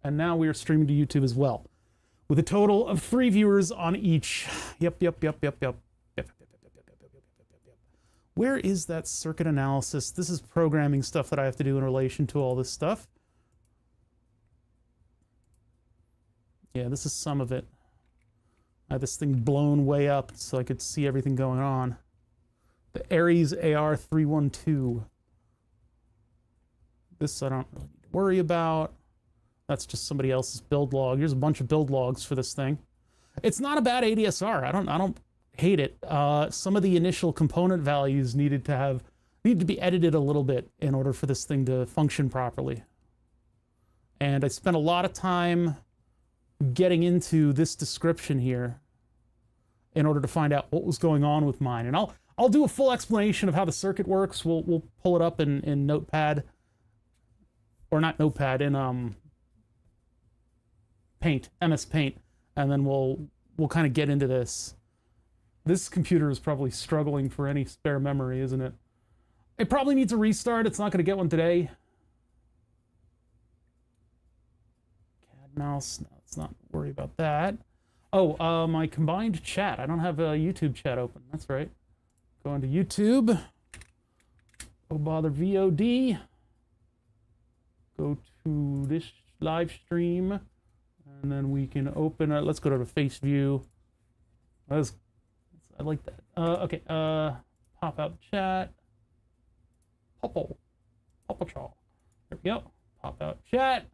And now we are streaming to YouTube as well, with a total of 3 viewers on each. Yep. Where is that circuit analysis? This is programming stuff that I have to do in relation to all this stuff. Yeah, this is some of it. I have this thing blown way up so I could see everything going on. The Aries AR312. This I don't really need to worry about. That's just somebody else's build log. Here's a bunch of build logs for this thing. It's not a bad ADSR. I don't hate it. Some of the initial component values need to be edited a little bit in order for this thing to function properly. And I spent a lot of time getting into this description here in order to find out what was going on with mine. And I'll do a full explanation of how the circuit works. We'll pull it up in Notepad, or not Notepad, in Paint, MS Paint, and then we'll kind of get into this. This computer is probably struggling for any spare memory, isn't it? It probably needs a restart. It's not going to get one today. CAD mouse. No, let's not worry about that. Oh, my combined chat. I don't have a YouTube chat open. That's right. Go into YouTube. Oh, bother VOD. Go to this live stream. And then we can open it. Let's go to face view. I like that. Okay, pop out chat. Popple-chaw. There we go. Pop out chat.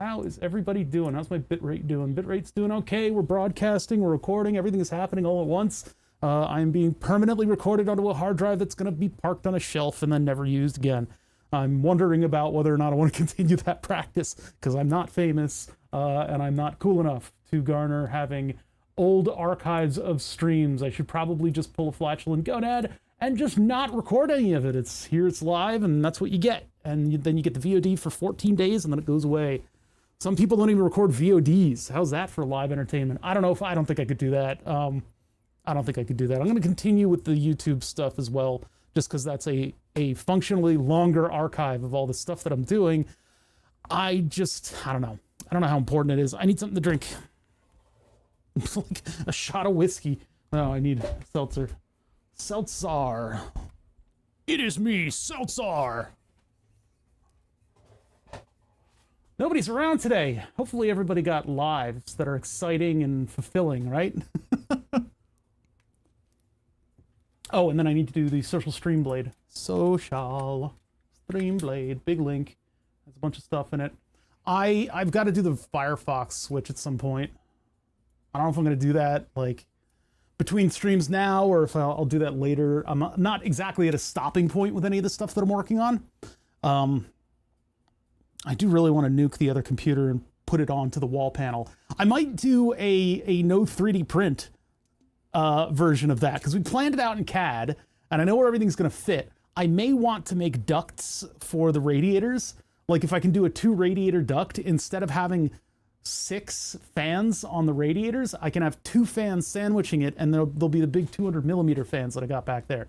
How is everybody doing? How's my bitrate doing? Bitrate's doing okay. We're broadcasting, we're recording, everything is happening all at once. I'm being permanently recorded onto a hard drive that's going to be parked on a shelf and then never used again. I'm wondering about whether or not I want to continue that practice, because I'm not famous, and I'm not cool enough to garner having old archives of streams. I should probably just pull a flatulent gonad and just not record any of it. It's live, and that's what you get. And then you get the VOD for 14 days, and then it goes away. Some people don't even record VODs. How's that for live entertainment? I don't know I don't think I could do that. I don't think I could do that. I'm going to continue with the YouTube stuff as well, just because that's a functionally longer archive of all the stuff that I'm doing. I don't know. I don't know how important it is. I need something to drink. Like a shot of whiskey. No, I need seltzer. Seltzer. It is me, Seltzer. Nobody's around today. Hopefully everybody got lives that are exciting and fulfilling, right? Oh, and then I need to do the social stream blade. Social stream blade, big link. There's a bunch of stuff in it. I've got to do the Firefox switch at some point. I don't know if I'm going to do that like between streams now, or if I'll do that later. I'm not exactly at a stopping point with any of the stuff that I'm working on. I do really want to nuke the other computer and put it onto the wall panel. I might do a no 3D print version of that, because we planned it out in CAD, and I know where everything's going to fit. I may want to make ducts for the radiators. Like if I can do a 2 radiator duct, instead of having 6 fans on the radiators, I can have 2 fans sandwiching it, and there'll be the big 200mm fans that I got back there.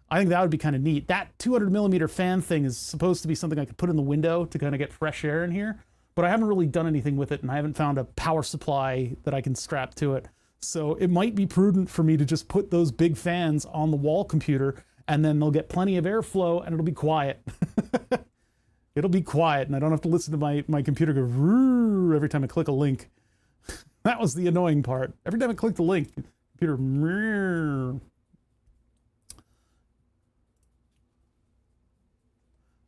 I think that would be kind of neat. That 200mm fan thing is supposed to be something I could put in the window to kind of get fresh air in here, but I haven't really done anything with it, and I haven't found a power supply that I can strap to it. So it might be prudent for me to just put those big fans on the wall computer, and then they'll get plenty of airflow, and it'll be quiet. It'll be quiet, and I don't have to listen to my computer go "Rrrr" every time I click a link. That was the annoying part. Every time I clicked the link, computer "Rrrr."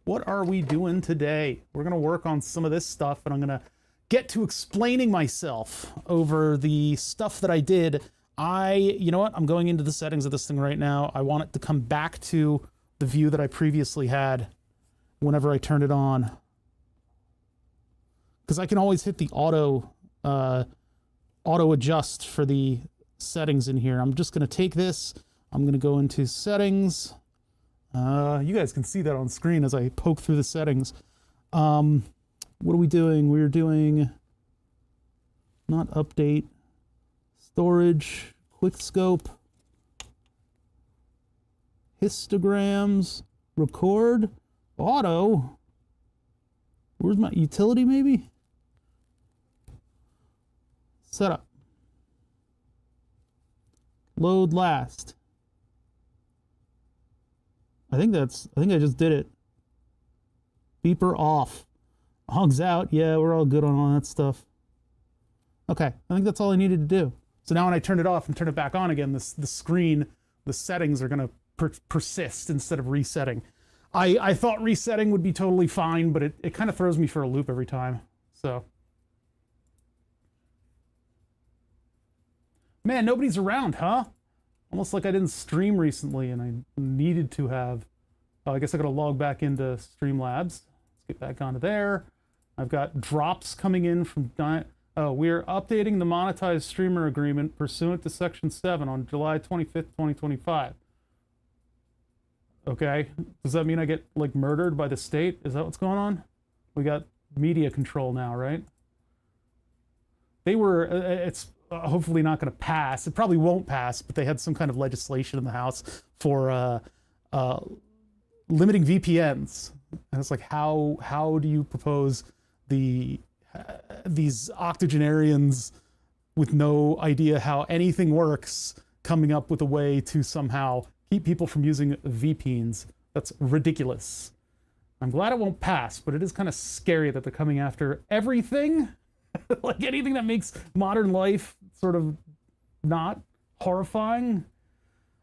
What are we doing today? We're going to work on some of this stuff, and I'm going to get to explaining myself over the stuff that I did. You know what? I'm going into the settings of this thing right now. I want it to come back to the view that I previously had whenever I turned it on, because I can always hit the auto adjust for the settings in here. I'm just going to take this. I'm going to go into settings. You guys can see that on screen as I poke through the settings. What are we doing? We're doing not update, storage, quick scope, histograms, record, auto. Where's my utility maybe? Setup. Load last. I think I just did it. Beeper off. Hogs out. Yeah, we're all good on all that stuff. Okay, I think that's all I needed to do. So now when I turn it off and turn it back on again, the screen, the settings are going to persist instead of resetting. I thought resetting would be totally fine, but it kind of throws me for a loop every time. So, man, nobody's around, huh? Almost like I didn't stream recently and I needed to have. Oh, I guess I got to log back into Streamlabs. Let's get back onto there. I've got drops coming in from... we're updating the monetized streamer agreement pursuant to Section 7 on July 25th, 2025. Okay. Does that mean I get, like, murdered by the state? Is that what's going on? We got media control now, right? They were... it's hopefully not going to pass. It probably won't pass, but they had some kind of legislation in the House for limiting VPNs. And it's like, how do you propose these octogenarians with no idea how anything works coming up with a way to somehow keep people from using VPNs? That's ridiculous. I'm glad it won't pass, but it is kind of scary that they're coming after everything. Like anything that makes modern life sort of not horrifying.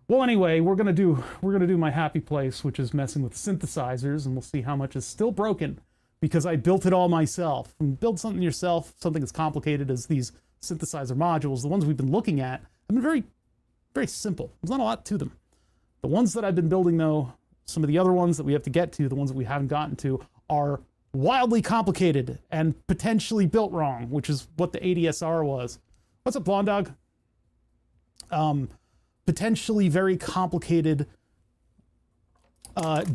Well, anyway, we're gonna do my happy place, which is messing with synthesizers, and we'll see how much is still broken because I built it all myself. And build something yourself, something as complicated as these synthesizer modules, the ones we've been looking at, have been very, very simple. There's not a lot to them. The ones that I've been building, though, some of the other ones that we have to get to, the ones that we haven't gotten to, are wildly complicated and potentially built wrong, which is what the ADSR was. What's up, Blonde Dog? Potentially very complicated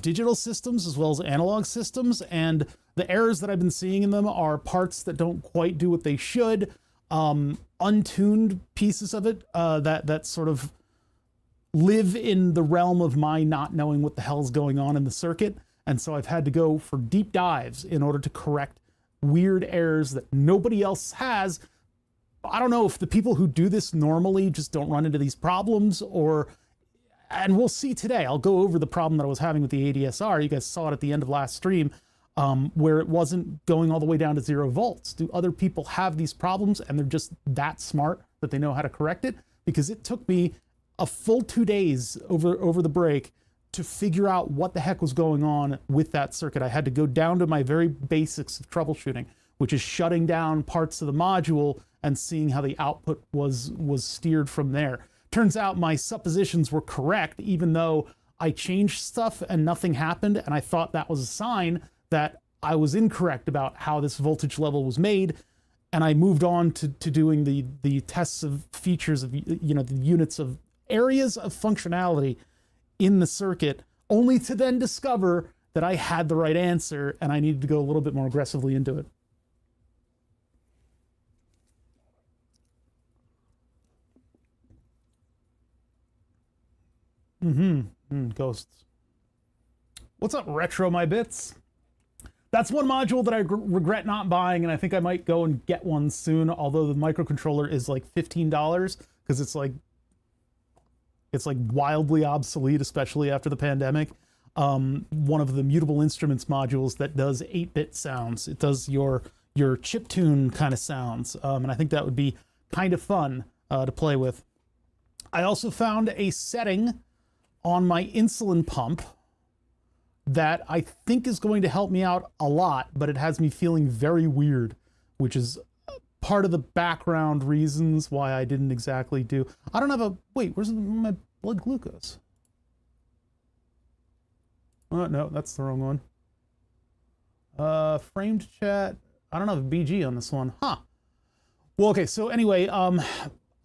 digital systems as well as analog systems, and the errors that I've been seeing in them are parts that don't quite do what they should, untuned pieces of it that sort of live in the realm of my not knowing what the hell's going on in the circuit. And so I've had to go for deep dives in order to correct weird errors that nobody else has. I don't know if the people who do this normally just don't run into these problems, and we'll see today. I'll go over the problem that I was having with the ADSR. You guys saw it at the end of last stream, where it wasn't going all the way down to 0 volts. Do other people have these problems and they're just that smart that they know how to correct it? Because it took me a full 2 days over the break to figure out what the heck was going on with that circuit. I had to go down to my very basics of troubleshooting, which is shutting down parts of the module and seeing how the output was steered from there. Turns out my suppositions were correct, even though I changed stuff and nothing happened, and I thought that was a sign that I was incorrect about how this voltage level was made, and I moved on to doing the tests of features of, the units of areas of functionality in the circuit, only to then discover that I had the right answer and I needed to go a little bit more aggressively into it. Ghosts. What's up, Retro My Bits? That's one module that I regret not buying, and I think I might go and get one soon, although the microcontroller is like $15 because it's like wildly obsolete, especially after the pandemic. One of the mutable instruments modules that does 8-bit sounds. It does your chiptune kind of sounds, and I think that would be kind of fun to play with. I also found a setting on my insulin pump that I think is going to help me out a lot, but it has me feeling very weird, which is part of the background reasons why I didn't exactly do. I don't have a... Wait, where's my blood glucose? Oh, no, that's the wrong one. Framed chat. I don't have a BG on this one. Huh. Well, okay, so anyway,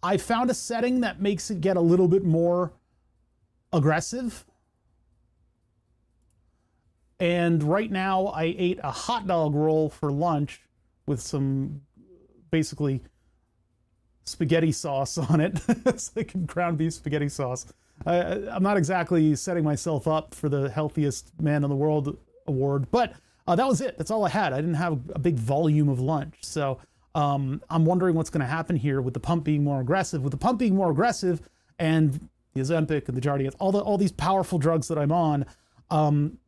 I found a setting that makes it get a little bit more aggressive. And right now I ate a hot dog roll for lunch with some basically spaghetti sauce on it. It's like ground beef spaghetti sauce. I'm not exactly setting myself up for the healthiest man in the world award, but that was it. That's all I had. I didn't have a big volume of lunch. So I'm wondering what's going to happen here with the pump being more aggressive. With the pump being more aggressive and the Ozempic and the Jardiance, all these powerful drugs that I'm on,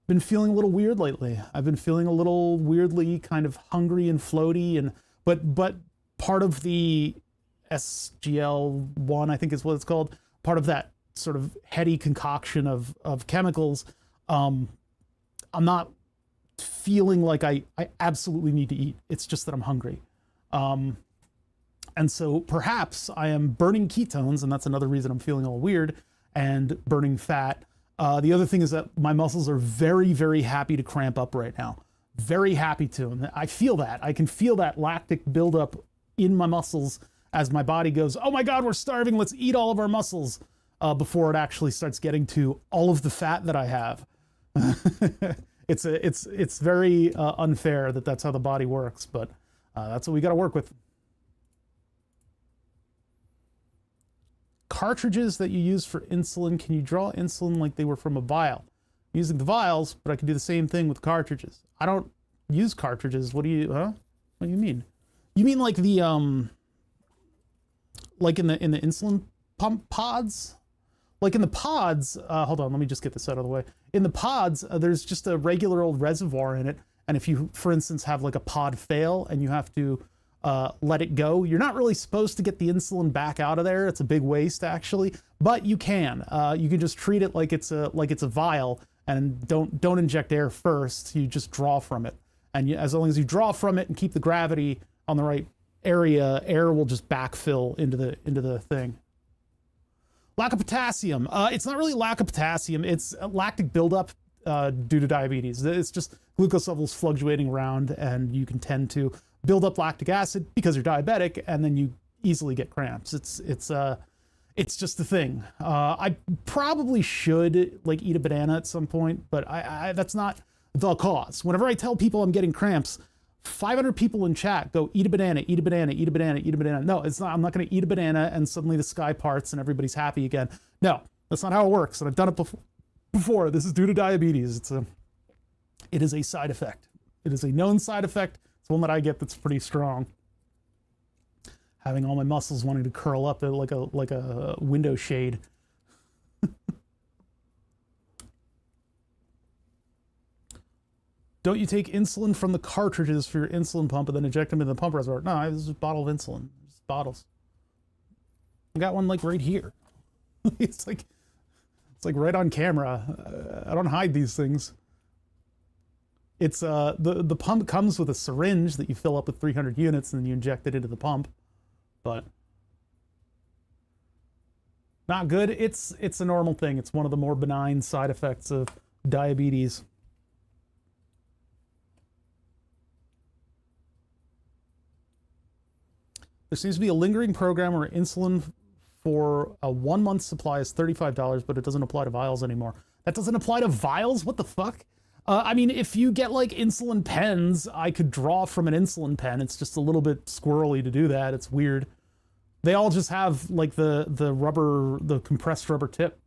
been feeling a little weird lately. I've been feeling a little weirdly kind of hungry and floaty, and but part of the SGL1, I think is what it's called, part of that sort of heady concoction of chemicals, I'm not feeling like I absolutely need to eat. It's just that I'm hungry. And so perhaps I am burning ketones, and that's another reason I'm feeling all weird, and burning fat. The other thing is that my muscles are very, very happy to cramp up right now. Very happy to. And I feel that. I can feel that lactic buildup in my muscles as my body goes, oh my God, we're starving. Let's eat all of our muscles, before it actually starts getting to all of the fat that I have. It's very unfair that that's how the body works, but that's what we got to work with. Cartridges that you use for insulin, can you draw insulin like they were from a vial? I'm using the vials, but I can do the same thing with cartridges. I don't use cartridges. What do you, huh? What do you mean? You mean like the, like in the insulin pump pods? Like in the pods, hold on, let me just get this out of the way. In the pods, there's just a regular old reservoir in it. And if you, for instance, have like a pod fail and you have to let it go, you're not really supposed to get the insulin back out of there. It's a big waste actually, but you can. You can just treat it like it's a vial, and don't inject air first. You just draw from it, and as long as you draw from it and keep the gravity on the right area, air will just backfill into the thing. Lack of potassium. It's not really lack of potassium. It's lactic buildup due to diabetes. It's just glucose levels fluctuating around, and you can tend to build up lactic acid because you're diabetic, and then you easily get cramps. It's just a thing. I probably should like eat a banana at some point, but that's not the cause. Whenever I tell people I'm getting cramps, 500 people in chat go, eat a banana, eat a banana, eat a banana, eat a banana. No, it's not. I'm not going to eat a banana and suddenly the sky parts and everybody's happy again. No, that's not how it works. And I've done it before. This is due to diabetes. It is a side effect. It is a known side effect. It's one that I get that's pretty strong. Having all my muscles wanting to curl up like a window shade. Don't you take insulin from the cartridges for your insulin pump and then inject them in the pump reservoir? No, this is a bottle of insulin. Just bottles. I got one like right here. It's like right on camera. I don't hide these things. It's the pump comes with a syringe that you fill up with 300 units and then you inject it into the pump. But not good. It's a normal thing. It's one of the more benign side effects of diabetes. There seems to be a lingering program where insulin for a 1 month supply is $35, but it doesn't apply to vials anymore. That doesn't apply to vials? What the fuck? I mean, if you get like insulin pens, I could draw from an insulin pen. It's just a little bit squirrely to do that. It's weird. They all just have like the compressed rubber tip.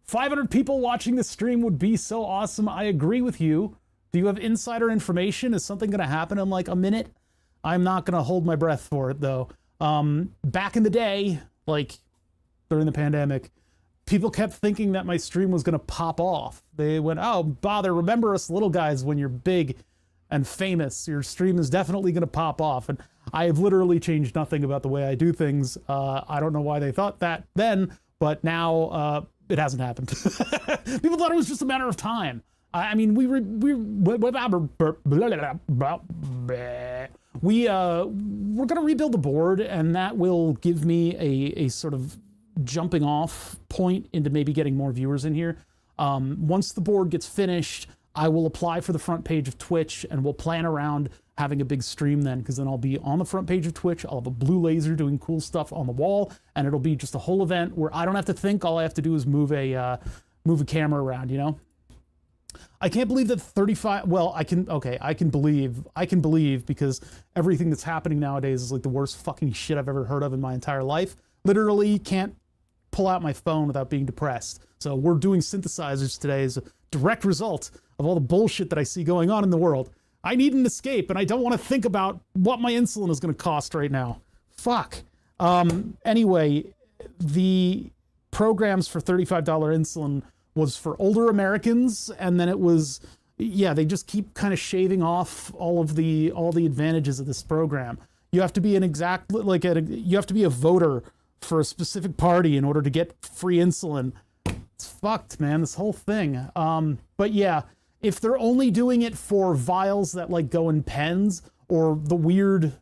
500 people watching this stream would be so awesome. I agree with you. Do you have insider information? Is something going to happen in like a minute? I'm not going to hold my breath for it though. Back in the day, like during the pandemic, people kept thinking that my stream was going to pop off. They went, oh, bother, remember us little guys when you're big and famous. Your stream is definitely going to pop off. And I have literally changed nothing about the way I do things. I don't know why they thought that then, but now it hasn't happened. People thought it was just a matter of time. I mean, we're going to rebuild the board, and that will give me a sort of jumping off point into maybe getting more viewers in here. Once the board gets finished, I will apply for the front page of Twitch, and we'll plan around having a big stream then, because then I'll be on the front page of Twitch. I'll have a blue laser doing cool stuff on the wall, and it'll be just a whole event where I don't have to think. All I have to do is move a camera around, you know? I can't believe that 35, well, I can believe because everything that's happening nowadays is like the worst fucking shit I've ever heard of in my entire life. Literally can't pull out my phone without being depressed. So we're doing synthesizers today as a direct result of all the bullshit that I see going on in the world. I need an escape, and I don't want to think about what my insulin is going to cost right now. Fuck. Anyway, the programs for $35 insulin was for older Americans, and then it was, yeah, they just keep kind of shaving off all the advantages of this program. You have to be you have to be a voter for a specific party in order to get free insulin. It's fucked, man, this whole thing. But yeah, if they're only doing it for vials that like go in pens or the weird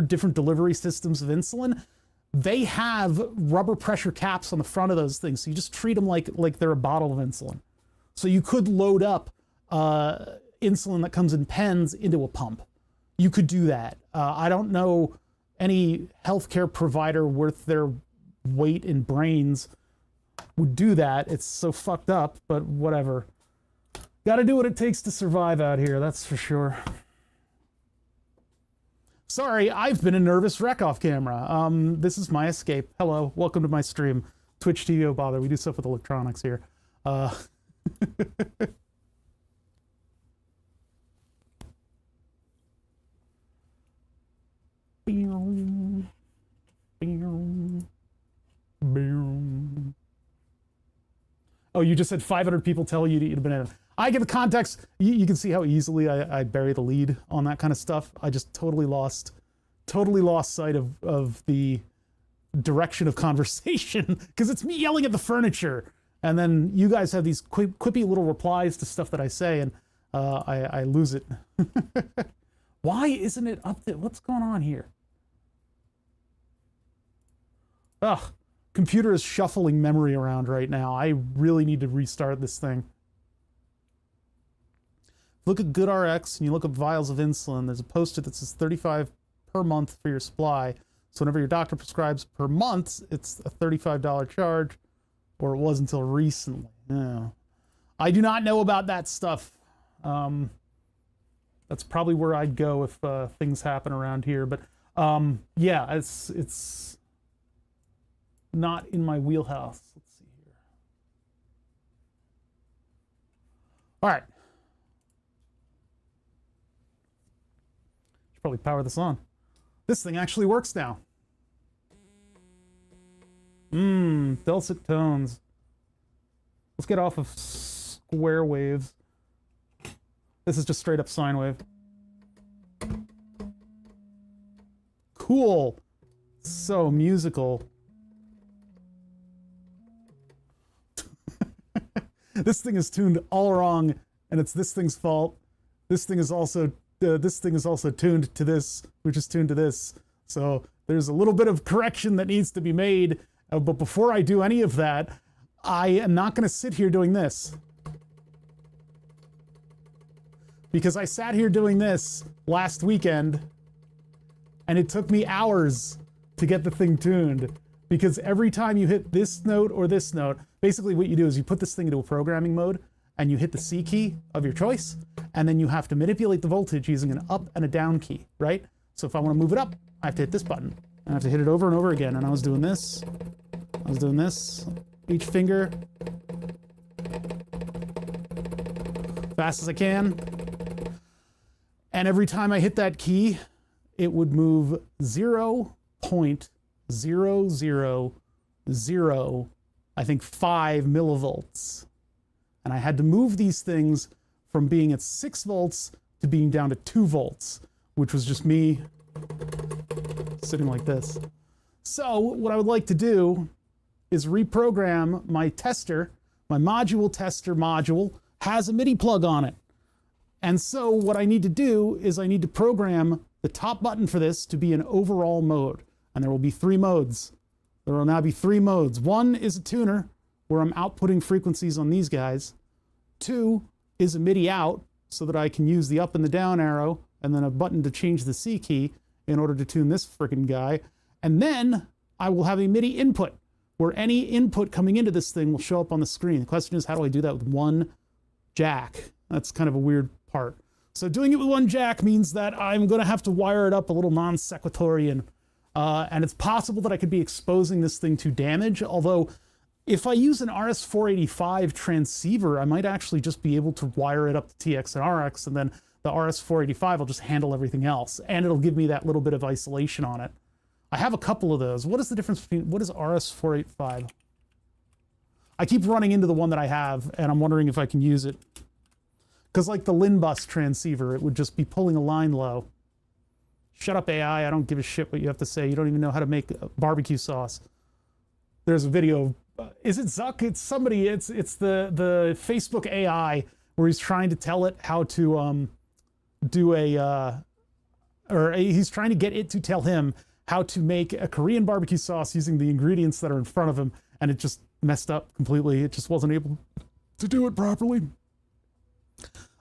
different delivery systems of insulin, they have rubber pressure caps on the front of those things. So you just treat them like they're a bottle of insulin. So you could load up insulin that comes in pens into a pump. You could do that. I don't know any healthcare provider worth their weight in brains would do that. It's so fucked up, but whatever. Got to do what it takes to survive out here, that's for sure. Sorry, I've been a nervous wreck off camera. This is my escape. Hello, welcome to my stream. Twitch TV, oh bother. We do stuff with electronics here. Oh, you just had 500 people tell you to eat a banana. I get the context. You can see how easily I bury the lead on that kind of stuff. I just totally lost sight of the direction of conversation because it's me yelling at the furniture. And then you guys have these quippy little replies to stuff that I say, and I lose it. Why isn't it up there? What's going on here? Ugh, computer is shuffling memory around right now. I really need to restart this thing. Look at GoodRx and you look up vials of insulin. There's a post-it that says $35 per month for your supply. So whenever your doctor prescribes per month, it's a $35 charge, or it was until recently. Yeah. I do not know about that stuff. That's probably where I'd go if things happen around here. But yeah, it's not in my wheelhouse. Let's see here. All right. Should probably power this on. This thing actually works now. Dulcet tones. Let's get off of square waves. This is just straight up sine wave. Cool. So musical. This thing is tuned all wrong, and it's this thing's fault. This thing is also tuned to this, which is tuned to this. So there's a little bit of correction that needs to be made. But before I do any of that, I am not going to sit here doing this. Because I sat here doing this last weekend, and it took me hours to get the thing tuned. Because every time you hit this note or this note, basically what you do is you put this thing into a programming mode, and you hit the C key of your choice, and then you have to manipulate the voltage using an up and a down key, right? So if I want to move it up, I have to hit this button. I have to hit it over and over again, and I was doing this. Each finger. Fast as I can. And every time I hit that key, it would move 0.000, I think 5 millivolts. And I had to move these things from being at 6 volts to being down to 2 volts, which was just me sitting like this. So what I would like to do is reprogram my tester. My module tester module has a MIDI plug on it. And so what I need to do is I need to program the top button for this to be an overall mode. And there will be 3 modes. There will now be 3 modes. 1 is a tuner, where I'm outputting frequencies on these guys. 2 is a MIDI out, so that I can use the up and the down arrow, and then a button to change the C key in order to tune this frickin' guy. And then I will have a MIDI input, where any input coming into this thing will show up on the screen. The question is, how do I do that with 1 jack? That's kind of a weird part. So doing it with 1 jack means that I'm going to have to wire it up a little non sequitorian. And it's possible that I could be exposing this thing to damage, although if I use an RS-485 transceiver, I might actually just be able to wire it up to TX and RX, and then the RS-485 will just handle everything else, and it'll give me that little bit of isolation on it. I have a couple of those. What is the difference between, what is RS-485? I keep running into the one that I have, and I'm wondering if I can use it. Because like the LIN bus transceiver, it would just be pulling a line low. Shut up, AI. I don't give a shit what you have to say. You don't even know how to make barbecue sauce. There's a video. Is it Zuck? It's somebody. It's the Facebook AI where he's trying to tell it how to do or he's trying to get it to tell him how to make a Korean barbecue sauce using the ingredients that are in front of him, and it just messed up completely. It just wasn't able to do it properly.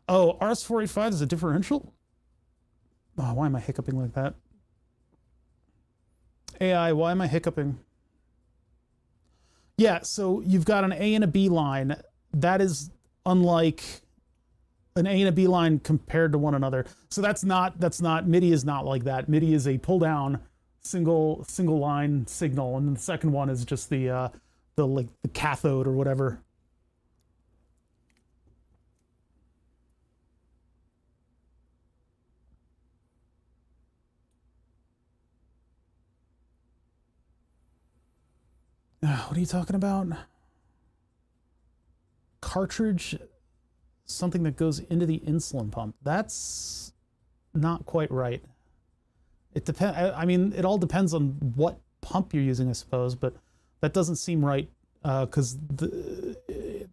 Oh, RS-485 is a differential? Oh, why am I hiccuping like that? AI, why am I hiccuping? Yeah, so you've got an A and a B line. That is unlike an A and a B line compared to one another. So that's not, MIDI is not like that. MIDI is a pull down single line signal. And then the second one is just the cathode or whatever. What are you talking about? Cartridge, something that goes into the insulin pump. That's not quite right. It depends. I mean, it all depends on what pump you're using, I suppose, but that doesn't seem right because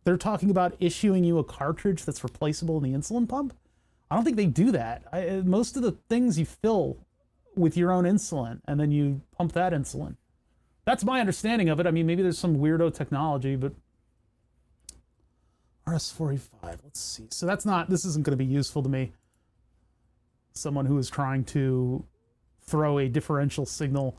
they're talking about issuing you a cartridge that's replaceable in the insulin pump. I don't think they do that. Most of the things you fill with your own insulin and then you pump that insulin. That's my understanding of it. I mean, maybe there's some weirdo technology, but RS-485, let's see. So that's not, this isn't going to be useful to me. Someone who is trying to throw a differential signal,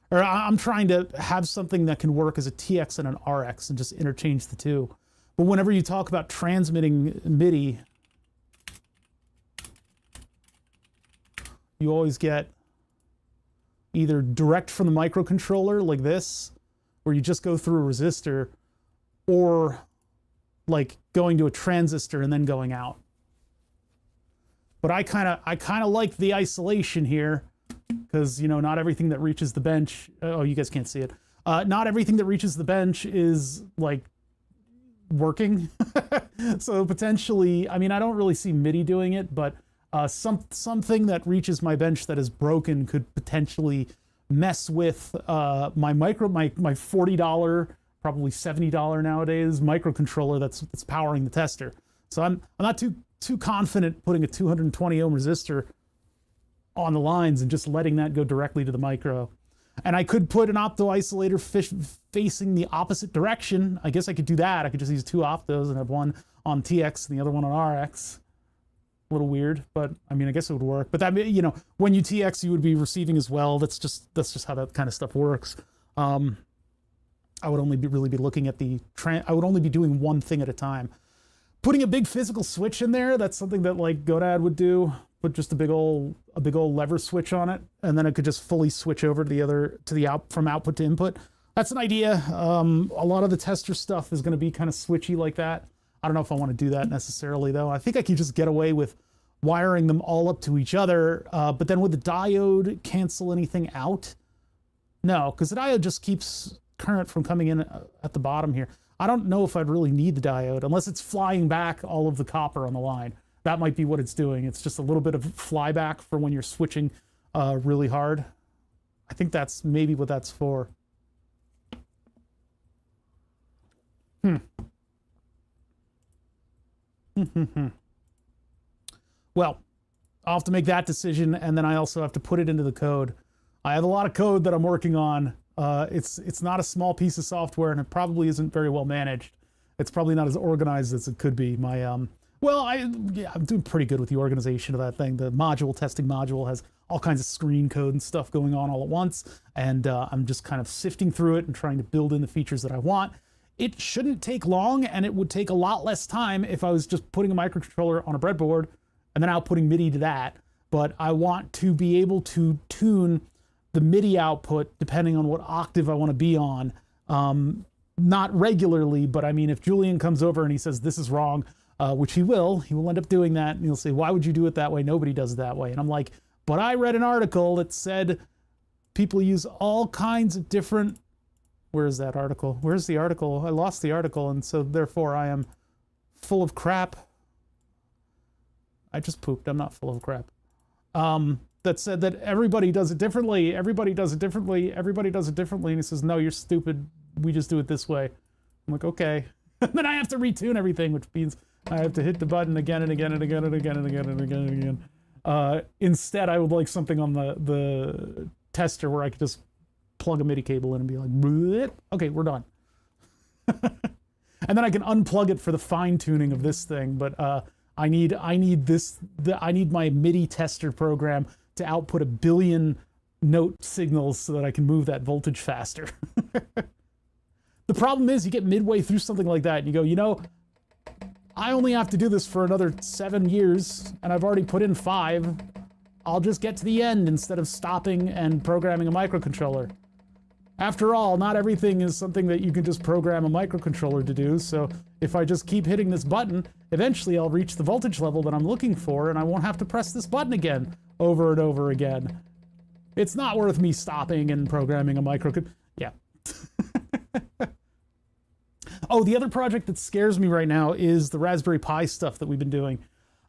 or I'm trying to have something that can work as a TX and an RX and just interchange the two. But whenever you talk about transmitting MIDI, you always get either direct from the microcontroller like this, where you just go through a resistor, or like going to a transistor and then going out. But I kind of like the isolation here, because you know, not everything that reaches the bench. Oh, you guys can't see it. Not everything that reaches the bench is like working. So potentially, I mean, I don't really see MIDI doing it, but something that reaches my bench that is broken could potentially mess with my $40, probably $70 nowadays microcontroller that's powering the tester. So I'm not too confident putting a 220 ohm resistor on the lines and just letting that go directly to the micro. And I could put an opto isolator facing the opposite direction. I guess I could do that. I could just use two optos and have one on TX and the other one on RX. A little weird, but I mean, I guess it would work. But that, you know, when you TX, you would be receiving as well. That's just how that kind of stuff works. I would only really be looking at I would only be doing one thing at a time. Putting a big physical switch in there, that's something that like Godad would do. Put just a big old lever switch on it, and then it could just fully switch over to from output to input. That's an idea. A lot of the tester stuff is going to be kind of switchy like that. I don't know if I want to do that necessarily, though. I think I could just get away with wiring them all up to each other, but then would the diode cancel anything out? No, because the diode just keeps current from coming in at the bottom here. I don't know if I'd really need the diode, unless it's flying back all of the copper on the line. That might be what it's doing. It's just a little bit of flyback for when you're switching really hard. I think that's maybe what that's for. Well, I'll have to make that decision, and then I also have to put it into the code. I have a lot of code that I'm working on. It's not a small piece of software, and it probably isn't very well managed. It's probably not as organized as it could be. I'm doing pretty good with the organization of that thing. The testing module has all kinds of screen code and stuff going on all at once, and I'm just kind of sifting through it and trying to build in the features that I want. It shouldn't take long, and it would take a lot less time if I was just putting a microcontroller on a breadboard and then outputting MIDI to that. But I want to be able to tune the MIDI output depending on what octave I want to be on. Not regularly, but I mean, if Julian comes over and he says, this is wrong, which he will end up doing that. And he'll say, why would you do it that way? Nobody does it that way. And I'm like, but I read an article that said people use all kinds of different, where's that article? Where's the article? I lost the article. And so therefore I am full of crap. I just pooped. I'm not full of crap. That said that everybody does it differently. Everybody does it differently. Everybody does it differently. And he says, no, you're stupid. We just do it this way. I'm like, okay. And then I have to retune everything, which means I have to hit the button again and again and again and again and again and again and again. Instead, I would like something on the tester where I could just plug a MIDI cable in and be like, bleh. Okay, we're done. And then I can unplug it for the fine tuning of this thing. But I need my MIDI tester program to output 1 billion note signals so that I can move that voltage faster. The problem is you get midway through something like that and you go, you know, I only have to do this for another 7 years and I've already put in 5. I'll just get to the end instead of stopping and programming a microcontroller. After all, not everything is something that you can just program a microcontroller to do, so if I just keep hitting this button, eventually I'll reach the voltage level that I'm looking for and I won't have to press this button again over and over again. It's not worth me stopping and programming a microcontroller. Yeah. Oh, the other project that scares me right now is the Raspberry Pi stuff that we've been doing.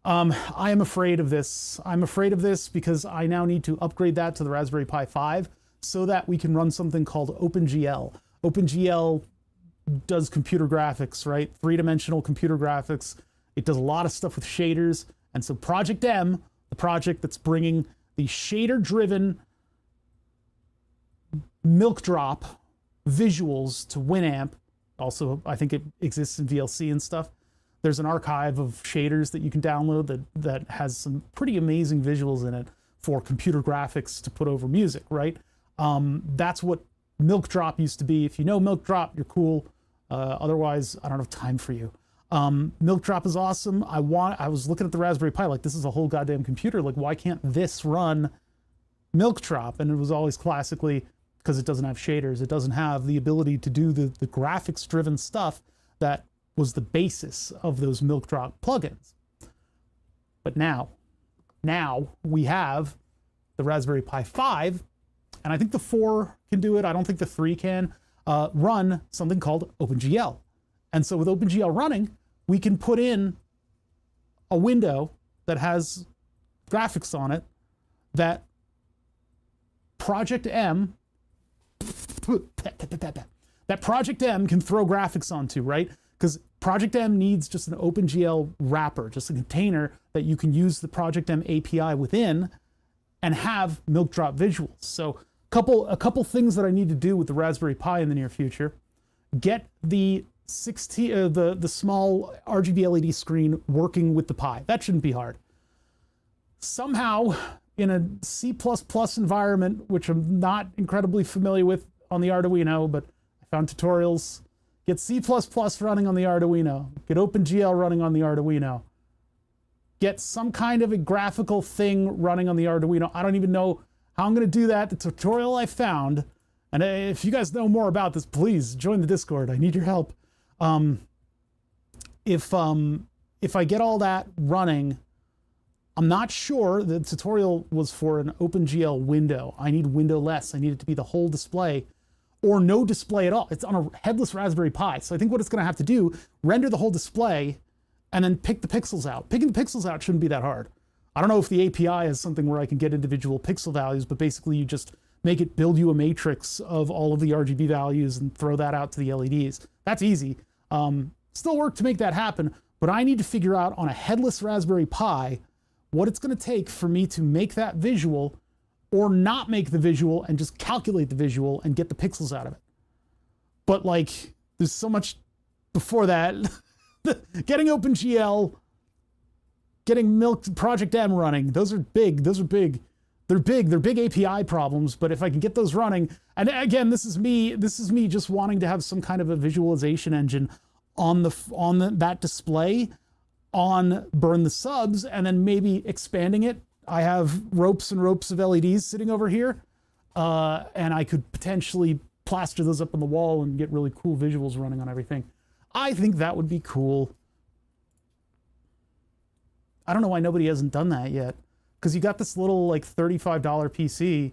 I am afraid of this. I'm afraid of this because I now need to upgrade that to the Raspberry Pi 5 so that we can run something called OpenGL. OpenGL does computer graphics, right? 3-dimensional computer graphics. It does a lot of stuff with shaders. And so Project M, the project that's bringing the shader-driven milk drop visuals to Winamp. Also, I think it exists in VLC and stuff. There's an archive of shaders that you can download that has some pretty amazing visuals in it for computer graphics to put over music, right? That's what Milk Drop used to be. If you know Milk Drop, you're cool. Otherwise, I don't have time for you. Milk Drop is awesome. I was looking at the Raspberry Pi, like, this is a whole goddamn computer. Like, why can't this run Milk Drop? And it was always classically, because it doesn't have shaders, it doesn't have the ability to do the graphics-driven stuff that was the basis of those Milk Drop plugins. But now we have the Raspberry Pi 5, and I think the 4 can do it. I don't think the 3 can run something called OpenGL. And so with OpenGL running, we can put in a window that has graphics on it that Project M can throw graphics onto, right? Because Project M needs just an OpenGL wrapper, just a container that you can use the Project M API within and have Milk Drop visuals. So a couple things that I need to do with the Raspberry Pi in the near future: get the the small RGB LED screen working with the Pi. That shouldn't be hard. Somehow, in a C++ environment, which I'm not incredibly familiar with on the Arduino, but I found tutorials. Get C++ running on the Arduino. Get OpenGL running on the Arduino. Get some kind of a graphical thing running on the Arduino. I don't even know how I'm going to do that. The tutorial I found, and if you guys know more about this, please join the Discord. I need your help. If I get all that running, I'm not sure. The tutorial was for an OpenGL window. I need windowless. I need it to be the whole display, or no display at all. It's on a headless Raspberry Pi. So I think what it's going to have to do, render the whole display and then pick the pixels out. Picking the pixels out shouldn't be that hard. I don't know if the API has something where I can get individual pixel values, but basically you just make it build you a matrix of all of the RGB values and throw that out to the LEDs. That's easy. Still work to make that happen, but I need to figure out on a headless Raspberry Pi what it's going to take for me to make that visual, or not make the visual and just calculate the visual and get the pixels out of it. But like, there's so much before that. Getting OpenGL, getting Project M running, those are big. They're big API problems, but if I can get those running, and again, this is me just wanting to have some kind of a visualization engine on that display on Burn the Subs, and then maybe expanding it. I have ropes and ropes of LEDs sitting over here, and I could potentially plaster those up on the wall and get really cool visuals running on everything. I think that would be cool. I don't know why nobody hasn't done that yet. Because you got this little like $35 PC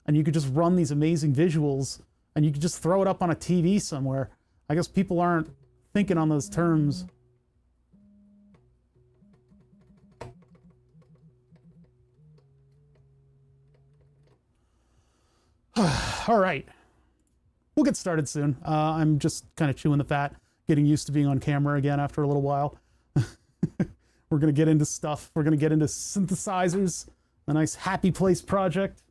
and you could just run these amazing visuals and you could just throw it up on a TV somewhere. I guess people aren't thinking on those terms. All right. We'll get started soon. I'm just kind of chewing the fat, getting used to being on camera again after a little while. We're going to get into stuff. We're going to get into synthesizers, a nice happy place project.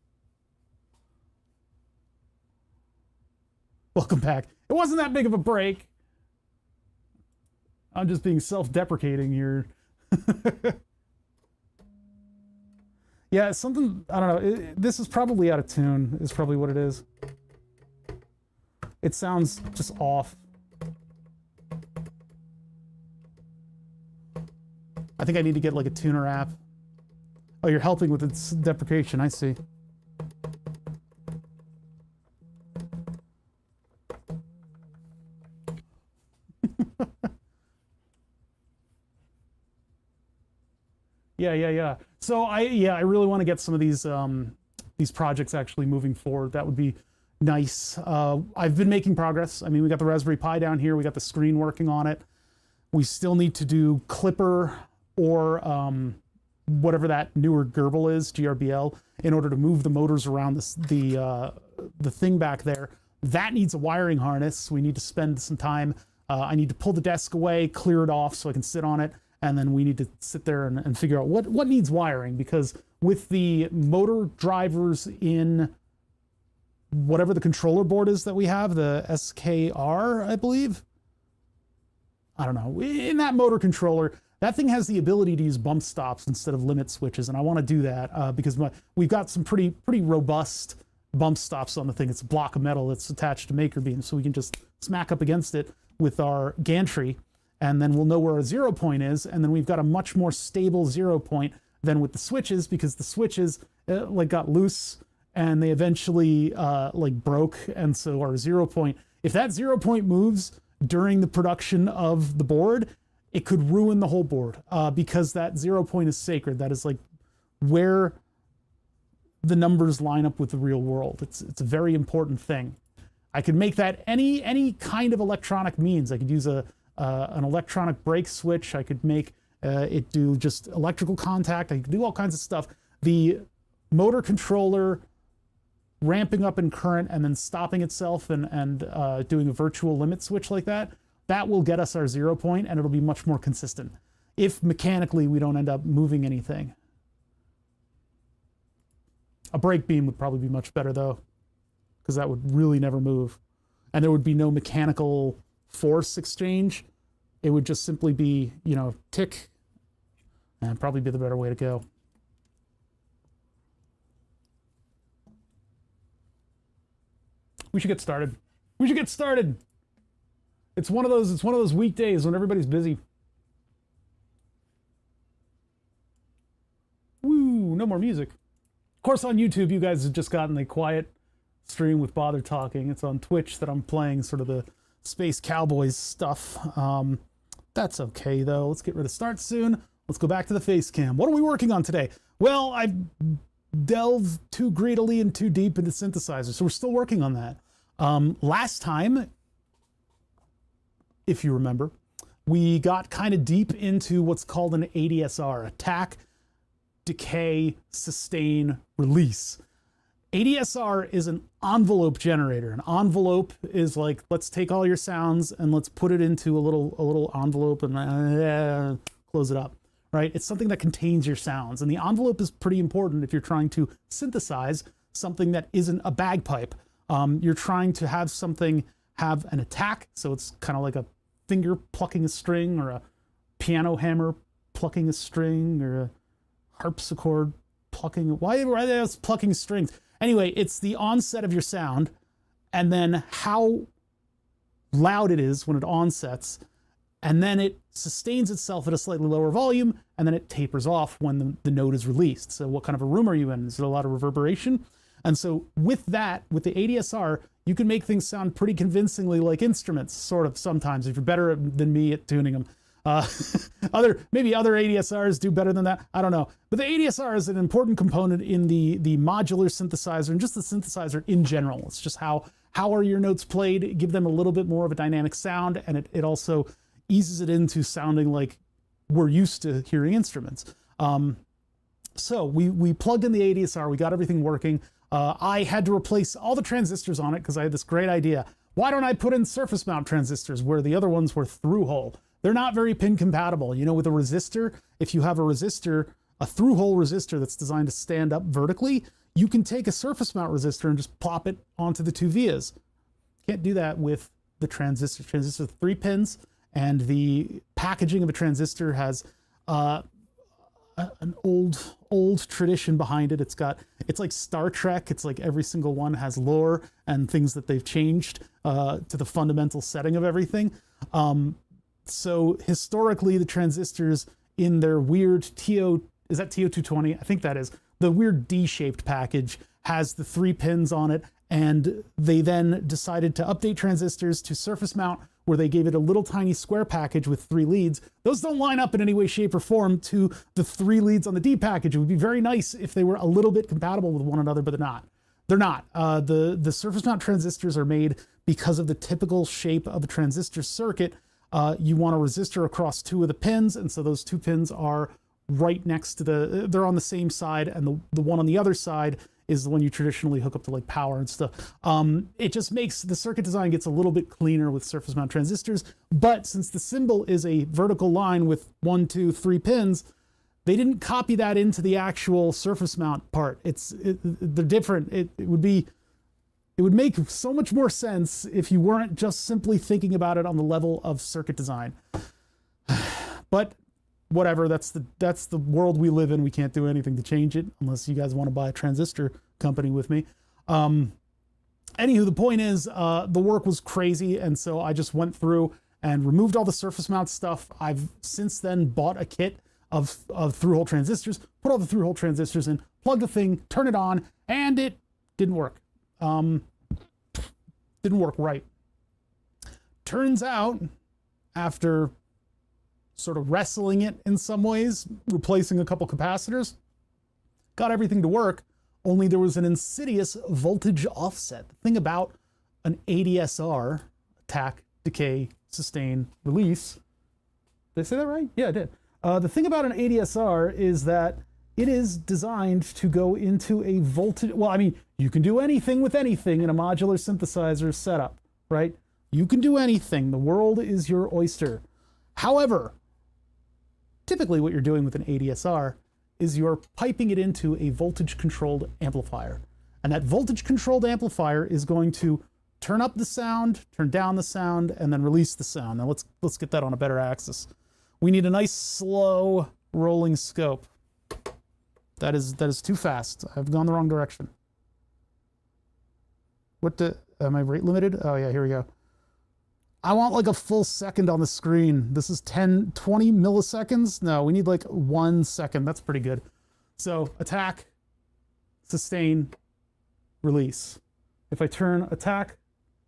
Welcome back. It wasn't that big of a break. I'm just being self-deprecating here. Yeah, something, I don't know. This is probably out of tune, is probably what it is. It sounds just off. I think I need to get like a tuner app. Oh, you're helping with its deprecation, I see. Yeah. So I really want to get some of these projects actually moving forward. That would be nice. I've been making progress. I mean, we got the Raspberry Pi down here. We got the screen working on it. We still need to do Clipper or whatever that newer Gerbil is, GRBL, in order to move the motors around the thing back there. That needs a wiring harness. We need to spend some time. I need to pull the desk away, clear it off so I can sit on it, and then we need to sit there and figure out what needs wiring, because with the motor drivers in whatever the controller board is that we have, the SKR, I believe. I don't know. In that motor controller, that thing has the ability to use bump stops instead of limit switches, and I want to do that because we've got some pretty robust bump stops on the thing. It's a block of metal that's attached to maker beam, so we can just smack up against it with our gantry, and then we'll know where our 0 point is, and then we've got a much more stable 0 point than with the switches, because the switches like got loose and they eventually like broke, and so our 0 point, if that 0 point moves during the production of the board, it could ruin the whole board because that 0 point is sacred. That is like where the numbers line up with the real world. It's a very important thing. I could make that any kind of electronic means. I could use an electronic brake switch. I could make it do just electrical contact. I could do all kinds of stuff. The motor controller ramping up in current and then stopping itself and doing a virtual limit switch like that, that will get us our 0 point, and it'll be much more consistent if mechanically we don't end up moving anything. A brake beam would probably be much better though, because that would really never move. And there would be no mechanical force exchange. It would just simply be, you know, tick, and probably be the better way to go. We should get started. We should get started. It's one of those weekdays when everybody's busy. Woo, no more music. Of course, on YouTube, you guys have just gotten a quiet stream with Bother Talking. It's on Twitch that I'm playing sort of the Space Cowboys stuff. That's okay, though. Let's get rid of start soon. Let's go back to the face cam. What are we working on today? Well, I've delved too greedily and too deep into synthesizers, so we're still working on that. Last time, if you remember, we got kind of deep into what's called an ADSR, attack, decay, sustain, release. ADSR is an envelope generator. An envelope is like, let's take all your sounds and let's put it into a little envelope and close it up, right? It's something that contains your sounds. And the envelope is pretty important if you're trying to synthesize something that isn't a bagpipe. You're trying to have something have an attack, so it's kind of like a finger plucking a string, or a piano hammer plucking a string, or a harpsichord plucking. Why are they plucking strings? Anyway, it's the onset of your sound, and then how loud it is when it onsets, and then it sustains itself at a slightly lower volume, and then it tapers off when the note is released. So what kind of a room are you in? Is there a lot of reverberation? And so with that, with the ADSR, you can make things sound pretty convincingly like instruments, sort of, sometimes, if you're better than me at tuning them. Maybe other ADSRs do better than that. I don't know. But the ADSR is an important component in the modular synthesizer and just the synthesizer in general. It's just how are your notes played, give them a little bit more of a dynamic sound, and it also eases it into sounding like we're used to hearing instruments. So we plugged in the ADSR, we got everything working. I had to replace all the transistors on it because I had this great idea. Why don't I put in surface mount transistors where the other ones were through hole? They're not very pin compatible. You know, with a resistor, if you have a resistor, a through hole resistor that's designed to stand up vertically, you can take a surface mount resistor and just plop it onto the two vias. Can't do that with the transistor. Transistor 3 pins, and the packaging of a transistor has an old tradition behind it. It's like Star Trek. It's like every single one has lore and things that they've changed to the fundamental setting of everything. So historically, the transistors in their weird is that TO220? I think that is. The weird D-shaped package has the 3 pins on it, and they then decided to update transistors to surface mount, where they gave it a little tiny square package with 3 leads. Those don't line up in any way, shape, or form to the 3 leads on the D package. It would be very nice if they were a little bit compatible with one another, but they're not. They're not. The surface mount transistors are made because of the typical shape of a transistor circuit. You want a resistor across 2 of the pins, and so those 2 pins are right next to they're on the same side, and the one on the other side is the one you traditionally hook up to like power and stuff. It just makes the circuit design gets a little bit cleaner with surface mount transistors, but since the symbol is a vertical line with 1, 2, 3 pins, they didn't copy that into the actual surface mount part. They're different. It would make so much more sense if you weren't just simply thinking about it on the level of circuit design. But whatever, that's the world we live in. We can't do anything to change it unless you guys want to buy a transistor company with me. Anywho, the point is, the work was crazy, and so I just went through and removed all the surface mount stuff. I've since then bought a kit of through-hole transistors, put all the through-hole transistors in, plug the thing, turn it on, and it didn't work. Didn't work right. Turns out, after sort of wrestling it in some ways, replacing a couple capacitors, got everything to work, only there was an insidious voltage offset. The thing about an ADSR, attack, decay, sustain, release, did I say that right? Yeah, I did. The thing about an ADSR is that it is designed to go into a voltage, well, I mean, you can do anything with anything in a modular synthesizer setup, right? You can do anything. The world is your oyster. However, typically what you're doing with an ADSR is you're piping it into a voltage-controlled amplifier. And that voltage-controlled amplifier is going to turn up the sound, turn down the sound, and then release the sound. Now let's get that on a better axis. We need a nice, slow, rolling scope. That is too fast. I've gone the wrong direction. Am I rate limited? Oh yeah, here we go. I want like a full second on the screen. This is 10, 20 milliseconds. No, we need like 1 second. That's pretty good. So attack, sustain, release. If I turn attack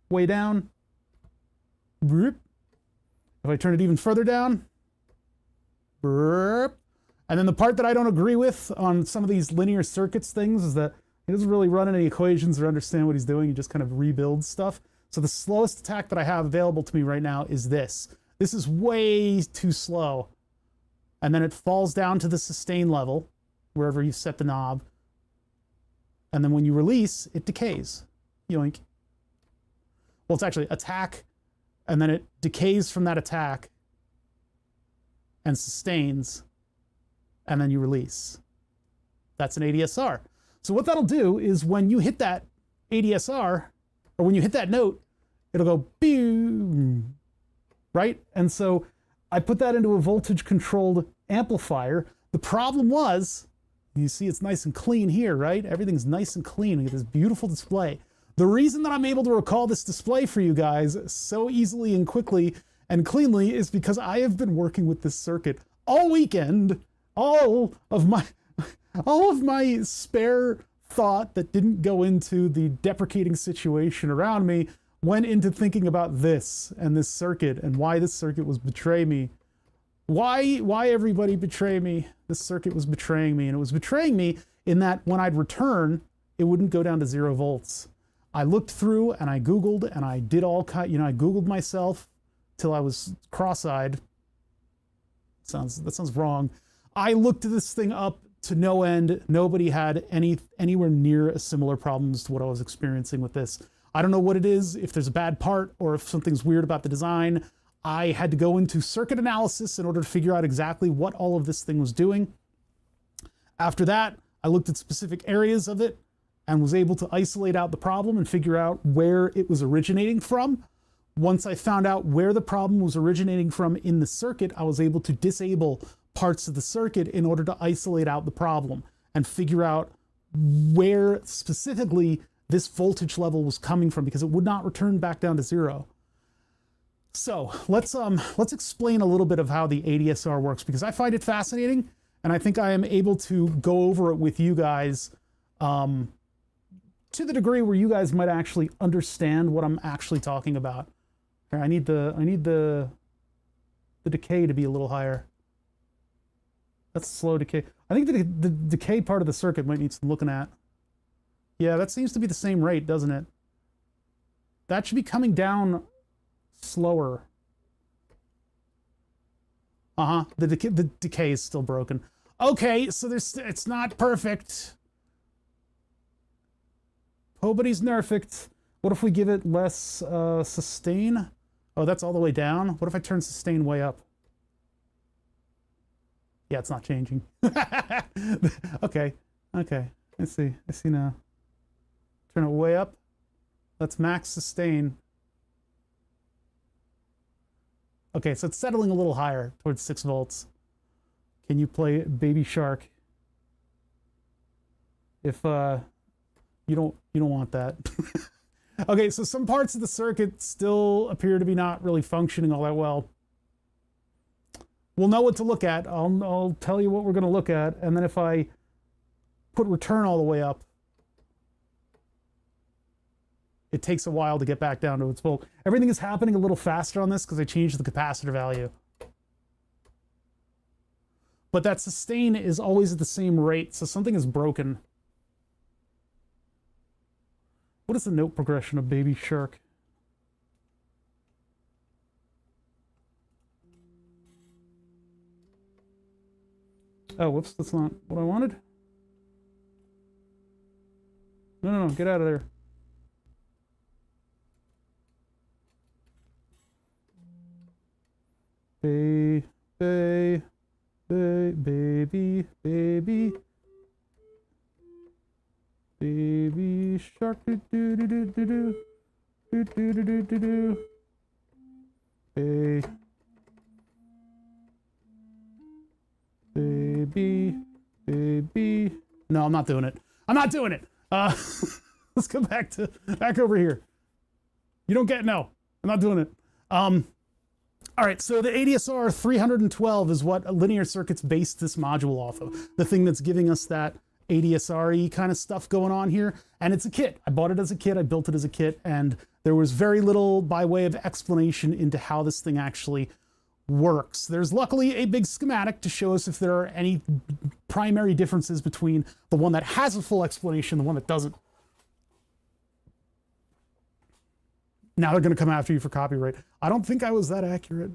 way down, if I turn it even further down, and then the part that I don't agree with on some of these linear circuits things is that he doesn't really run any equations or understand what he's doing. He just kind of rebuilds stuff. So the slowest attack that I have available to me right now is this. This is way too slow. And then it falls down to the sustain level, wherever you set the knob. And then when you release, it decays. Yoink. Well, it's actually attack, and then it decays from that attack and sustains, and then you release. That's an ADSR. So what that'll do is when you hit that ADSR, or when you hit that note, it'll go boom, right? And so I put that into a voltage-controlled amplifier. The problem was, you see it's nice and clean here, right? Everything's nice and clean. We get this beautiful display. The reason that I'm able to recall this display for you guys so easily and quickly and cleanly is because I have been working with this circuit all weekend. All of my spare thought that didn't go into the deprecating situation around me went into thinking about this and this circuit and why this circuit was betray me. Why everybody betray me? This circuit was betraying me, and it was betraying me in that when I'd return, it wouldn't go down to 0 volts. I looked through and I Googled and I did all kind, I Googled myself till I was cross-eyed. That sounds wrong. I looked this thing up to no end. Nobody had anywhere near a similar problems to what I was experiencing with this. I don't know what it is, if there's a bad part or if something's weird about the design. I had to go into circuit analysis in order to figure out exactly what all of this thing was doing. After that, I looked at specific areas of it and was able to isolate out the problem and figure out where it was originating from. Once I found out where the problem was originating from in the circuit, I was able to disable parts of the circuit in order to isolate out the problem and figure out where specifically this voltage level was coming from, because it would not return back down to 0. So let's explain a little bit of how the ADSR works, because I find it fascinating and I think I am able to go over it with you guys to the degree where you guys might actually understand what I'm actually talking about. Here, I need the decay to be a little higher. That's slow decay. I think the decay part of the circuit might need some looking at. Yeah, that seems to be the same rate, doesn't it? That should be coming down slower. The decay is still broken. Okay, so it's not perfect. Nobody's nerfed. What if we give it less sustain? Oh, that's all the way down. What if I turn sustain way up? Yeah, it's not changing. Okay. I see now. Turn it way up. Let's max sustain. Okay, so it's settling a little higher towards 6 volts. Can you play Baby Shark? If you don't want that. Okay, so some parts of the circuit still appear to be not really functioning all that well. We'll know what to look at. I'll tell you what we're going to look at, and then if I put return all the way up, it takes a while to get back down to its volt. Everything is happening a little faster on this because I changed the capacitor value. But that sustain is always at the same rate, so something is broken. What is the note progression of Baby Shark? Oh, whoops, that's not what I wanted. No, get out of there. Baby shark, do do do do do do do do do do do. Baby. No, I'm not doing it. Let's go back over here. You don't get, no, I'm not doing it. All right, so the ADSR 312 is what linear circuits based this module off of. The thing that's giving us that ADSR-y kind of stuff going on here. And it's a kit. I bought it as a kit, I built it as a kit, and there was very little by way of explanation into how this thing actually works. There's luckily a big schematic to show us if there are any primary differences between the one that has a full explanation and the one that doesn't. Now they're going to come after you for copyright. I don't think I was that accurate.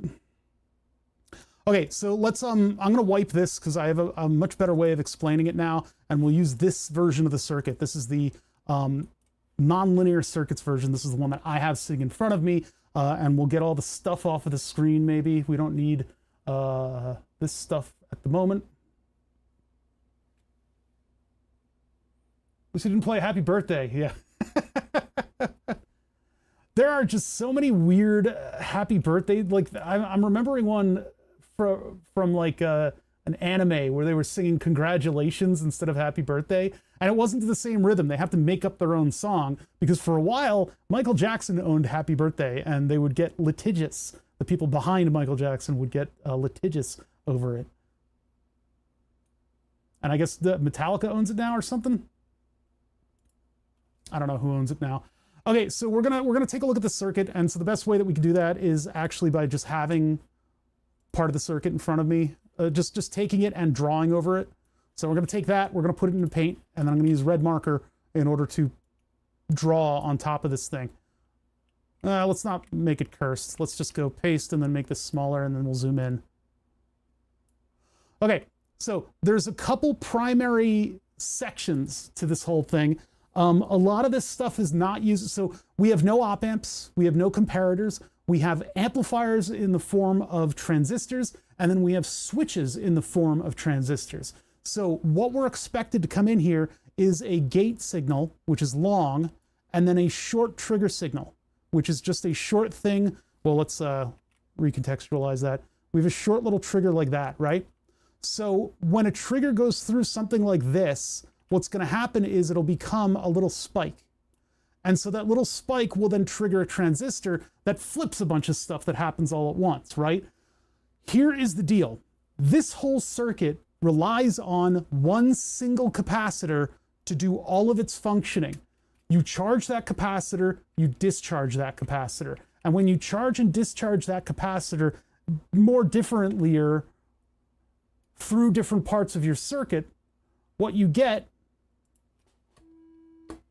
Okay, so let's, I'm going to wipe this because I have a much better way of explaining it now, and we'll use this version of the circuit. This is the non-linear circuits version. This is the one that I have sitting in front of me, and we'll get all the stuff off of the screen maybe. We don't need this stuff at the moment. At least you didn't play Happy Birthday, yeah. There are just so many weird happy birthday, like I'm remembering one from like an anime where they were singing congratulations instead of happy birthday, and it wasn't to the same rhythm. They have to make up their own song because for a while Michael Jackson owned Happy Birthday and they would get litigious. The people behind Michael Jackson would get litigious over it. And I guess the Metallica owns it now or something. I don't know who owns it now. Okay, so we're gonna take a look at the circuit, and so the best way that we can do that is actually by just having part of the circuit in front of me, just taking it and drawing over it. So we're going to take that, we're going to put it into paint, and then I'm going to use red marker in order to draw on top of this thing. Let's not make it cursed. Let's just go paste and then make this smaller, and then we'll zoom in. Okay, so there's a couple primary sections to this whole thing. A lot of this stuff is not used. So we have no op amps, we have no comparators, we have amplifiers in the form of transistors, and then we have switches in the form of transistors. So what we're expected to come in here is a gate signal, which is long, and then a short trigger signal, which is just a short thing. Well, let's recontextualize that. We have a short little trigger like that, right? So when a trigger goes through something like this, what's going to happen is it'll become a little spike. And so that little spike will then trigger a transistor that flips a bunch of stuff that happens all at once, right? Here is the deal. This whole circuit relies on one single capacitor to do all of its functioning. You charge that capacitor, you discharge that capacitor. And when you charge and discharge that capacitor more differently or through different parts of your circuit, what you get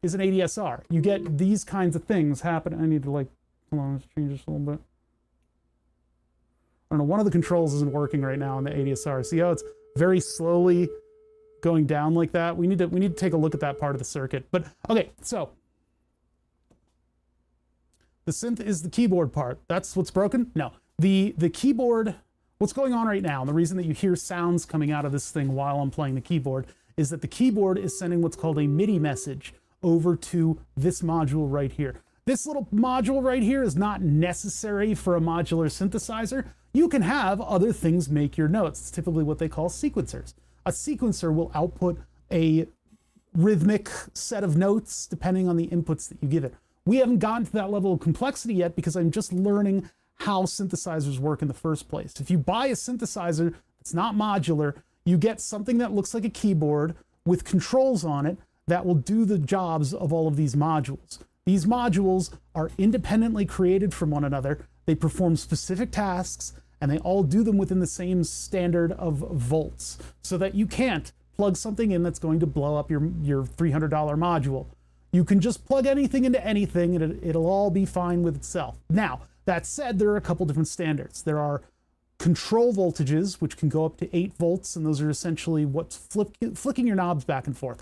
is an ADSR. You get these kinds of things happen. I need to hold on, let's change this a little bit. I don't know, one of the controls isn't working right now on the ADSR. See how it's very slowly going down like that? We need to take a look at that part of the circuit. But okay, so the synth is the keyboard part. That's what's broken? No. The keyboard, what's going on right now, and the reason that you hear sounds coming out of this thing while I'm playing the keyboard, is that the keyboard is sending what's called a MIDI message over to this module right here. This little module right here is not necessary for a modular synthesizer. You can have other things make your notes. It's typically what they call sequencers. A sequencer will output a rhythmic set of notes depending on the inputs that you give it. We haven't gotten to that level of complexity yet because I'm just learning how synthesizers work in the first place. If you buy a synthesizer that's not modular, you get something that looks like a keyboard with controls on it that will do the jobs of all of these modules. These modules are independently created from one another. They perform specific tasks, and they all do them within the same standard of volts, so that you can't plug something in that's going to blow up your $300 module. You can just plug anything into anything, and it'll all be fine with itself. Now, that said, there are a couple different standards. There are control voltages, which can go up to 8 volts, and those are essentially what's flicking your knobs back and forth.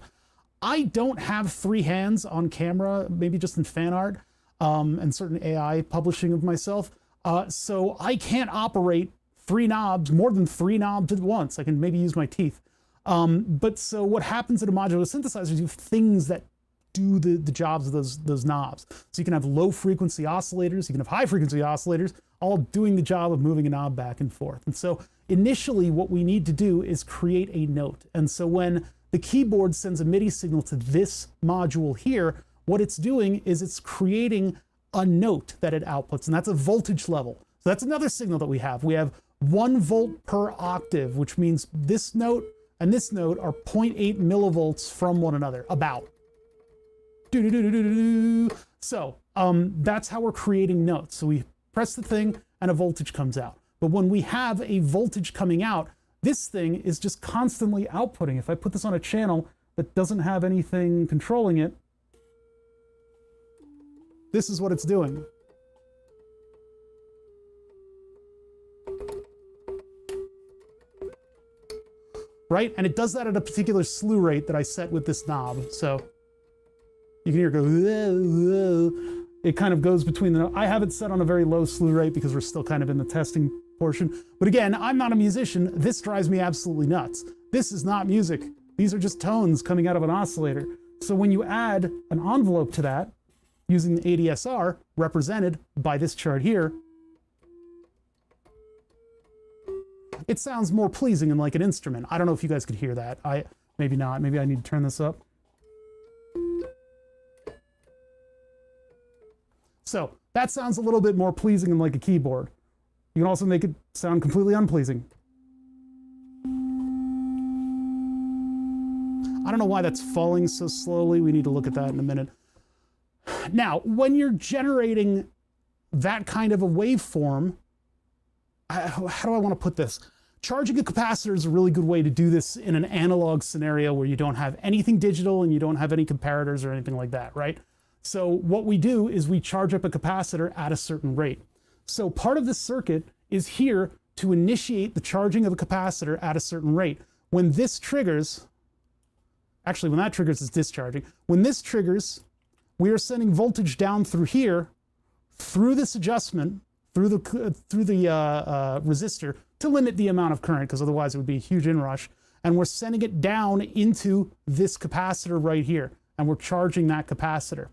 I don't have 3 hands on camera, maybe just in fan art and certain AI publishing of myself. So I can't operate 3 knobs, more than 3 knobs at once. I can maybe use my teeth. But so what happens in a modular synthesizer is you have things that do the jobs of those knobs. So you can have low frequency oscillators, you can have high frequency oscillators, all doing the job of moving a knob back and forth. And so initially what we need to do is create a note. And so when the keyboard sends a MIDI signal to this module here, what it's doing is it's creating a note that it outputs, and that's a voltage level. So that's another signal that we have. We have 1 volt per octave, which means this note and this note are 0.8 millivolts from one another, about. So that's how we're creating notes. So we press the thing and a voltage comes out. But when we have a voltage coming out, this thing is just constantly outputting. If I put this on a channel that doesn't have anything controlling it, this is what it's doing. Right? And it does that at a particular slew rate that I set with this knob. So you can hear it go, whoa, whoa. It kind of goes between the, I have it set on a very low slew rate because we're still kind of in the testing portion. But again, I'm not a musician. This drives me absolutely nuts. This is not music. These are just tones coming out of an oscillator. So when you add an envelope to that, using the ADSR, represented by this chart here, it sounds more pleasing and like an instrument. I don't know if you guys could hear that. Maybe not. Maybe I need to turn this up. So that sounds a little bit more pleasing and like a keyboard. You can also make it sound completely unpleasing. I don't know why that's falling so slowly. We need to look at that in a minute. Now, when you're generating that kind of a waveform, how do I want to put this? Charging a capacitor is a really good way to do this in an analog scenario where you don't have anything digital and you don't have any comparators or anything like that, right? So what we do is we charge up a capacitor at a certain rate. So part of this circuit is here to initiate the charging of a capacitor at a certain rate. When this triggers, actually when that triggers it's discharging. When this triggers, we are sending voltage down through here, through this adjustment, through the resistor to limit the amount of current, because otherwise it would be a huge inrush. And we're sending it down into this capacitor right here, and we're charging that capacitor.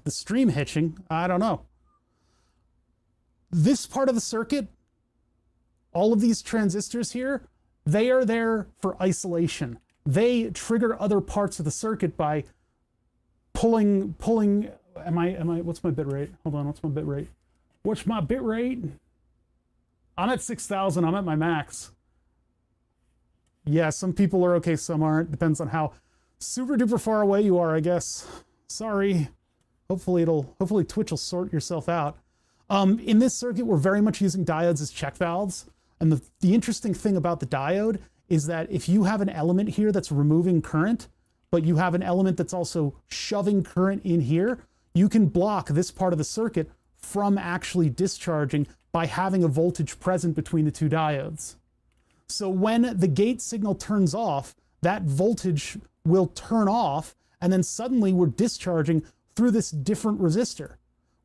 The stream hitching, I don't know. This part of the circuit, all of these transistors here, they are there for isolation. They trigger other parts of the circuit by pulling, what's my bit rate? Hold on, what's my bit rate? What's my bit rate? I'm at 6,000, I'm at my max. Yeah, some people are okay, some aren't. Depends on how super duper far away you are, I guess. Sorry. Hopefully Twitch will sort yourself out. In this circuit, we're very much using diodes as check valves. And the interesting thing about the diode is that if you have an element here that's removing current, but you have an element that's also shoving current in here, you can block this part of the circuit from actually discharging by having a voltage present between the two diodes. So when the gate signal turns off, that voltage will turn off, and then suddenly we're discharging through this different resistor.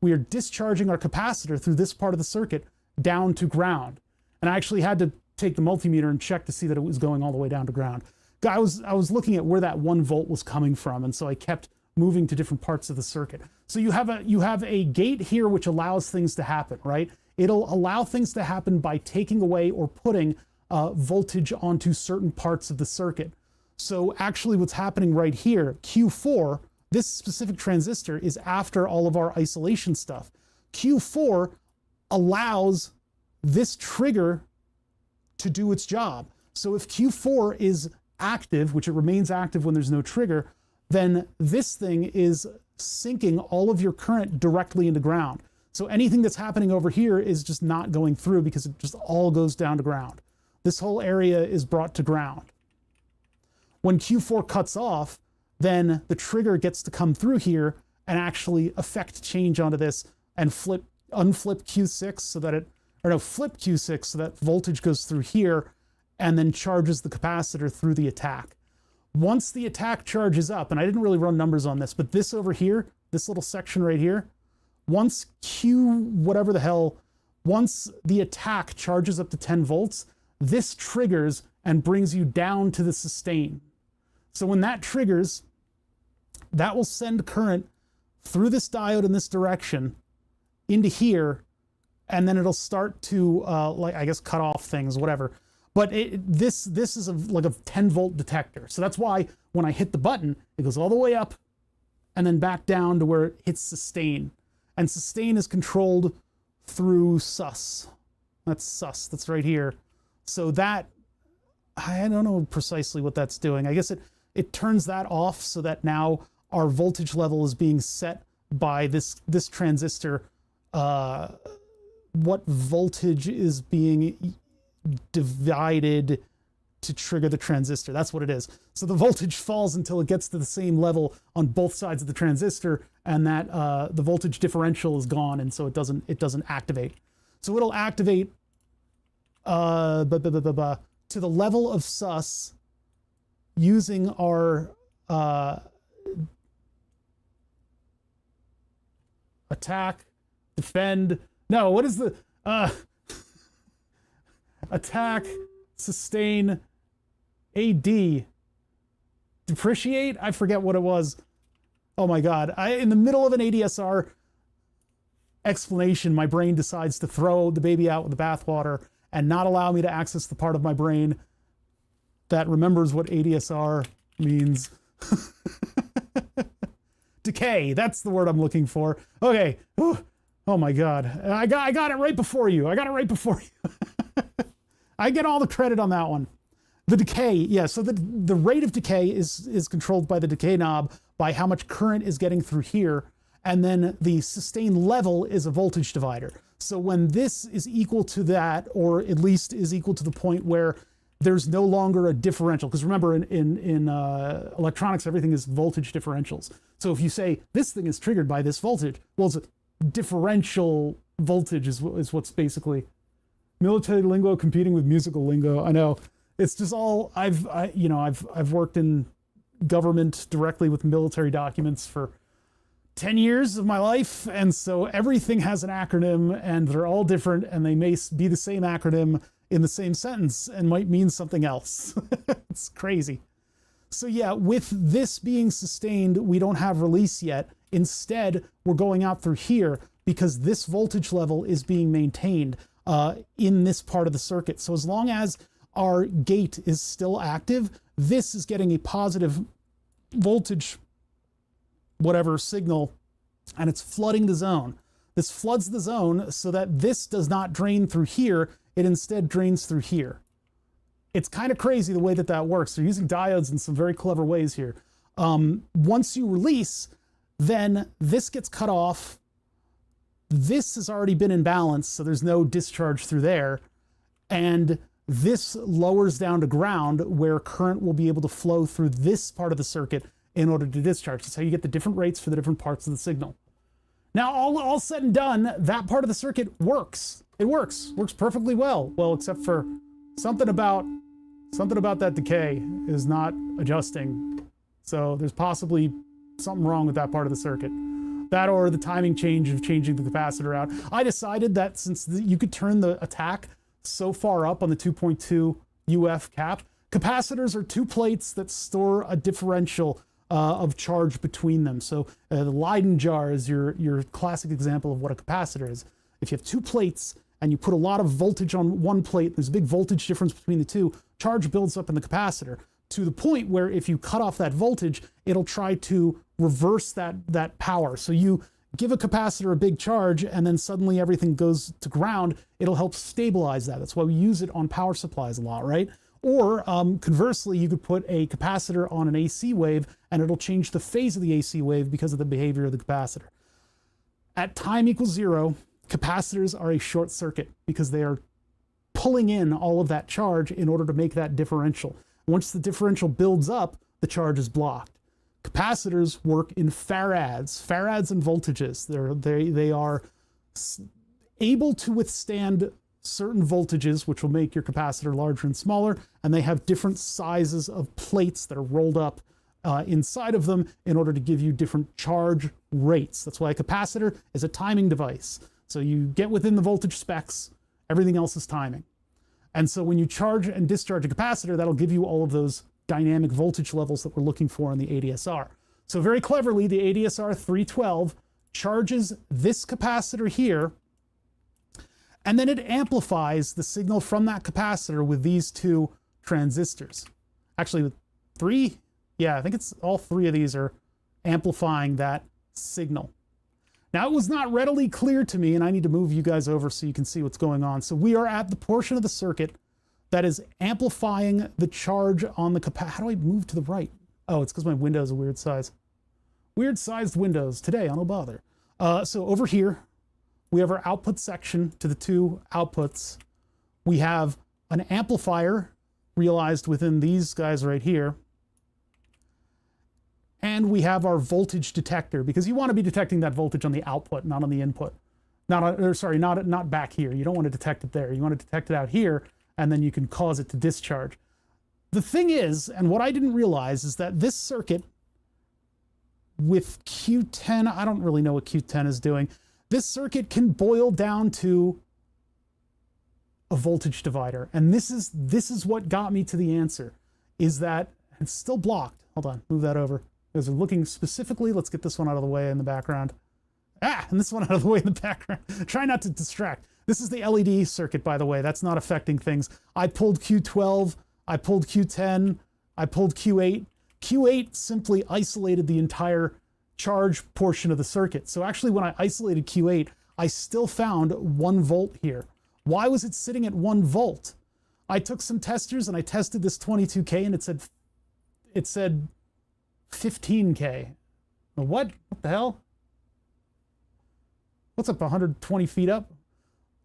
We are discharging our capacitor through this part of the circuit down to ground. And I actually had to take the multimeter and check to see that it was going all the way down to ground. I was looking at where that 1 volt was coming from, and so I kept moving to different parts of the circuit. So you have a gate here which allows things to happen, right? It'll allow things to happen by taking away or putting voltage onto certain parts of the circuit. So actually what's happening right here, Q4, this specific transistor is after all of our isolation stuff. Q4 allows this trigger to do its job. So if Q4 is active, which it remains active when there's no trigger, then this thing is sinking all of your current directly into ground. So anything that's happening over here is just not going through because it just all goes down to ground. This whole area is brought to ground. When Q4 cuts off, then the trigger gets to come through here and actually affect change onto this and unflip Q6 so that flip Q6 so that voltage goes through here and then charges the capacitor through the attack. Once the attack charges up, and I didn't really run numbers on this, but this over here, this little section right here, once once the attack charges up to 10 volts, this triggers and brings you down to the sustain. So when that triggers, that will send current through this diode in this direction into here, and then it'll start to, I guess, cut off things, whatever. But this is like a 10 volt detector. So that's why when I hit the button, it goes all the way up and then back down to where it hits sustain. And sustain is controlled through sus. That's sus, that's right here. So that, I don't know precisely what that's doing. I guess it turns that off so that now our voltage level is being set by this transistor. What voltage is being divided to trigger the transistor. That's what it is. So the voltage falls until it gets to the same level on both sides of the transistor, and that the voltage differential is gone, and so it doesn't activate. So it'll activate to the level of sus using our attack, defend. No, what is the attack, sustain, AD, depreciate? I forget what it was. Oh my God. In the middle of an ADSR explanation, my brain decides to throw the baby out with the bathwater and not allow me to access the part of my brain that remembers what ADSR means. Decay, that's the word I'm looking for. Okay. Oh my God. I got it right before you. I get all the credit on that one. The decay, yeah, so the rate of decay is controlled by the decay knob, by how much current is getting through here, and then the sustained level is a voltage divider. So when this is equal to that, or at least is equal to the point where there's no longer a differential, because remember in electronics, everything is voltage differentials. So if you say this thing is triggered by this voltage, well, it's a differential voltage is what's basically military lingo competing with musical lingo. I know it's just all I've worked in government directly with military documents for 10 years of my life, and so everything has an acronym, and they're all different, and they may be the same acronym in the same sentence and might mean something else. It's crazy. So yeah, with this being sustained, we don't have release yet. Instead, we're going out through here because this voltage level is being maintained in this part of the circuit. So as long as our gate is still active, this is getting a positive voltage, whatever signal, and it's flooding the zone. This floods the zone so that this does not drain through here. It instead drains through here. It's kind of crazy the way that that works. They're using diodes in some very clever ways here. Once you release, then this gets cut off. This has already been in balance, so there's no discharge through there. And this lowers down to ground where current will be able to flow through this part of the circuit in order to discharge. That's how you get the different rates for the different parts of the signal. Now, all said and done, that part of the circuit works. It works perfectly well. Well, except for something about that decay is not adjusting. So there's possibly something wrong with that part of the circuit. That or the timing change of changing the capacitor out. I decided that since you could turn the attack so far up on the 2.2 UF cap, capacitors are two plates that store a differential of charge between them. So the Leyden jar is your classic example of what a capacitor is. If you have two plates and you put a lot of voltage on one plate, there's a big voltage difference between the two, charge builds up in the capacitor to the point where if you cut off that voltage, it'll try to reverse that power. So you give a capacitor a big charge and then suddenly everything goes to ground, it'll help stabilize that. That's why we use it on power supplies a lot, right? Or conversely, you could put a capacitor on an AC wave and it'll change the phase of the AC wave because of the behavior of the capacitor. At time equals 0, capacitors are a short circuit because they are pulling in all of that charge in order to make that differential. Once the differential builds up, the charge is blocked. Capacitors work in farads and voltages. They are able to withstand certain voltages, which will make your capacitor larger and smaller, and they have different sizes of plates that are rolled up inside of them in order to give you different charge rates. That's why a capacitor is a timing device. So you get within the voltage specs, everything else is timing. And so when you charge and discharge a capacitor, that'll give you all of those dynamic voltage levels that we're looking for in the ADSR. So very cleverly, the ADSR 312 charges this capacitor here, and then it amplifies the signal from that capacitor with these two transistors. Actually, with three, yeah, I think it's all three of these are amplifying that signal. Now, it was not readily clear to me, and I need to move you guys over so you can see what's going on. So we are at the portion of the circuit that is amplifying the charge on the capacitor. How do I move to the right? Oh, it's because my window's a weird size. Weird sized windows today, I don't bother. So over here, we have our output section to the two outputs. We have an amplifier realized within these guys right here. And we have our voltage detector, because you want to be detecting that voltage on the output, not on the input. Not back here. You don't want to detect it there. You want to detect it out here, and then you can cause it to discharge. The thing is, and what I didn't realize, is that this circuit with Q10, I don't really know what Q10 is doing. This circuit can boil down to a voltage divider. And this is what got me to the answer, is that it's still blocked. Hold on, move that over. Because we're looking specifically, let's get this one out of the way in the background. And this one out of the way in the background. Try not to distract. This is the LED circuit, by the way. That's not affecting things. I pulled Q12, I pulled Q10, I pulled Q8. Q8 simply isolated the entire charge portion of the circuit. So actually, when I isolated Q8, I still found 1 volt here. Why was it sitting at 1 volt? I took some testers and I tested this 22K and it said 15K. What? What the hell? What's up, 120 feet up?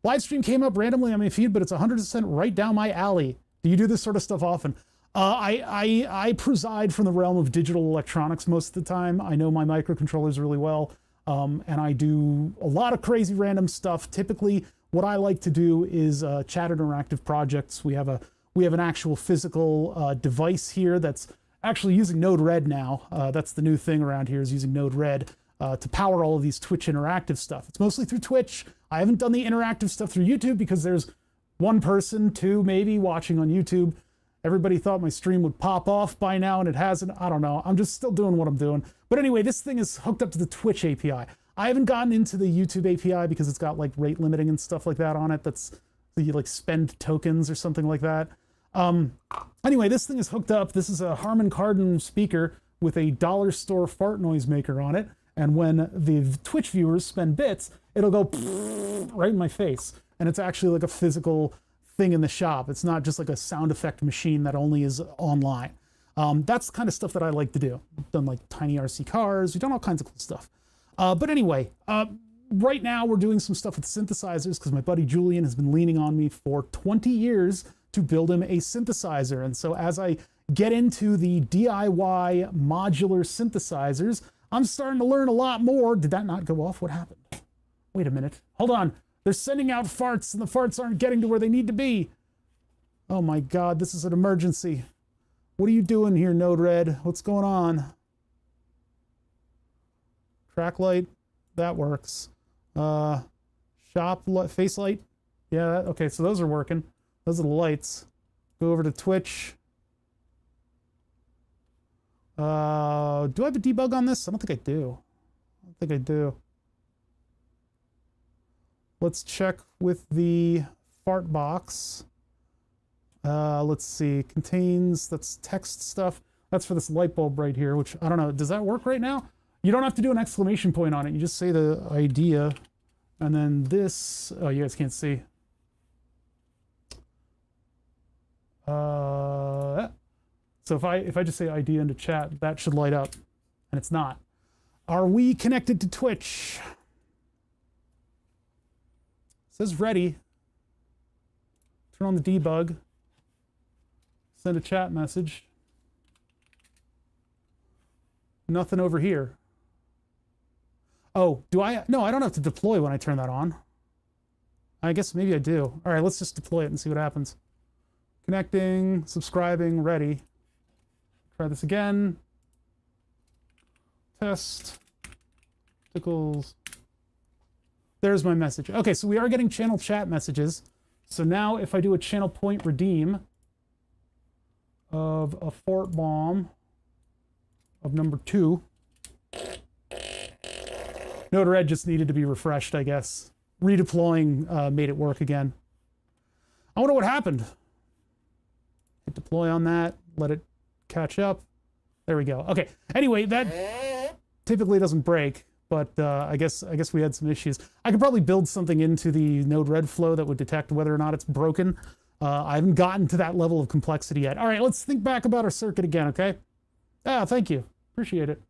Live stream came up randomly on my feed, but it's 100% right down my alley. Do you do this sort of stuff often? I preside from the realm of digital electronics most of the time. I know my microcontrollers really well, and I do a lot of crazy random stuff. Typically, what I like to do is chat interactive projects. We have an actual physical device here that's actually using Node-RED now. That's the new thing around here, is using Node-RED to power all of these Twitch interactive stuff. It's mostly through Twitch. I haven't done the interactive stuff through YouTube because there's one person, two maybe, watching on YouTube. Everybody thought my stream would pop off by now, and it hasn't. I don't know. I'm just still doing what I'm doing. But anyway, this thing is hooked up to the Twitch API. I haven't gotten into the YouTube API because it's got like rate limiting and stuff like that on it. That's, you like spend tokens or something like that. Anyway, this thing is hooked up. This is a Harman Kardon speaker with a dollar store fart noise maker on it. And when the Twitch viewers spend bits, it'll go right in my face. And it's actually like a physical thing in the shop. It's not just like a sound effect machine that only is online. That's the kind of stuff that I like to do. I've done like tiny RC cars. We've done all kinds of cool stuff. But anyway, right now we're doing some stuff with synthesizers because my buddy Julian has been leaning on me for 20 years to build him a synthesizer. And so as I get into the DIY modular synthesizers, I'm starting to learn a lot more. Did that not go off? What happened? Wait a minute. Hold on. They're sending out farts and the farts aren't getting to where they need to be. Oh my God, this is an emergency. What are you doing here, Node-RED? What's going on? Track light, that works. Shop face light. Yeah, okay, so those are working. Those are the lights. Go over to Twitch. Do I have a debug on this? I don't think I do. I don't think I do. Let's check with the fart box. Let's see, contains, that's text stuff. That's for this light bulb right here, which I don't know, does that work right now? You don't have to do an exclamation point on it. You just say the idea, and then this, oh, you guys can't see. So if I just say idea into chat, that should light up, and it's not. Are we connected to Twitch? It says ready. Turn on the debug. Send a chat message. Nothing over here. Oh, do I? No, I don't have to deploy when I turn that on. I guess maybe I do. All right, let's just deploy it and see what happens. Connecting, subscribing, ready. Try this again. Test. Tickles. There's my message. Okay, so we are getting channel chat messages. So now if I do a channel point redeem of a fort bomb of number 2, Node-RED just needed to be refreshed, I guess. Redeploying made it work again. I wonder what happened. Hit deploy on that, let it catch up. There we go. Okay, anyway, that typically doesn't break, but I guess we had some issues. I could probably build something into the Node-RED flow that would detect whether or not it's broken. I haven't gotten to that level of complexity yet. All right, let's think back about our circuit again, okay? Ah, thank you. Appreciate it.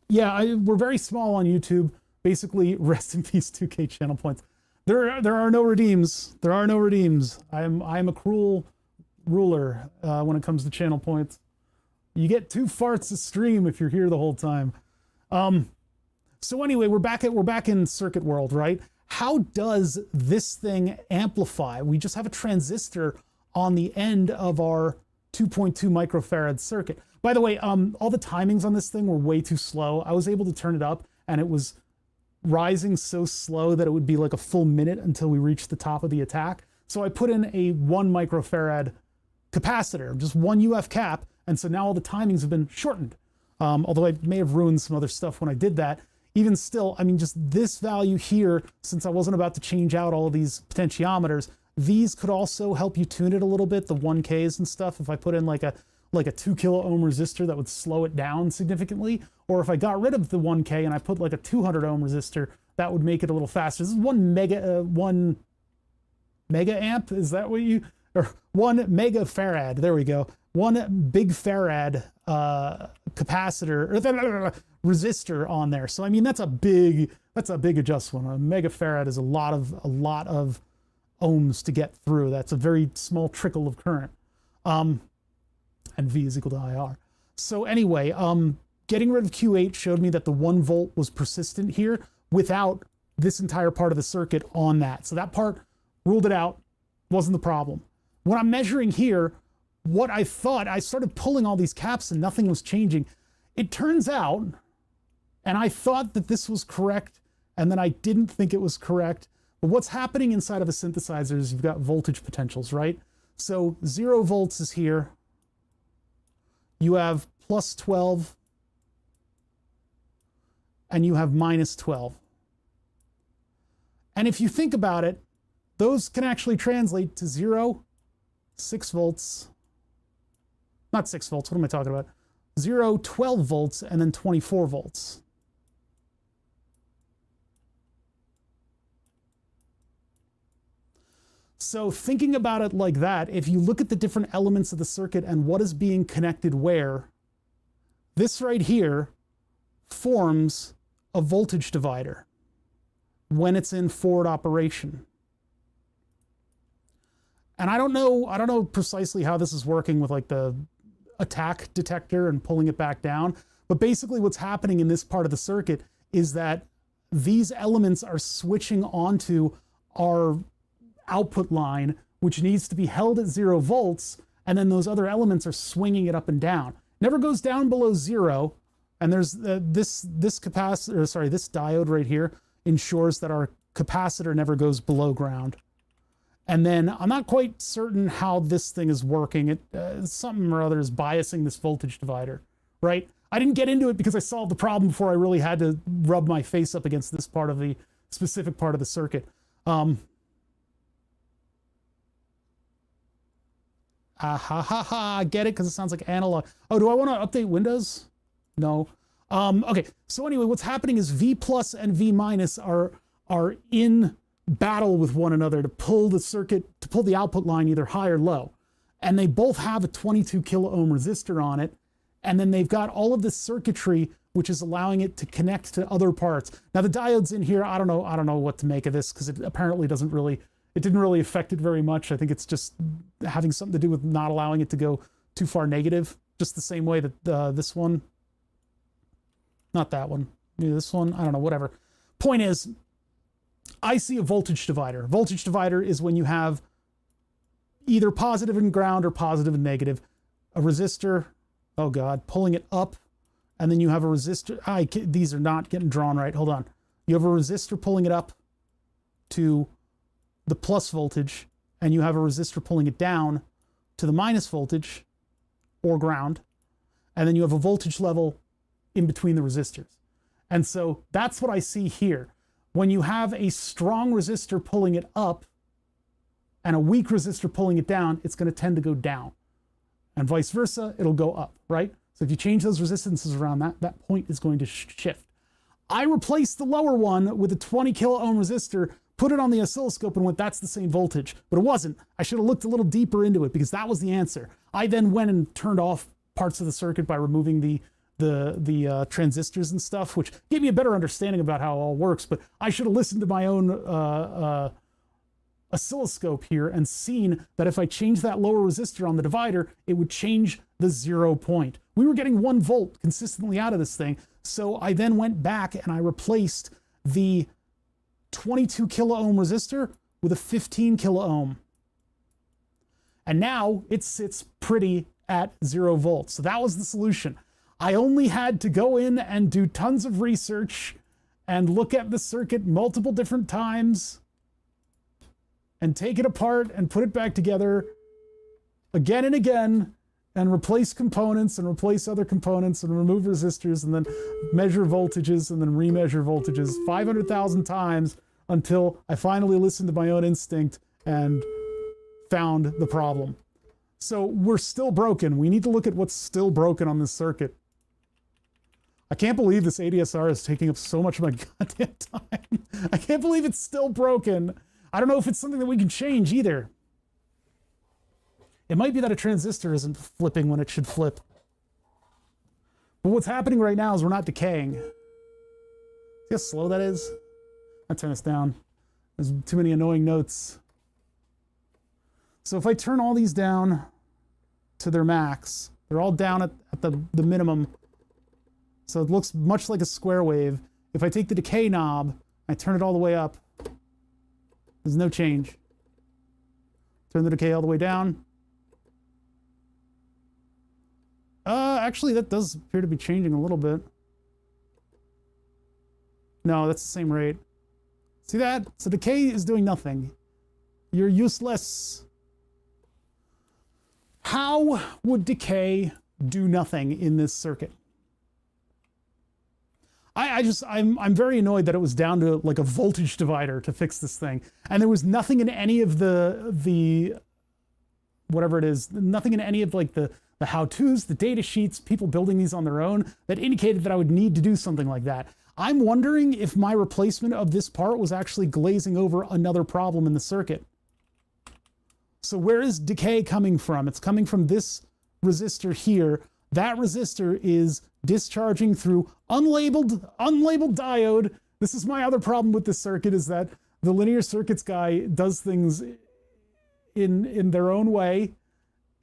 Yeah, we're very small on YouTube. Basically, rest in peace 2K channel points. There are no redeems. There are no redeems. I am a cruel ruler when it comes to channel points. You get 2 farts a stream if you're here the whole time. So anyway, we're back in circuit world, right? How does this thing amplify? We just have a transistor on the end of our 2.2 microfarad circuit. By the way, all the timings on this thing were way too slow. I was able to turn it up and it was rising so slow that it would be like a full minute until we reached the top of the attack. So I put in a 1 microfarad capacitor, just 1 UF cap, and so now all the timings have been shortened. Although I may have ruined some other stuff when I did that. Even still, I mean, just this value here, since I wasn't about to change out all of these potentiometers, these could also help you tune it a little bit, the 1Ks and stuff. If I put in like a 2 kilo ohm resistor, that would slow it down significantly. Or if I got rid of the 1K and I put like a 200 ohm resistor, that would make it a little faster. This is 1 mega amp. Is that what you, or 1 mega farad? There we go. 1 big farad capacitor or resistor on there. So I mean that's a big adjustment. A megafarad is a lot of ohms to get through. That's a very small trickle of current. And V is equal to IR. So anyway, getting rid of Q8 showed me that the 1 volt was persistent here without this entire part of the circuit on that. So that part ruled it out, wasn't the problem. When I'm measuring here, what I thought, I started pulling all these caps and nothing was changing. It turns out, and I thought that this was correct, and then I didn't think it was correct, but what's happening inside of a synthesizer is you've got voltage potentials, right? So 0 volts is here. You have plus 12, and you have minus 12. And if you think about it, those can actually translate to 0, 6 volts, not 6 volts, what am I talking about? 0, 12 volts, and then 24 volts. So thinking about it like that, if you look at the different elements of the circuit and what is being connected where, this right here forms a voltage divider when it's in forward operation. And I don't know precisely how this is working with like the attack detector and pulling it back down, but basically what's happening in this part of the circuit is that these elements are switching onto our output line, which needs to be held at 0 volts, and then those other elements are swinging it up and down. Never goes down below 0, and there's this diode right here ensures that our capacitor never goes below ground. And then I'm not quite certain how this thing is working. Something or other is biasing this voltage divider, right? I didn't get into it because I solved the problem before I really had to rub my face up against this part of the specific part of the circuit. Get it? Because it sounds like analog. Oh, do I want to update Windows? No. Okay, so anyway, what's happening is V plus and V minus are in battle with one another to pull the circuit, to pull the output line either high or low. And they both have a 22 kilo ohm resistor on it. And then they've got all of this circuitry, which is allowing it to connect to other parts. Now the diodes in here, I don't know what to make of this because it apparently didn't really affect it very much. I think it's just having something to do with not allowing it to go too far negative, just the same way that this one, not that one, maybe this one, I don't know, whatever. Point is, I see a voltage divider. Voltage divider is when you have either positive and ground or positive and negative. A resistor, oh God, pulling it up, and then you have a resistor. These are not getting drawn right. Hold on. You have a resistor pulling it up to the plus voltage, and you have a resistor pulling it down to the minus voltage or ground, and then you have a voltage level in between the resistors. And so that's what I see here. When you have a strong resistor pulling it up and a weak resistor pulling it down, it's going to tend to go down. And vice versa, it'll go up, right? So if you change those resistances around, that point is going to shift. I replaced the lower one with a 20 kilo ohm resistor, put it on the oscilloscope and went, that's the same voltage. But it wasn't. I should have looked a little deeper into it because that was the answer. I then went and turned off parts of the circuit by removing the transistors and stuff, which gave me a better understanding about how it all works. But I should have listened to my own oscilloscope here and seen that if I changed that lower resistor on the divider, it would change the 0 point. We were getting 1 volt consistently out of this thing. So I then went back and I replaced the 22 kilo ohm resistor with a 15 kilo ohm. And now it sits pretty at 0 volts. So that was the solution. I only had to go in and do tons of research and look at the circuit multiple different times and take it apart and put it back together again and again and replace components and replace other components and remove resistors and then measure voltages and then remeasure voltages 500,000 times until I finally listened to my own instinct and found the problem. So we're still broken. We need to look at what's still broken on this circuit. I can't believe this ADSR is taking up so much of my goddamn time. I can't believe it's still broken. I don't know if it's something that we can change either. It might be that a transistor isn't flipping when it should flip. But what's happening right now is we're not decaying. See how slow that is? I'll turn this down. There's too many annoying notes. So if I turn all these down to their max, they're all down at the minimum. So it looks much like a square wave. If I take the decay knob, I turn it all the way up, there's no change. Turn the decay all the way down. Actually, that does appear to be changing a little bit. No, that's the same rate. See that? So decay is doing nothing. You're useless. How would decay do nothing in this circuit? I'm very annoyed that it was down to like a voltage divider to fix this thing. And there was nothing in any of the whatever it is, nothing in any of like the how-tos, the data sheets, people building these on their own that indicated that I would need to do something like that. I'm wondering if my replacement of this part was actually glazing over another problem in the circuit. So where is decay coming from? It's coming from this resistor here. That resistor is discharging through unlabeled diode. This is my other problem with this circuit, is that the linear circuits guy does things in their own way,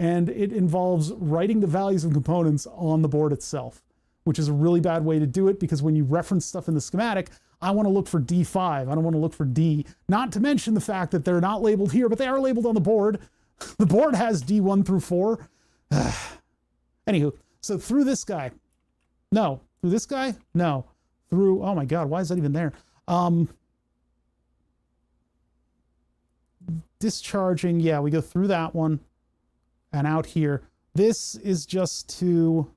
and it involves writing the values of components on the board itself, which is a really bad way to do it, because when you reference stuff in the schematic, I want to look for D5. I don't want to look for D. Not to mention the fact that they're not labeled here, but they are labeled on the board. The board has D1 through 4. Anywho, so through this guy. No. Through this guy? No. Through, oh my God, why is that even there? Discharging, yeah, we go through that one and out here. This is just to,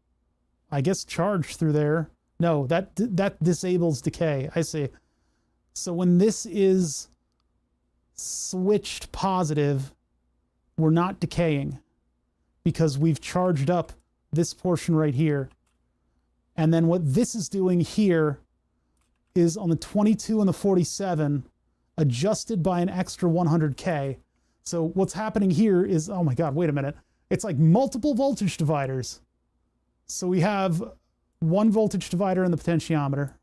I guess, charge through there. No, that disables decay. I see. So when this is switched positive, we're not decaying because we've charged up this portion right here. And then what this is doing here is on the 22 and the 47, adjusted by an extra 100K. So what's happening here is, oh my God, wait a minute. It's like multiple voltage dividers. So we have one voltage divider in the potentiometer.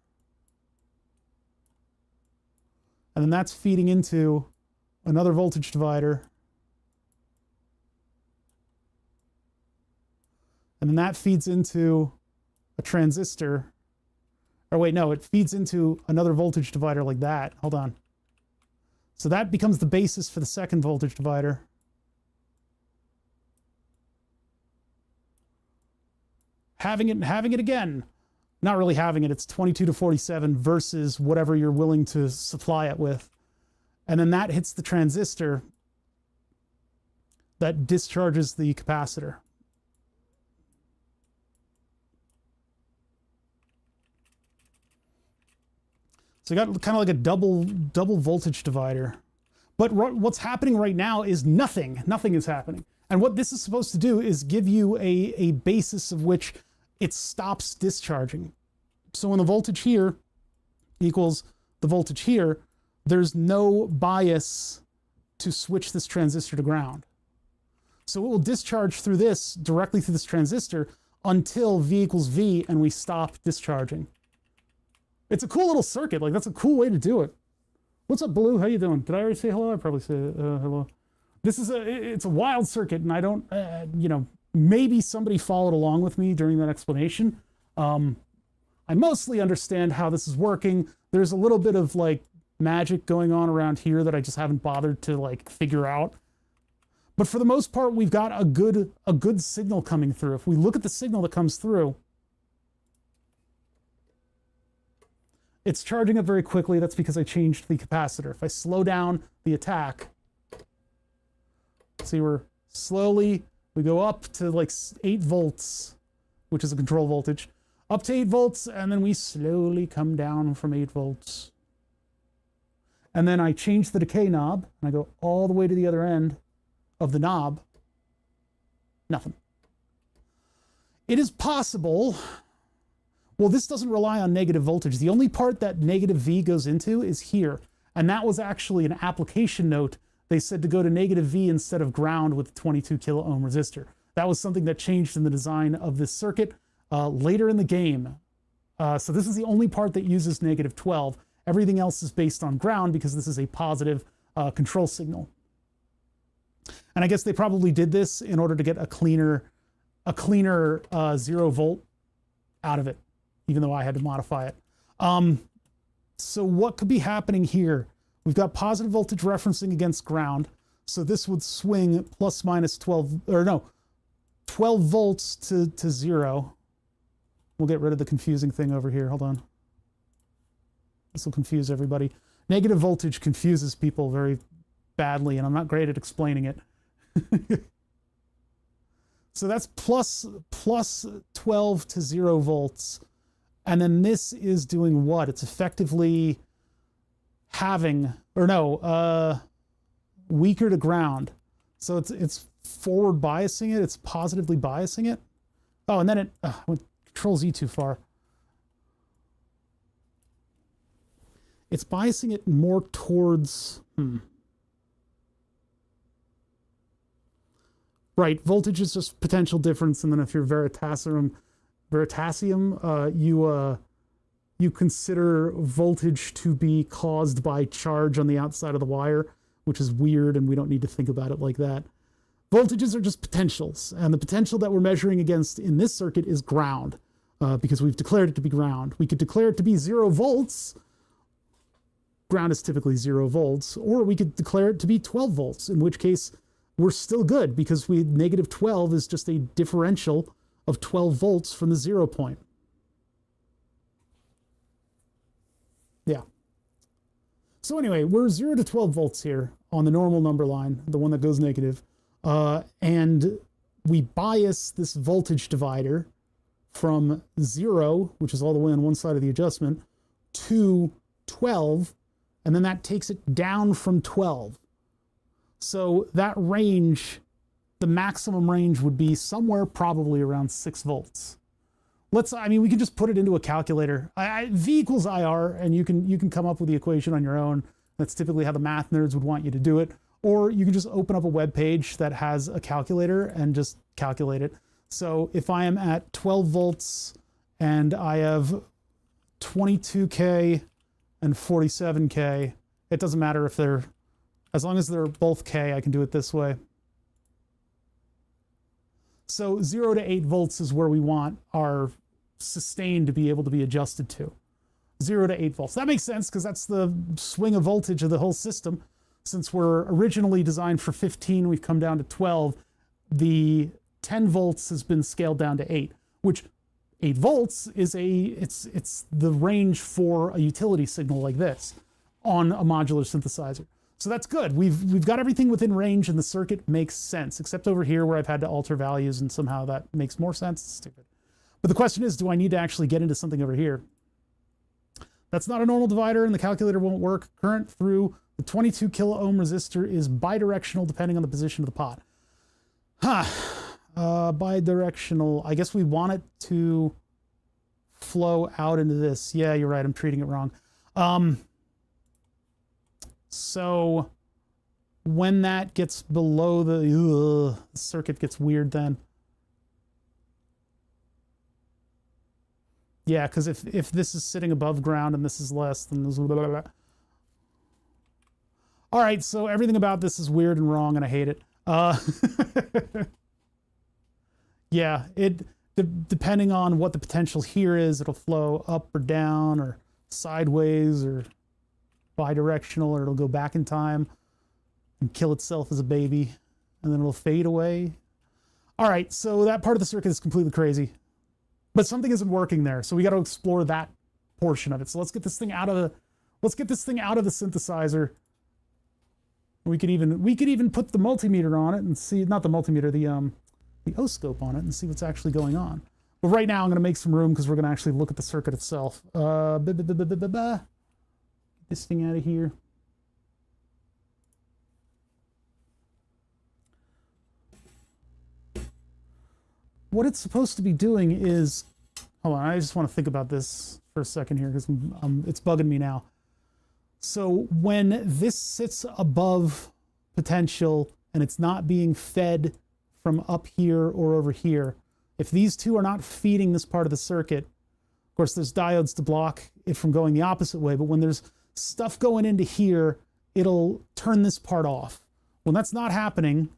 And then that's feeding into another voltage divider. And then that feeds into a transistor. Or wait, no, it feeds into another voltage divider like that. Hold on. So that becomes the basis for the second voltage divider. Having it again. Not really having it, it's 22 to 47 versus whatever you're willing to supply it with. And then that hits the transistor that discharges the capacitor. So you got kind of like a double voltage divider. But what's happening right now is nothing. Nothing is happening. And what this is supposed to do is give you a basis of which it stops discharging. So when the voltage here equals the voltage here, there's no bias to switch this transistor to ground. So it will discharge through this, directly through this transistor, until V equals V and we stop discharging. It's a cool little circuit. Like, that's a cool way to do it. What's up, Blue? How you doing? Did I already say hello? I probably said hello. This is it's a wild circuit, and I don't, you know, maybe somebody followed along with me during that explanation. I mostly understand how this is working. There's a little bit of like magic going on around here that I just haven't bothered to like figure out. But for the most part, we've got a good signal coming through. If we look at the signal that comes through, it's charging up very quickly. That's because I changed the capacitor. If I slow down the attack, see, we're slowly, we go up to like 8 volts, which is a control voltage, up to 8 volts, and then we slowly come down from 8 volts. And then I change the decay knob, and I go all the way to the other end of the knob. Nothing. It is possible. Well, this doesn't rely on negative voltage. The only part that negative V goes into is here. And that was actually an application note. They said to go to negative V instead of ground with a 22 kilo ohm resistor. That was something that changed in the design of this circuit. later in the game. So this is the only part that uses -12. Everything else is based on ground because this is a positive control signal. And I guess they probably did this in order to get a cleaner 0 volt out of it, even though I had to modify it. So what could be happening here? We've got positive voltage referencing against ground. So this would swing plus minus 12, or no, 12 volts to 0. We'll get rid of the confusing thing over here. Hold on. This will confuse everybody. Negative voltage confuses people very badly, and I'm not great at explaining it. So that's plus 12 to 0 volts. And then this is doing what? It's effectively having, or no, weaker to ground. So it's forward biasing it. It's positively biasing it. Oh, and then it went Control Z too far. It's biasing it more towards, right, voltage is just potential difference, and then if you're Veritasium, you consider voltage to be caused by charge on the outside of the wire, which is weird, and we don't need to think about it like that. Voltages are just potentials, and the potential that we're measuring against in this circuit is ground, because we've declared it to be ground. We could declare it to be 0 volts. Ground is typically 0 volts, or we could declare it to be 12 volts, in which case we're still good because -12 is just a differential of 12 volts from the 0 point. Yeah. So anyway, we're 0 to 12 volts here on the normal number line, the one that goes negative. And we bias this voltage divider from 0, which is all the way on one side of the adjustment, to 12, and then that takes it down from 12. So that range, the maximum range would be somewhere probably around 6 volts. We can just put it into a calculator. V equals IR, and you can come up with the equation on your own. That's typically how the math nerds would want you to do it. Or you can just open up a web page that has a calculator and just calculate it. So if I am at 12 volts and I have 22K and 47K, it doesn't matter if they're, as long as they're both K, I can do it this way. So 0 to 8 volts is where we want our sustain to be able to be adjusted to. 0 to 8 volts. That makes sense because that's the swing of voltage of the whole system. Since we're originally designed for 15, we've come down to 12. The 10 volts has been scaled down to 8, which 8 volts is it's the range for a utility signal like this on a modular synthesizer. So that's good. We've got everything within range and the circuit makes sense, except over here where I've had to alter values and somehow that makes more sense. It's stupid. But the question is, do I need to actually get into something over here? That's not a normal divider and the calculator won't work. Current through the 22 kilo ohm resistor is bidirectional depending on the position of the pot. Bidirectional. I guess we want it to flow out into this. Yeah, you're right. I'm treating it wrong. So when that gets below the circuit gets weird then. Yeah, because if this is sitting above ground and this is less, then this blah, blah, blah. All right, so everything about this is weird and wrong, and I hate it. Yeah, depending on what the potential here is, it'll flow up or down or sideways or bidirectional, or it'll go back in time and kill itself as a baby, and then it'll fade away. All right, so that part of the circuit is completely crazy. But something isn't working there, so we got to explore that portion of it. So let's get this thing out of the synthesizer. We could even put the multimeter on it and see, not the multimeter, the oscope on it and see what's actually going on. But right now I'm going to make some room because we're going to actually look at the circuit itself. Get this thing out of here. What it's supposed to be doing is, hold on, I just want to think about this for a second here because it's bugging me now. So when this sits above potential and it's not being fed from up here or over here, If these two are not feeding this part of the circuit, of course, there's diodes to block it from going the opposite way, but when there's stuff going into here, it'll turn this part off. When that's not happening,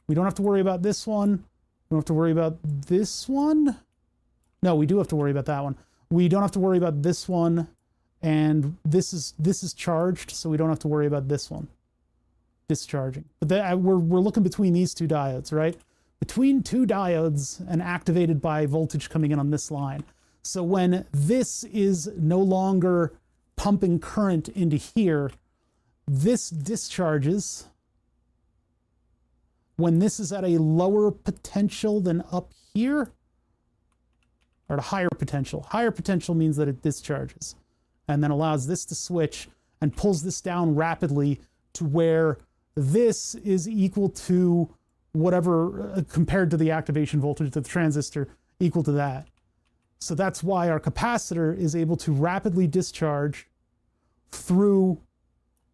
we don't have to worry about this one. We don't have to worry about this one. No, we do have to worry about that one. We don't have to worry about this one, and this is charged, so we don't have to worry about this one discharging. But we're looking between these two diodes, right? Between two diodes and activated by voltage coming in on this line. So when this is no longer pumping current into here, this discharges. When this is at a lower potential than up here, or at a higher potential. Higher potential means that it discharges and then allows this to switch and pulls this down rapidly to where this is equal to whatever, compared to the activation voltage of the transistor, equal to that. So that's why our capacitor is able to rapidly discharge through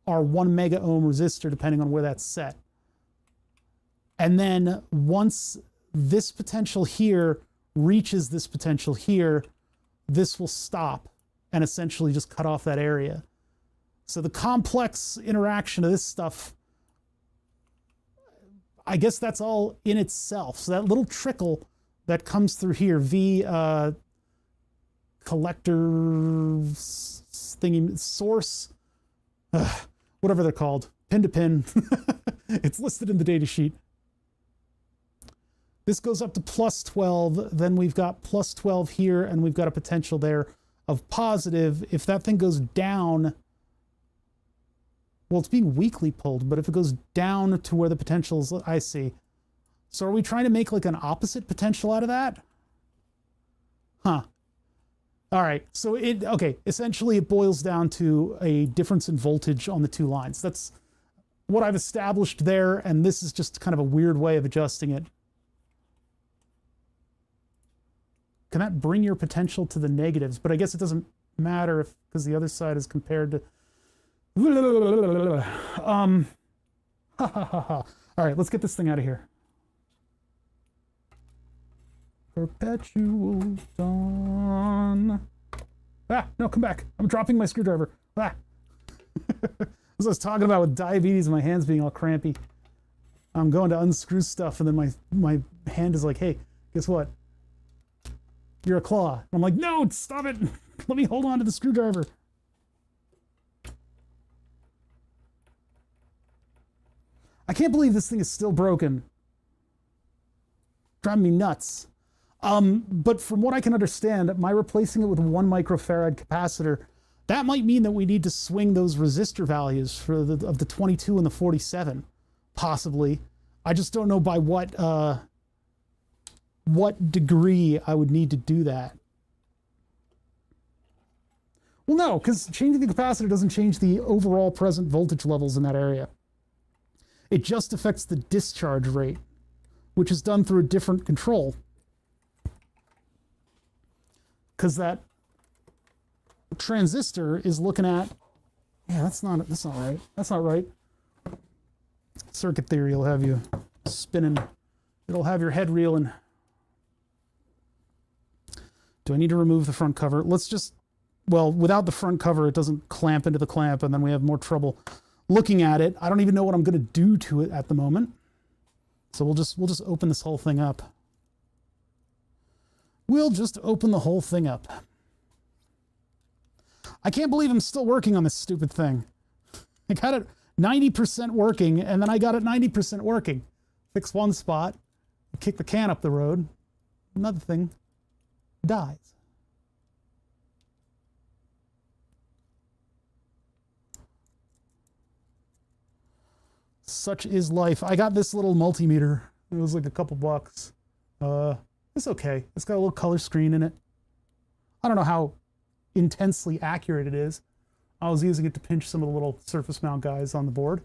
our 1 mega ohm resistor, depending on where that's set. And then once this potential here reaches this potential here, this will stop and essentially just cut off that area. So the complex interaction of this stuff, I guess that's all in itself. So that little trickle that comes through here, V collector thingy, source, whatever they're called, pin to pin. It's listed in the data sheet. This goes up to plus 12, then we've got plus 12 here, and we've got a potential there of positive. If that thing goes down, well, it's being weakly pulled, but if it goes down to where the potential is, I see. So are we trying to make like an opposite potential out of that? Huh. All right, so okay, essentially it boils down to a difference in voltage on the two lines. That's what I've established there, and this is just kind of a weird way of adjusting it. Can that bring your potential to the negatives? But I guess it doesn't matter because the other side is compared to... All right, let's get this thing out of here. Perpetual dawn. Ah, no, come back. I'm dropping my screwdriver. Ah. As I was talking about with diabetes and my hands being all crampy. I'm going to unscrew stuff and then my hand is like, hey, guess what? You're a claw. I'm like, no, stop it. Let me hold on to the screwdriver. I can't believe this thing is still broken. Driving me nuts. But from what I can understand, my replacing it with a 1 microfarad capacitor, that might mean that we need to swing those resistor values for of the 22 and the 47, possibly. I just don't know by what degree I would need to do that. Well, no, because changing the capacitor doesn't change the overall present voltage levels in that area. It just affects the discharge rate, which is done through a different control. Because that transistor is looking at, yeah, that's not right. That's not right. Circuit theory will have you spinning. It'll have your head reeling. Do I need to remove the front cover? Let's just, well, without the front cover, it doesn't clamp into the clamp, and then we have more trouble looking at it. I don't even know what I'm going to do to it at the moment. So we'll just open this whole thing up. We'll just open the whole thing up. I can't believe I'm still working on this stupid thing. I got it 90% working, and then I got it 90% working. Fix one spot, kick the can up the road, another thing dies. Such is life. I got this little multimeter. It was like a couple bucks. It's okay. It's got a little color screen in it. I don't know how intensely accurate it is. I was using it to pinch some of the little surface mount guys on the board.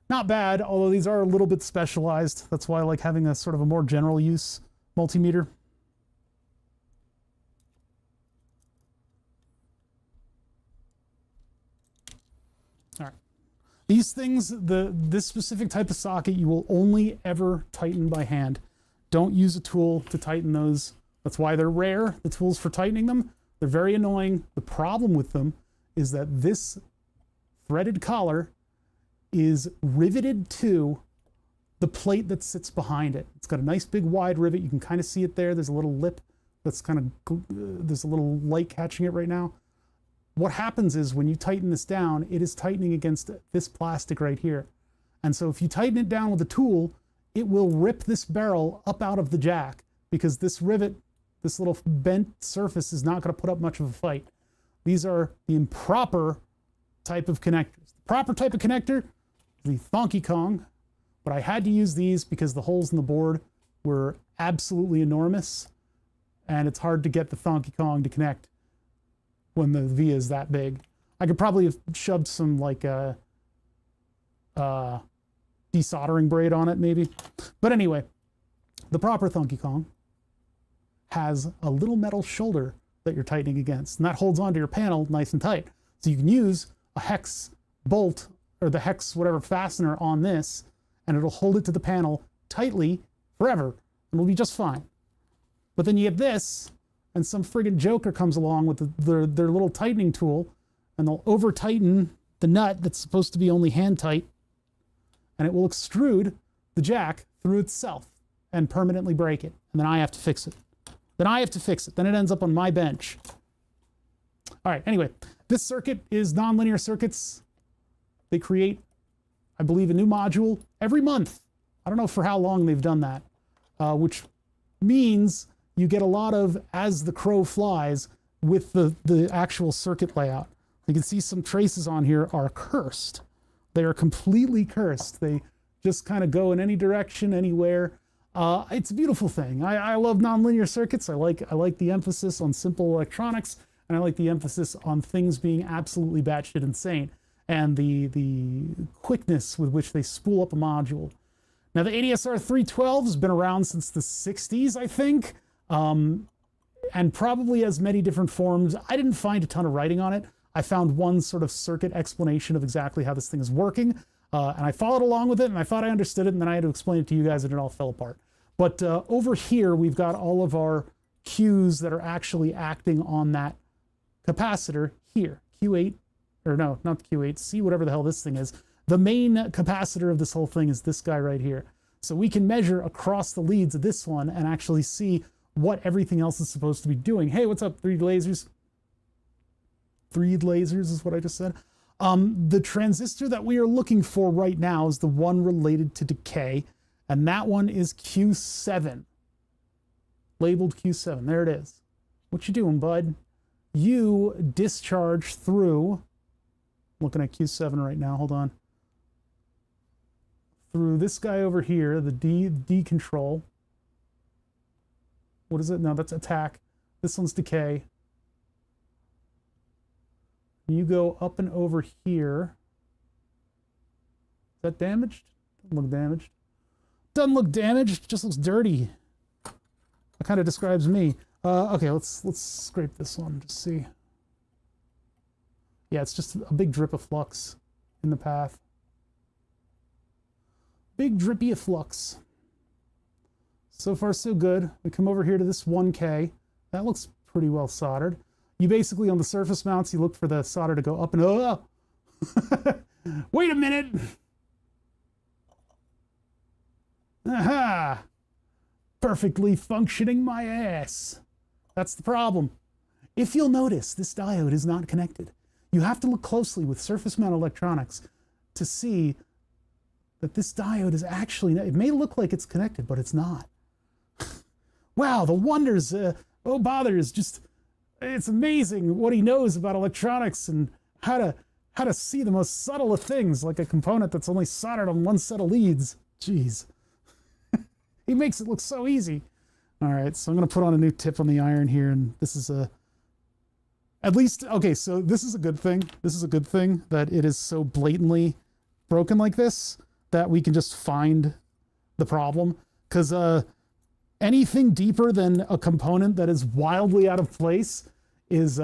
Not bad, although these are a little bit specialized. That's why I like having a sort of a more general use multimeter. All right. These things, this specific type of socket, you will only ever tighten by hand. Don't use a tool to tighten those. That's why they're rare, the tools for tightening them. They're very annoying. The problem with them is that this threaded collar is riveted to the plate that sits behind it. It's got a nice big wide rivet. You can kind of see it there. There's a little lip that's kind of, there's a little light catching it right now. What happens is when you tighten this down, it is tightening against this plastic right here. And so if you tighten it down with a tool, it will rip this barrel up out of the jack, because this rivet, this little bent surface, is not going to put up much of a fight. These are the improper type of connectors. The proper type of connector is the Thonky Kong, but I had to use these because the holes in the board were absolutely enormous, and it's hard to get the Thonky Kong to connect when the via is that big. I could probably have shoved some like a desoldering braid on it maybe. But anyway, the proper Thonky Kong has a little metal shoulder that you're tightening against, and that holds onto your panel nice and tight. So you can use a hex bolt or the hex whatever fastener on this, and it'll hold it to the panel tightly forever, and it'll be just fine. But then you get this, and some friggin' joker comes along with their little tightening tool, and they'll over tighten the nut that's supposed to be only hand tight, and it will extrude the jack through itself and permanently break it. And then I have to fix it. Then it ends up on my bench. All right, anyway, this circuit is nonlinear circuits. They create, I believe, a new module every month. I don't know for how long they've done that, which means you get a lot of as the crow flies with the actual circuit layout. You can see some traces on here are cursed. They are completely cursed. They just kind of go in any direction, anywhere. It's a beautiful thing. I love nonlinear circuits. I like the emphasis on simple electronics, and I like the emphasis on things being absolutely batshit insane, and the quickness with which they spool up a module. Now, the ADSR 312 has been around since the 60s, I think, and probably has many different forms. I didn't find a ton of writing on it. I found one sort of circuit explanation of exactly how this thing is working, and I followed along with it, and I thought I understood it, and then I had to explain it to you guys, and it all fell apart. But over here, we've got all of our Qs that are actually acting on that capacitor here. Q8, or no, not Q8, C, whatever the hell this thing is. The main capacitor of this whole thing is this guy right here. So we can measure across the leads of this one and actually see what everything else is supposed to be doing. Hey, what's up, 3D lasers? 3D lasers is what I just said. The transistor that we are looking for right now is the one related to decay, and that one is Q7. Labeled Q7. There it is. What you doing, bud? You discharge through, looking at Q7 right now, hold on. Through this guy over here, the D control. What is it? No, that's attack. This one's decay. You go up and over here. Is that damaged? Doesn't look damaged. Doesn't look damaged, just looks dirty. That kind of describes me. Okay, let's scrape this one, just see. Yeah, it's just a big drip of flux in the path. Big drippy of flux. So far, so good. We come over here to this 1K. That looks pretty well soldered. You basically, on the surface mounts, you look for the solder to go up and up. Wait a minute. Aha! Perfectly functioning my ass. That's the problem. If you'll notice, this diode is not connected. You have to look closely with surface mount electronics to see that this diode is actually, it may look like it's connected, but it's not. Wow, the wonders, oh bothers, just, it's amazing what he knows about electronics and how to see the most subtle of things, like a component that's only soldered on one set of leads. Jeez. He makes it look so easy. All right, so I'm going to put on a new tip on the iron here, and this is at least, okay, so this is a good thing. This is a good thing that it is so blatantly broken like this that we can just find the problem, because anything deeper than a component that is wildly out of place is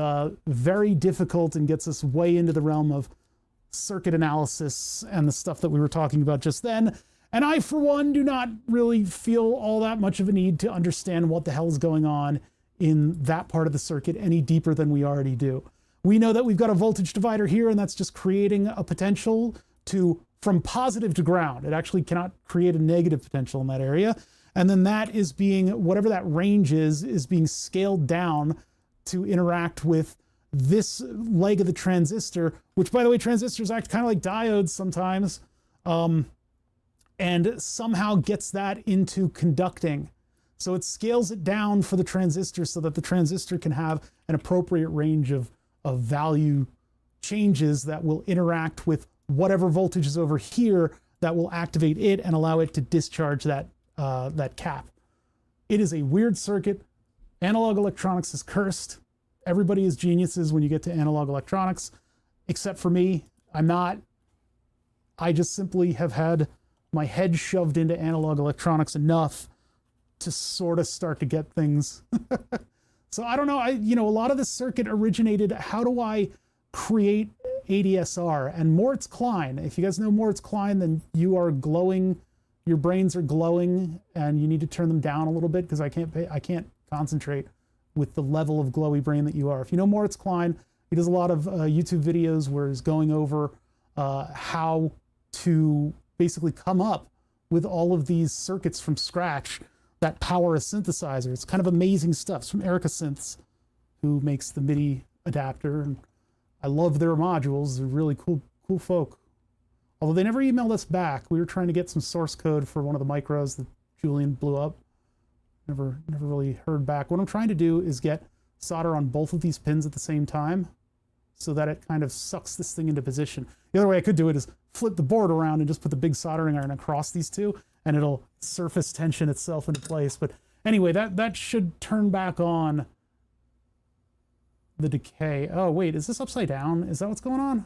very difficult and gets us way into the realm of circuit analysis and the stuff that we were talking about just then. And I, for one, do not really feel all that much of a need to understand what the hell is going on in that part of the circuit any deeper than we already do. We know that we've got a voltage divider here, and that's just creating a potential from positive to ground. It actually cannot create a negative potential in that area. And then that is being, whatever that range is being scaled down to interact with this leg of the transistor, which, by the way, transistors act kind of like diodes sometimes, and somehow gets that into conducting. So it scales it down for the transistor so that the transistor can have an appropriate range of value changes that will interact with whatever voltage is over here that will activate it and allow it to discharge that cap. It is a weird circuit. Analog electronics is cursed. Everybody is geniuses when you get to analog electronics, except for me. I'm not. I just simply have had my head shoved into analog electronics enough to sort of start to get things. So I don't know. A lot of this circuit originated, how do I create ADSR? And Moritz Klein, if you guys know Moritz Klein, then you are glowing, your brains are glowing, and you need to turn them down a little bit because I can't concentrate with the level of glowy brain that you are. If you know Moritz Klein, he does a lot of YouTube videos where he's going over how to basically come up with all of these circuits from scratch that power a synthesizer. It's kind of amazing stuff. It's from Erica Synths, who makes the MIDI adapter, and I love their modules. They're really cool folk. Although they never emailed us back. We were trying to get some source code for one of the micros that Julian blew up. Never really heard back. What I'm trying to do is get solder on both of these pins at the same time so that it kind of sucks this thing into position. The other way I could do it is flip the board around and just put the big soldering iron across these two, and it'll surface tension itself into place. But anyway, that should turn back on the decay. Oh wait, is this upside down? Is that what's going on?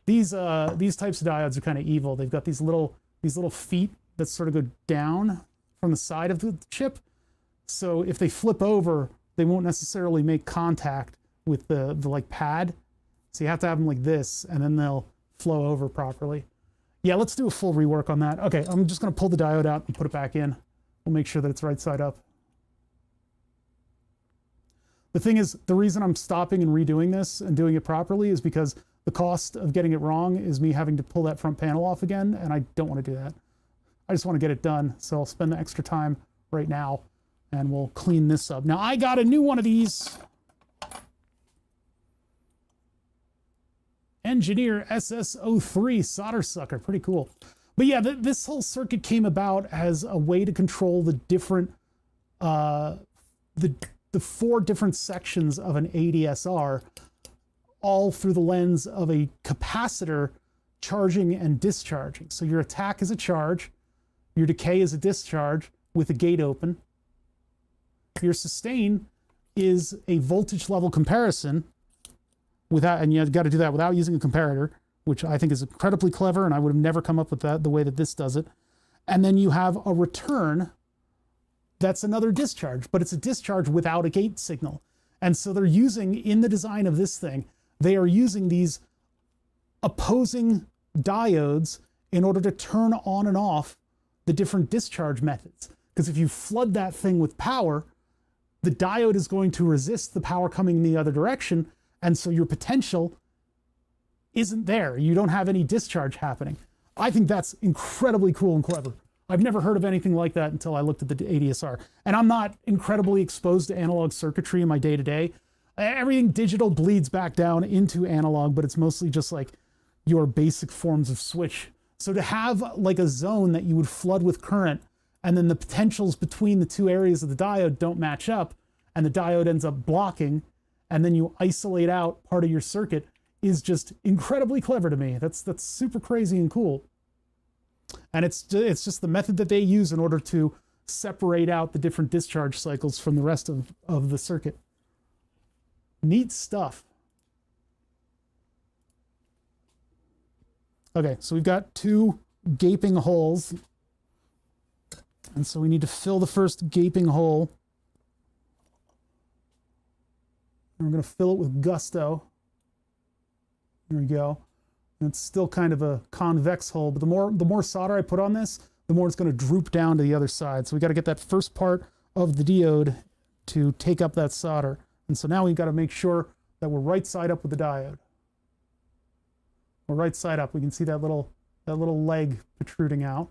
These types of diodes are kind of evil. They've got these little feet that sort of go down from the side of the chip. So if they flip over, they won't necessarily make contact with the like pad. So you have to have them like this, and then they'll flow over properly. Yeah, let's do a full rework on that. Okay, I'm just gonna pull the diode out and put it back in. We'll make sure that it's right side up. The thing is, the reason I'm stopping and redoing this and doing it properly is because the cost of getting it wrong is me having to pull that front panel off again, and I don't want to do that. I just want to get it done, so I'll spend the extra time right now, and we'll clean this up. Now, I got a new one of these. Engineer SS03 solder sucker. Pretty cool. But yeah, this whole circuit came about as a way to control the different, the 4 different sections of an ADSR, all through the lens of a capacitor charging and discharging. So your attack is a charge, your decay is a discharge with a gate open, your sustain is a voltage level comparison without, and you've got to do that without using a comparator, which I think is incredibly clever, and I would have never come up with that the way that this does it. And then you have a return that's another discharge, but it's a discharge without a gate signal. And so they're using, in the design of this thing, they are using these opposing diodes in order to turn on and off the different discharge methods. Because if you flood that thing with power, the diode is going to resist the power coming in the other direction, and so your potential isn't there. You don't have any discharge happening. I think that's incredibly cool and clever. I've never heard of anything like that until I looked at the ADSR. And I'm not incredibly exposed to analog circuitry in my day-to-day. Everything digital bleeds back down into analog, but it's mostly just like your basic forms of switch. So to have like a zone that you would flood with current, and then the potentials between the two areas of the diode don't match up, and the diode ends up blocking, and then you isolate out part of your circuit, is just incredibly clever to me. That's super crazy and cool. And it's just the method that they use in order to separate out the different discharge cycles from the rest of the circuit. Neat stuff. Okay, so we've got 2 gaping holes. And so we need to fill the first gaping hole. And we're going to fill it with gusto. There we go. And it's still kind of a convex hole, but the more solder I put on this, the more it's going to droop down to the other side. So we got to get that first part of the diode to take up that solder. And so now we've got to make sure that we're right side up with the diode. We're right side up. We can see that little leg protruding out.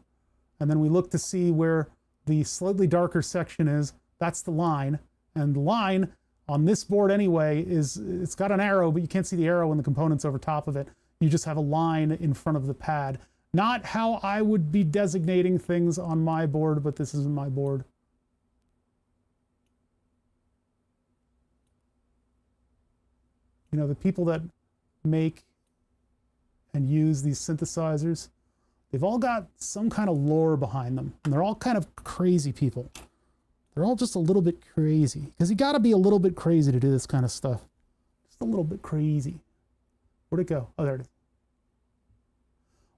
And then we look to see where the slightly darker section is. That's the line. And the line on this board anyway it's got an arrow, but you can't see the arrow and the components over top of it. You just have a line in front of the pad. Not how I would be designating things on my board, but this isn't my board. You know, the people that make and use these synthesizers, they've all got some kind of lore behind them, and they're all kind of crazy people. They're all just a little bit crazy, because you got to be a little bit crazy to do this kind of stuff. Just a little bit crazy. Where'd it go? Oh, there it is.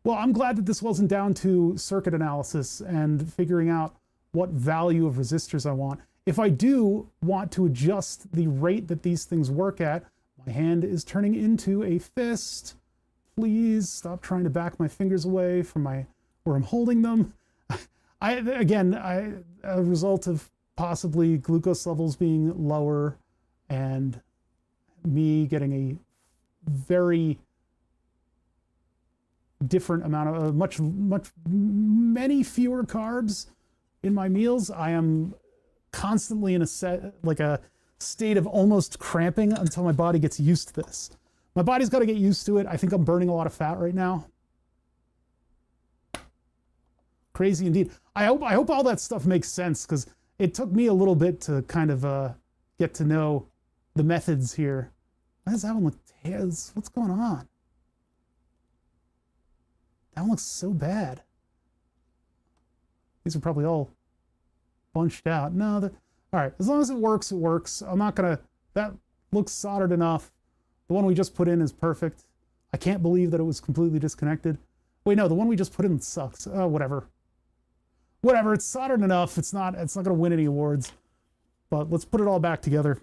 Well, I'm glad that this wasn't down to circuit analysis and figuring out what value of resistors I want. If I do want to adjust the rate that these things work at, my hand is turning into a fist. Please stop trying to back my fingers away from where I'm holding them. A result of possibly glucose levels being lower and me getting a very different amount of many fewer carbs in my meals. I am constantly in a state of almost cramping until my body gets used to this. My body's got to get used to it. I think I'm burning a lot of fat right now. Crazy indeed. I hope all that stuff makes sense, because it took me a little bit to kind of get to know the methods here. Why does that one look? What's going on? That one looks so bad. These are probably all bunched out. No, all right. As long as it works, it works. I'm not gonna. That looks soldered enough. The one we just put in is perfect. I can't believe that it was completely disconnected. Wait, no, the one we just put in sucks. Whatever. Whatever, it's soldered enough. It's not gonna win any awards. But let's put it all back together.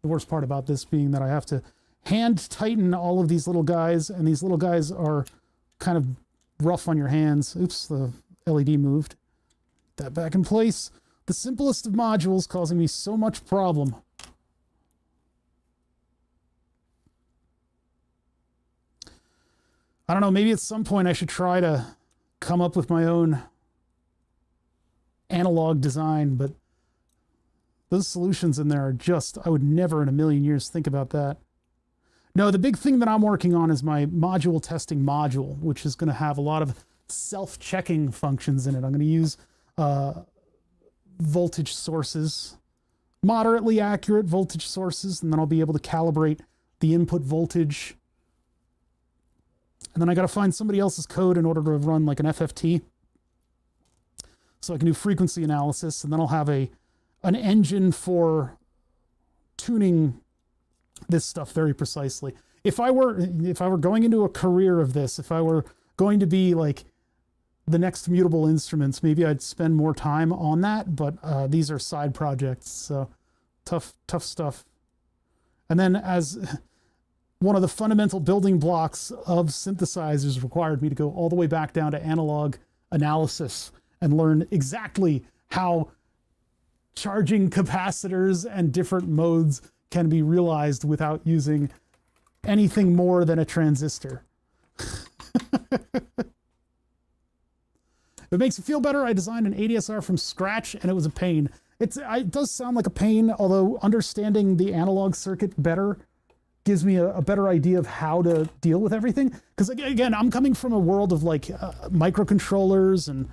The worst part about this being that I have to hand tighten all of these little guys, and these little guys are kind of rough on your hands. Oops, the LED moved. Get that back in place. The simplest of modules causing me so much problem. I don't know, maybe at some point I should try to come up with my own analog design, but those solutions in there are just, I would never in a million years think about that. No, the big thing that I'm working on is my module testing module, which is going to have a lot of self-checking functions in it. I'm going to use voltage sources, moderately accurate voltage sources, and then I'll be able to calibrate the input voltage. And then I got to find somebody else's code in order to run like an FFT. So I can do frequency analysis, and then I'll have an engine for tuning this stuff very precisely. If I were going into a career of this, if I were going to be like the next Mutable Instruments, maybe I'd spend more time on that, but these are side projects, so tough stuff. And then as one of the fundamental building blocks of synthesizers required me to go all the way back down to analog analysis and learn exactly how charging capacitors and different modes can be realized without using anything more than a transistor. If it makes you feel better, I designed an ADSR from scratch, and it was a pain. It does sound like a pain, although understanding the analog circuit better gives me a better idea of how to deal with everything. Because again, I'm coming from a world of like microcontrollers and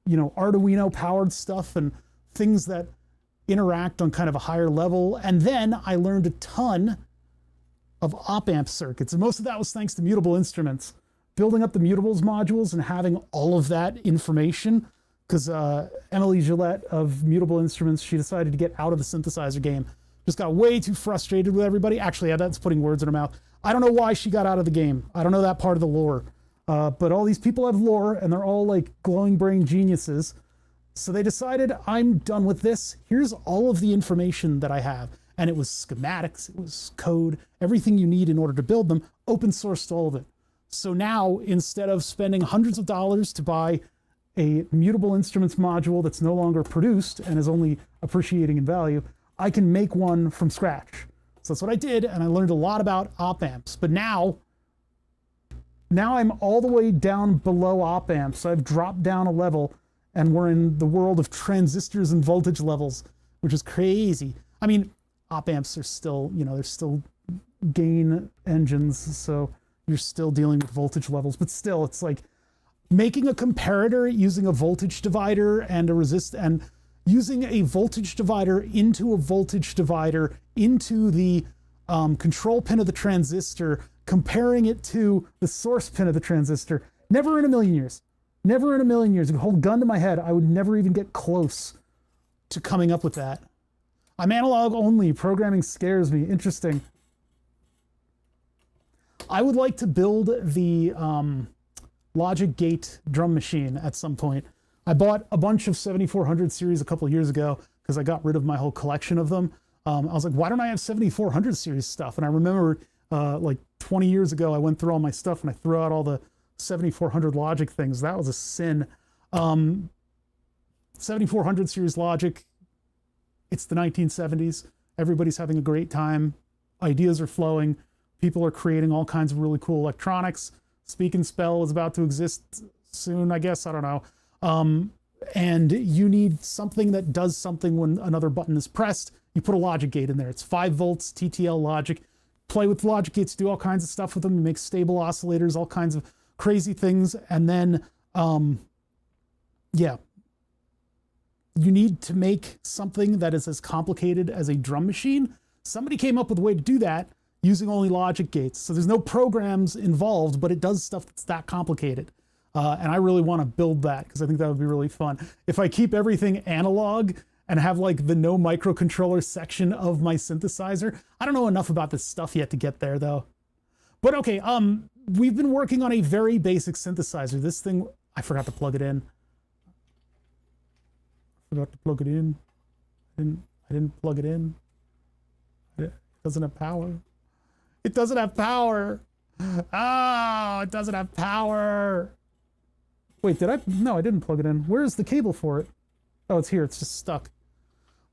Arduino powered stuff and things that interact on kind of a higher level. And then I learned a ton of op-amp circuits, and most of that was thanks to Mutable Instruments. Building up the Mutables modules and having all of that information, because Emily Gillette of Mutable Instruments, she decided to get out of the synthesizer game. Just got way too frustrated with everybody. Actually, that's putting words in her mouth. I don't know why she got out of the game. I don't know that part of the lore. But all these people have lore, and they're all like glowing brain geniuses. So they decided, I'm done with this. Here's all of the information that I have. and it was schematics, it was code, everything you need in order to build them, open sourced all of it. So now, instead of spending hundreds of dollars to buy a mutable instruments module that's no longer produced and is only appreciating in value, I can make one from scratch. So that's what I did, and I learned a lot about op amps. But now I'm all the way down below op amps. So I've dropped down a level, and we're in the world of transistors and voltage levels, which is crazy. I mean, op amps are still, they're still gain engines, so you're still dealing with voltage levels, but still, it's like making a comparator using a voltage divider and a resist, and using a voltage divider into a voltage divider into the control pin of the transistor, comparing it to the source pin of the transistor. Never in a million years. Never in a million years. If I hold a gun to my head, I would never even get close to coming up with that. I'm analog only. Programming scares me. Interesting. I would like to build the logic gate drum machine at some point. I bought a bunch of 7400 series a couple of years ago because I got rid of my whole collection of them. I was like, why don't I have 7400 series stuff? And I remember like 20 years ago, I went through all my stuff and I threw out all the 7400 logic things. That was a sin. 7400 series logic, it's the 1970s. Everybody's having a great time. Ideas are flowing. People are creating all kinds of really cool electronics. Speak and Spell is about to exist soon, I guess. I don't know. And you need something that does something when another button is pressed. You put a logic gate in there. It's 5 volts, TTL logic. Play with logic gates, do all kinds of stuff with them. You make stable oscillators, all kinds of crazy things. And then, yeah, you need to make something that is as complicated as a drum machine. Somebody came up with a way to do that using only logic gates. So there's no programs involved, but it does stuff that's that complicated. And I really want to build that because I think that would be really fun. If I keep everything analog and have like the no microcontroller section of my synthesizer, I don't know enough about this stuff yet to get there though. But okay, we've been working on a very basic synthesizer. This thing, I forgot to plug it in. I didn't plug it in. It doesn't have power. It doesn't have power. Oh, it doesn't have power. Wait, did I? No, I didn't plug it in. Where's the cable for it? Oh, it's here. It's just stuck.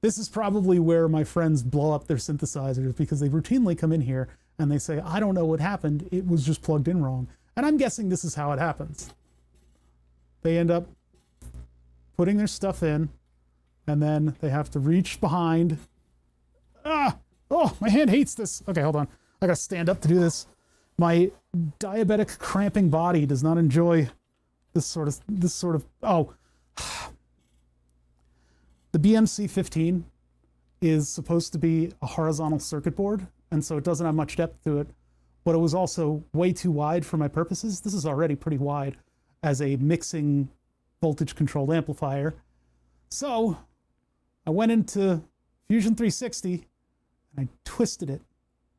This is probably where my friends blow up their synthesizers because they routinely come in here and they say, I don't know what happened. It was just plugged in wrong. And I'm guessing this is how it happens. They end up putting their stuff in and then they have to reach behind. Ah! Oh, my hand hates this. Okay, hold on. I gotta stand up to do this. My diabetic cramping body does not enjoy this sort of, oh. The BMC-15 is supposed to be a horizontal circuit board, and so it doesn't have much depth to it, but it was also way too wide for my purposes. This is already pretty wide as a mixing voltage-controlled amplifier. So I went into Fusion 360, and I twisted it,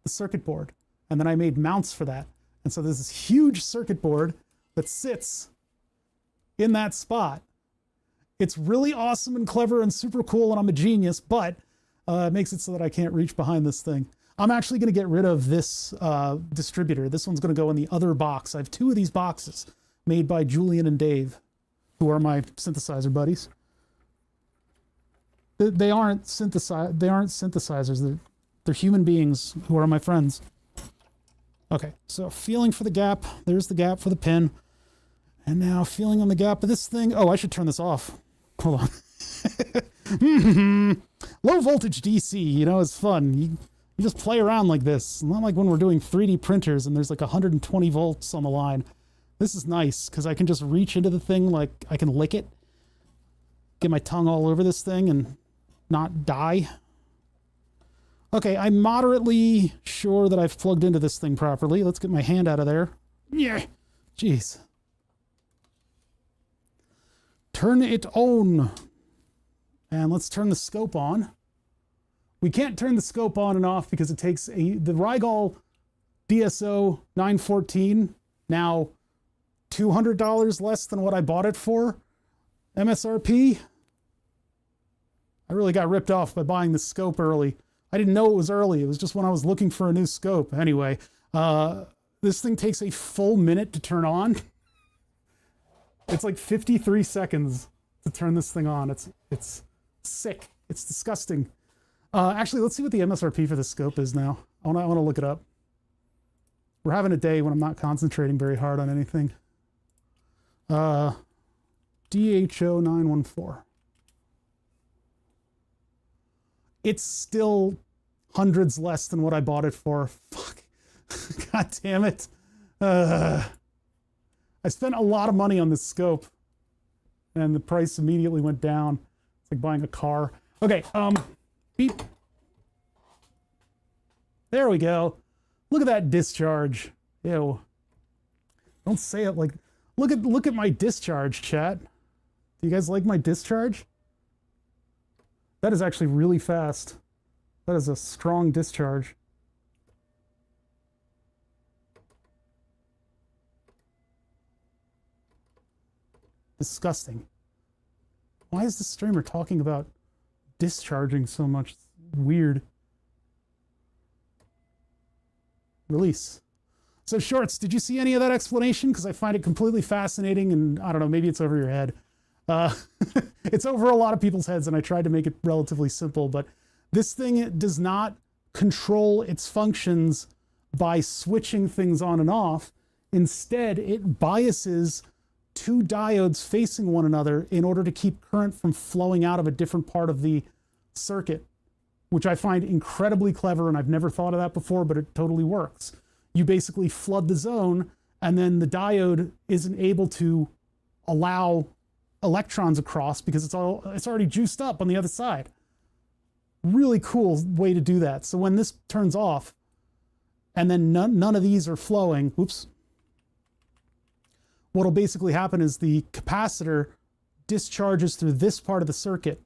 the circuit board, and then I made mounts for that. And so there's this huge circuit board that sits in that spot. It's really awesome and clever and super cool, and I'm a genius, but it makes it so that I can't reach behind this thing. I'm actually going to get rid of this distributor. This one's going to go in the other box. I have 2 of these boxes made by Julian and Dave, who are my synthesizer buddies. They aren't synthesizers. They're human beings who are my friends. Okay, so feeling for the gap. There's the gap for the pin. And now feeling on the gap of this thing. Oh, I should turn this off. Hold on. Low voltage DC, it's fun. You just play around like this. Not like when we're doing 3D printers and there's like 120 volts on the line. This is nice because I can just reach into the thing, like I can lick it, get my tongue all over this thing and not die. Okay, I'm moderately sure that I've plugged into this thing properly. Let's get my hand out of there. Yeah, jeez. Turn it on. And let's turn the scope on. We can't turn the scope on and off because it takes the Rigol DSO 914, now $200 less than what I bought it for, MSRP. I really got ripped off by buying the scope early. I didn't know it was early. It was just when I was looking for a new scope. Anyway, this thing takes a full minute to turn on. It's like 53 seconds to turn this thing on. It's sick. It's disgusting. Actually, let's see what the MSRP for this scope is now. I want to look it up. We're having a day when I'm not concentrating very hard on anything. DHO 914. It's still hundreds less than what I bought it for. Fuck. God damn it. I spent a lot of money on this scope and the price immediately went down. It's like buying a car. Okay, beep. There we go. Look at that discharge. Ew. Don't say it like, look at my discharge, chat. Do you guys like my discharge? That is actually really fast. That is a strong discharge. Disgusting. Why is the streamer talking about discharging so much? It's weird. Release. So Shorts, did you see any of that explanation? Because I find it completely fascinating and I don't know, maybe it's over your head. It's over a lot of people's heads and I tried to make it relatively simple, but this thing does not control its functions by switching things on and off. Instead, it biases two diodes facing one another in order to keep current from flowing out of a different part of the circuit, which I find incredibly clever, and I've never thought of that before, but it totally works. You basically flood the zone, and then the diode isn't able to allow electrons across because it's already juiced up on the other side. Really cool way to do that. So when this turns off, and then none of these are flowing, oops, what'll basically happen is the capacitor discharges through this part of the circuit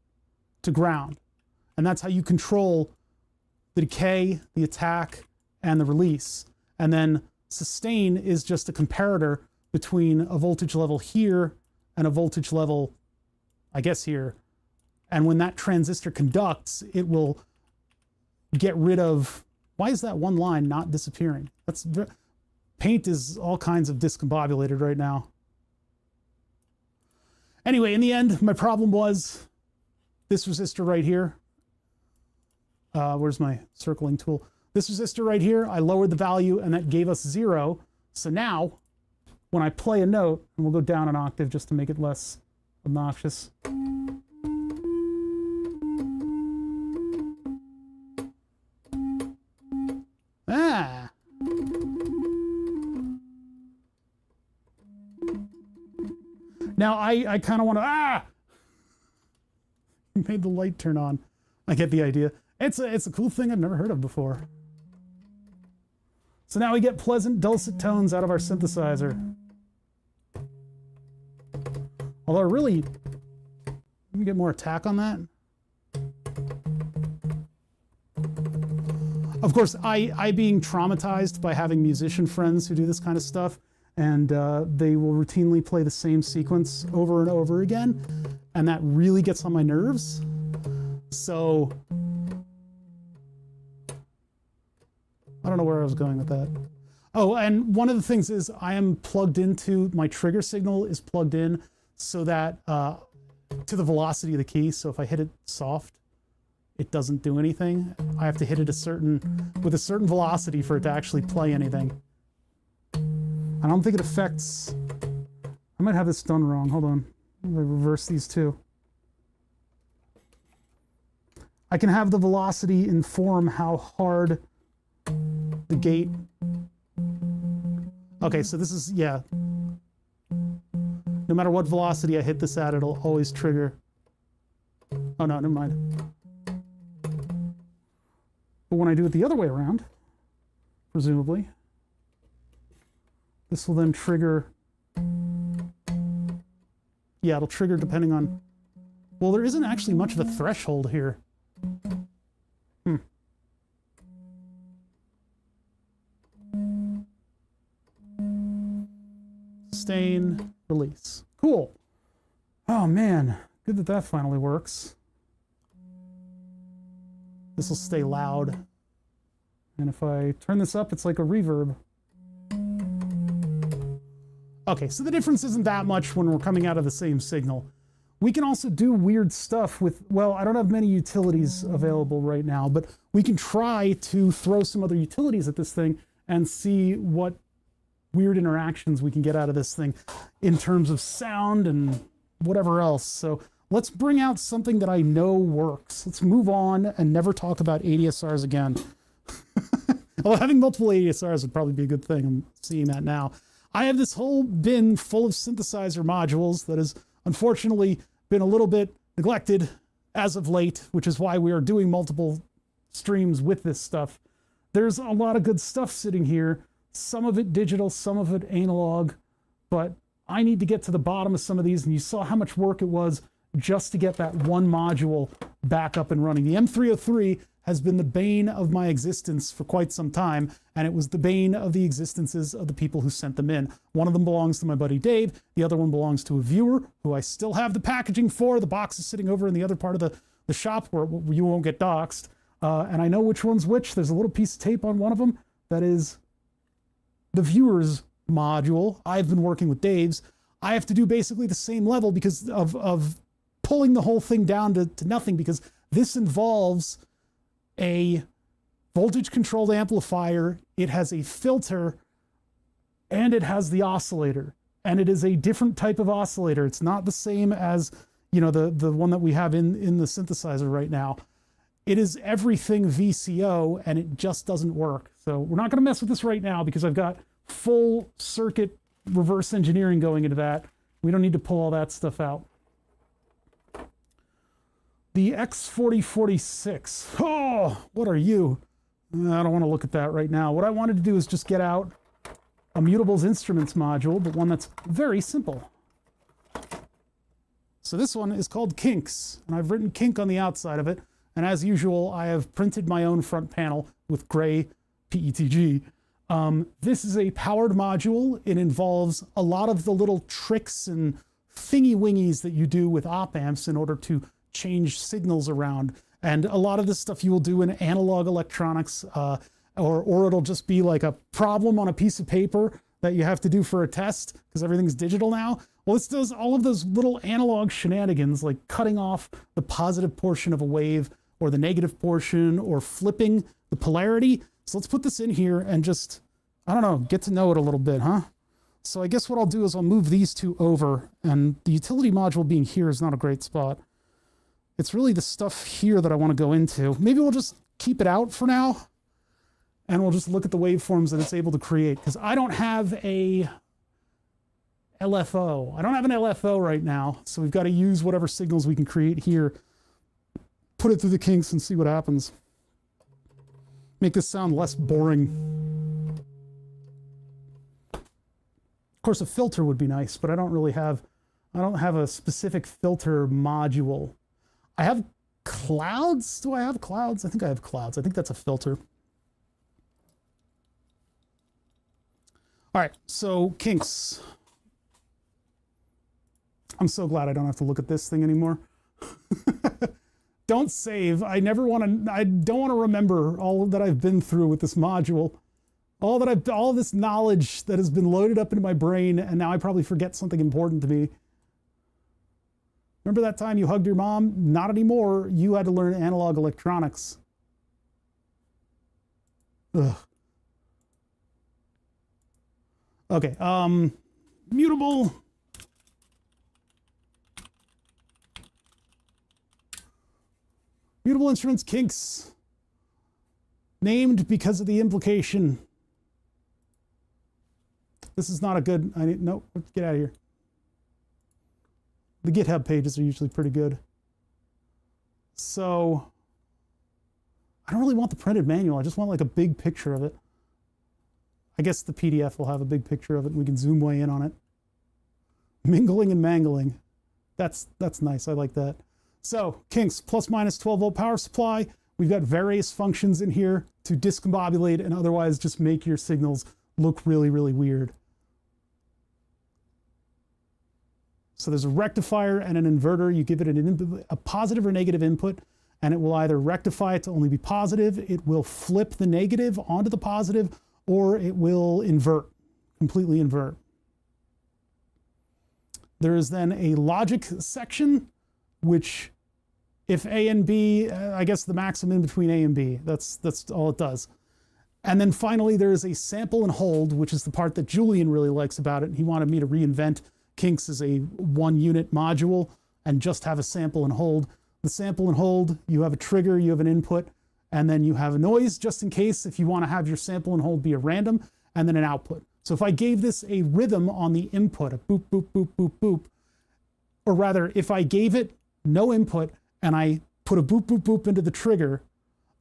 to ground. And that's how you control the decay, the attack, and the release. And then sustain is just a comparator between a voltage level here and a voltage level, I guess, here. And when that transistor conducts, it will get rid of, why is that one line not disappearing? Paint is all kinds of discombobulated right now. Anyway, in the end, my problem was this resistor right here. Where's my circling tool? This resistor right here, I lowered the value and that gave us 0. So now, when I play a note, and we'll go down an octave just to make it less obnoxious. Ah! Now I kind of want to, made the light turn on. I get the idea. It's a cool thing I've never heard of before. So now we get pleasant, dulcet tones out of our synthesizer. Although really, let me get more attack on that. Of course, I being traumatized by having musician friends who do this kind of stuff, and they will routinely play the same sequence over and over again, and that really gets on my nerves. So I don't know where I was going with that. Oh, and one of the things is I am plugged into, my trigger signal is plugged in so that to the velocity of the key. So if I hit it soft, it doesn't do anything. I have to hit it with a certain velocity for it to actually play anything. I don't think it affects, I might have this done wrong. Hold on, I'm gonna reverse these two. I can have the velocity inform how hard the gate. Okay, so this is, yeah. No matter what velocity I hit this at, it'll always trigger. Oh no, never mind. But when I do it the other way around, presumably, this will then trigger. Yeah, it'll trigger depending on, well, there isn't actually much of a threshold here. Sustain, release. Cool. Oh man, good that that finally works. This will stay loud. And if I turn this up, it's like a reverb. Okay, so the difference isn't that much when we're coming out of the same signal. We can also do weird stuff with, well, I don't have many utilities available right now, but we can try to throw some other utilities at this thing and see what weird interactions we can get out of this thing in terms of sound and whatever else. So let's bring out something that I know works. Let's move on and never talk about ADSRs again. Well, having multiple ADSRs would probably be a good thing. I'm seeing that now. I have this whole bin full of synthesizer modules that has unfortunately been a little bit neglected as of late, which is why we are doing multiple streams with this stuff. There's a lot of good stuff sitting here, some of it digital, some of it analog, but I need to get to the bottom of some of these, and you saw how much work it was just to get that one module back up and running. The M303 has been the bane of my existence for quite some time, and it was the bane of the existences of the people who sent them in. One of them belongs to my buddy Dave, the other one belongs to a viewer who I still have the packaging for. The box is sitting over in the other part of the shop where you won't get doxxed. And I know which one's which. There's a little piece of tape on one of them that is the viewer's module. I've been working with Dave's. I have to do basically the same level because of pulling the whole thing down to nothing, because this involves a voltage controlled amplifier, it has a filter, and it has the oscillator, and it is a different type of oscillator. It's not the same as, you know, the one that we have in the synthesizer right now. It is everything VCO, and it just doesn't work. So we're not going to mess with this right now because I've got full circuit reverse engineering going into that. We don't need to pull all that stuff out. The X4046. Oh, what are you? I don't want to look at that right now. What I wanted to do is just get out a Mutables Instruments module, but one that's very simple. So this one is called Kinks, and I've written Kink on the outside of it. And as usual, I have printed my own front panel with gray PETG. This is a powered module. It involves a lot of the little tricks and thingy-wingies that you do with op amps in order to change signals around, and a lot of this stuff you will do in analog electronics, or it'll just be like a problem on a piece of paper that you have to do for a test because everything's digital now. Well, this does all of those little analog shenanigans, like cutting off the positive portion of a wave or the negative portion, or flipping the polarity. So let's put this in here and just, I don't know, get to know it a little bit, huh? So I guess what I'll do is I'll move these two over, and the utility module being here is not a great spot. It's really the stuff here that I want to go into. Maybe we'll just keep it out for now, and we'll just look at the waveforms that it's able to create, because I don't have a LFO. I don't have an LFO right now, so we've got to use whatever signals we can create here, put it through the kinks, and see what happens. Make this sound less boring. Of course, a filter would be nice, but I don't have a specific filter module. I have clouds. Do I have clouds? I think I have clouds. I think that's a filter. All right, so kinks. I'm so glad I don't have to look at this thing anymore. Don't save. I don't want to remember all that I've been through with this module. All this knowledge that has been loaded up into my brain, and now I probably forget something important to me. Remember that time you hugged your mom? Not anymore. You had to learn analog electronics. Ugh. Okay, mutable. Mutable Instruments Kinks. Named because of the implication. This is not a good, no, let's get out of here. The GitHub pages are usually pretty good. So, I don't really want the printed manual. I just want like a big picture of it. I guess the PDF will have a big picture of it and we can zoom way in on it. Mingling and mangling. That's nice. I like that. So, kinks, plus minus 12 volt power supply. We've got various functions in here to discombobulate and otherwise just make your signals look really, really weird. So there's a rectifier and an inverter. You give it a positive or negative input, and it will either rectify it to only be positive, it will flip the negative onto the positive, or it will invert, completely invert. There is then a logic section, which if A and B, I guess the maximum in between A and B, that's all it does. And then finally, there is a sample and hold, which is the part that Julian really likes about it. He wanted me to reinvent Kinks as a one-unit module and just have a sample and hold. The sample and hold, you have a trigger, you have an input, and then you have a noise, just in case if you want to have your sample and hold be a random, and then an output. So if I gave this a rhythm on the input, a boop, boop, boop, boop, boop, or rather, if I gave it no input and I put a boop, boop, boop into the trigger,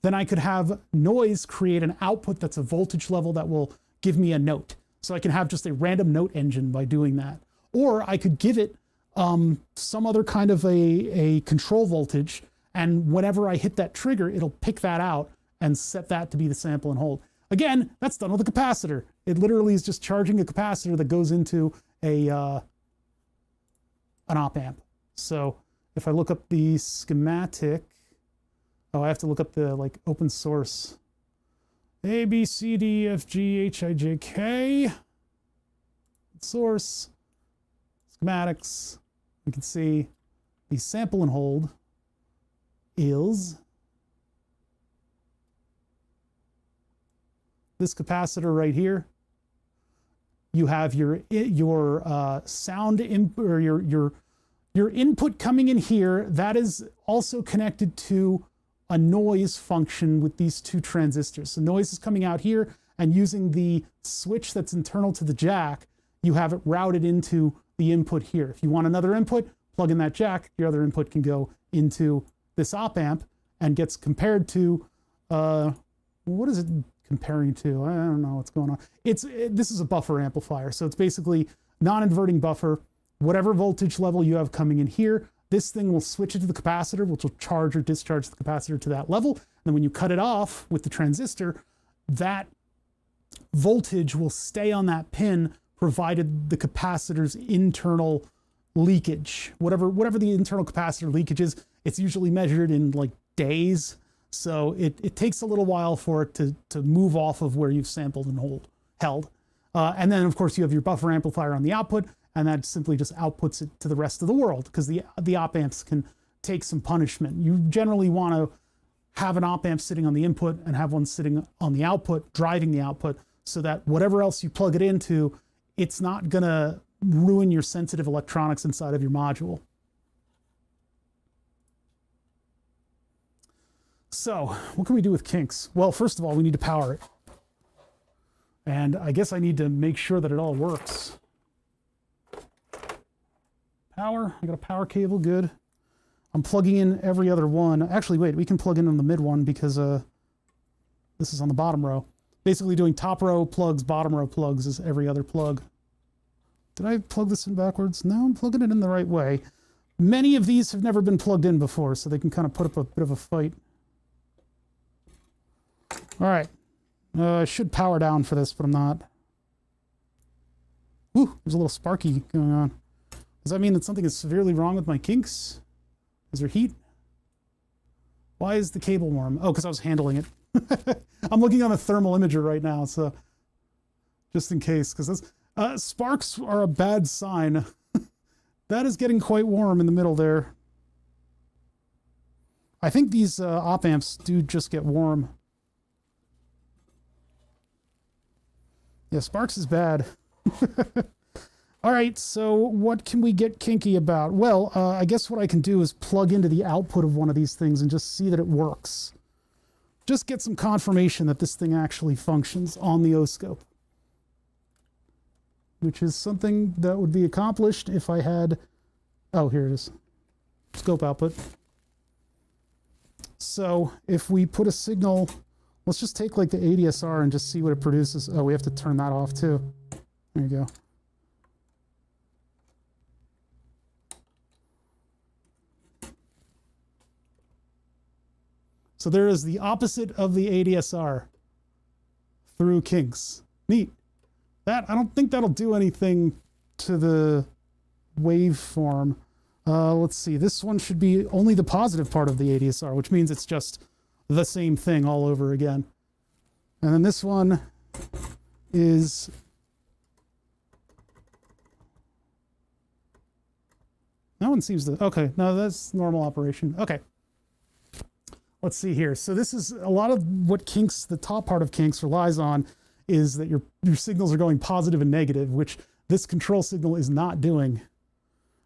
then I could have noise create an output that's a voltage level that will give me a note. So I can have just a random note engine by doing that. Or I could give it some other kind of a control voltage, and whenever I hit that trigger, it'll pick that out and set that to be the sample and hold. Again, that's done with a capacitor. It literally is just charging a capacitor that goes into an op amp. So if I look up the schematic, oh, I have to look up the like open source. A, B, C, D, F, G, H, I, J, K. Source, schematics. We can see the sample and hold is this capacitor right here. You have your sound or your input coming in here. That is also connected to a noise function with these two transistors. So noise is coming out here, and using the switch that's internal to the jack, you have it routed into the input here. If you want another input, plug in that jack. Your other input can go into this op amp and gets compared to, what is it comparing to? I don't know what's going on. This is a buffer amplifier. So it's basically non-inverting buffer. Whatever voltage level you have coming in here, this thing will switch it to the capacitor, which will charge or discharge the capacitor to that level. And then when you cut it off with the transistor, that voltage will stay on that pin, provided the capacitor's internal leakage, whatever the internal capacitor leakage is. It's usually measured in like days. So it takes a little while for it to move off of where you've sampled and held. And then of course you have your buffer amplifier on the output, and that simply just outputs it to the rest of the world, because the op amps can take some punishment. You generally want to have an op amp sitting on the input and have one sitting on the output, driving the output, so that whatever else you plug it into, it's not gonna ruin your sensitive electronics inside of your module. So what can we do with Kinks? Well, first of all, we need to power it. And I guess I need to make sure that it all works. Power, I got a power cable, good. I'm plugging in every other one. Actually, wait, we can plug in on the mid one because this is on the bottom row. Basically doing top row plugs, bottom row plugs is every other plug. Did I plug this in backwards? No, I'm plugging it in the right way. Many of these have never been plugged in before, so they can kind of put up a bit of a fight. All right, I should power down for this, but I'm not. Ooh, there's a little sparky going on. Does that mean that something is severely wrong with my Kinks? Is there heat? Why is the cable warm? Oh, because I was handling it. I'm looking on a thermal imager right now, so just in case, because sparks are a bad sign. That is getting quite warm in the middle there. I think these op amps do just get warm. Yeah, sparks is bad. All right, so what can we get kinky about? Well, I guess what I can do is plug into the output of one of these things and just see that it works. Just get some confirmation that this thing actually functions on the oscope, which is something that would be accomplished if I had, oh, here it is, scope output. So if we put a signal, let's just take like the ADSR and just see what it produces. Oh, we have to turn that off too. There you go. So there is the opposite of the ADSR through Kinks. Neat. That, I don't think that'll do anything to the waveform. Let's see, this one should be only the positive part of the ADSR, which means it's just the same thing all over again. And then this one is that one seems to, okay, no, that's normal operation. Okay. Let's see here. So this is a lot of what Kinks, the top part of Kinks relies on is that your signals are going positive and negative, which this control signal is not doing.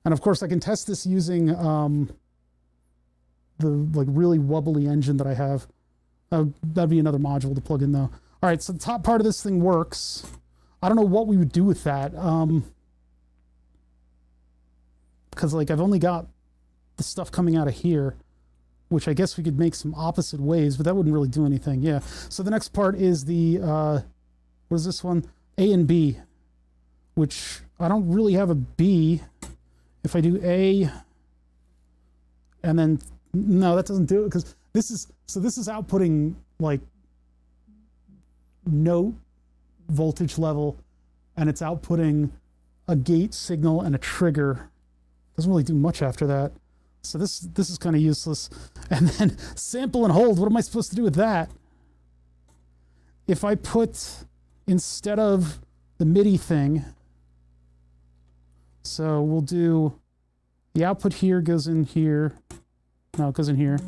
And of course I can test this using the like really wobbly engine that I have. That'd be another module to plug in though. All right, so the top part of this thing works. I don't know what we would do with that. Because like I've only got the stuff coming out of here, which I guess we could make some opposite ways, but that wouldn't really do anything. Yeah. So the next part is the, what is this one? A and B, which I don't really have a B. If I do A, and then, no, that doesn't do it because this is, so this is outputting like note voltage level, and it's outputting a gate signal and a trigger. Doesn't really do much after that. So this is kind of useless. And then sample and hold, what am I supposed to do with that? If I put, instead of the MIDI thing, so we'll do, the output here goes in here. No, it goes in here.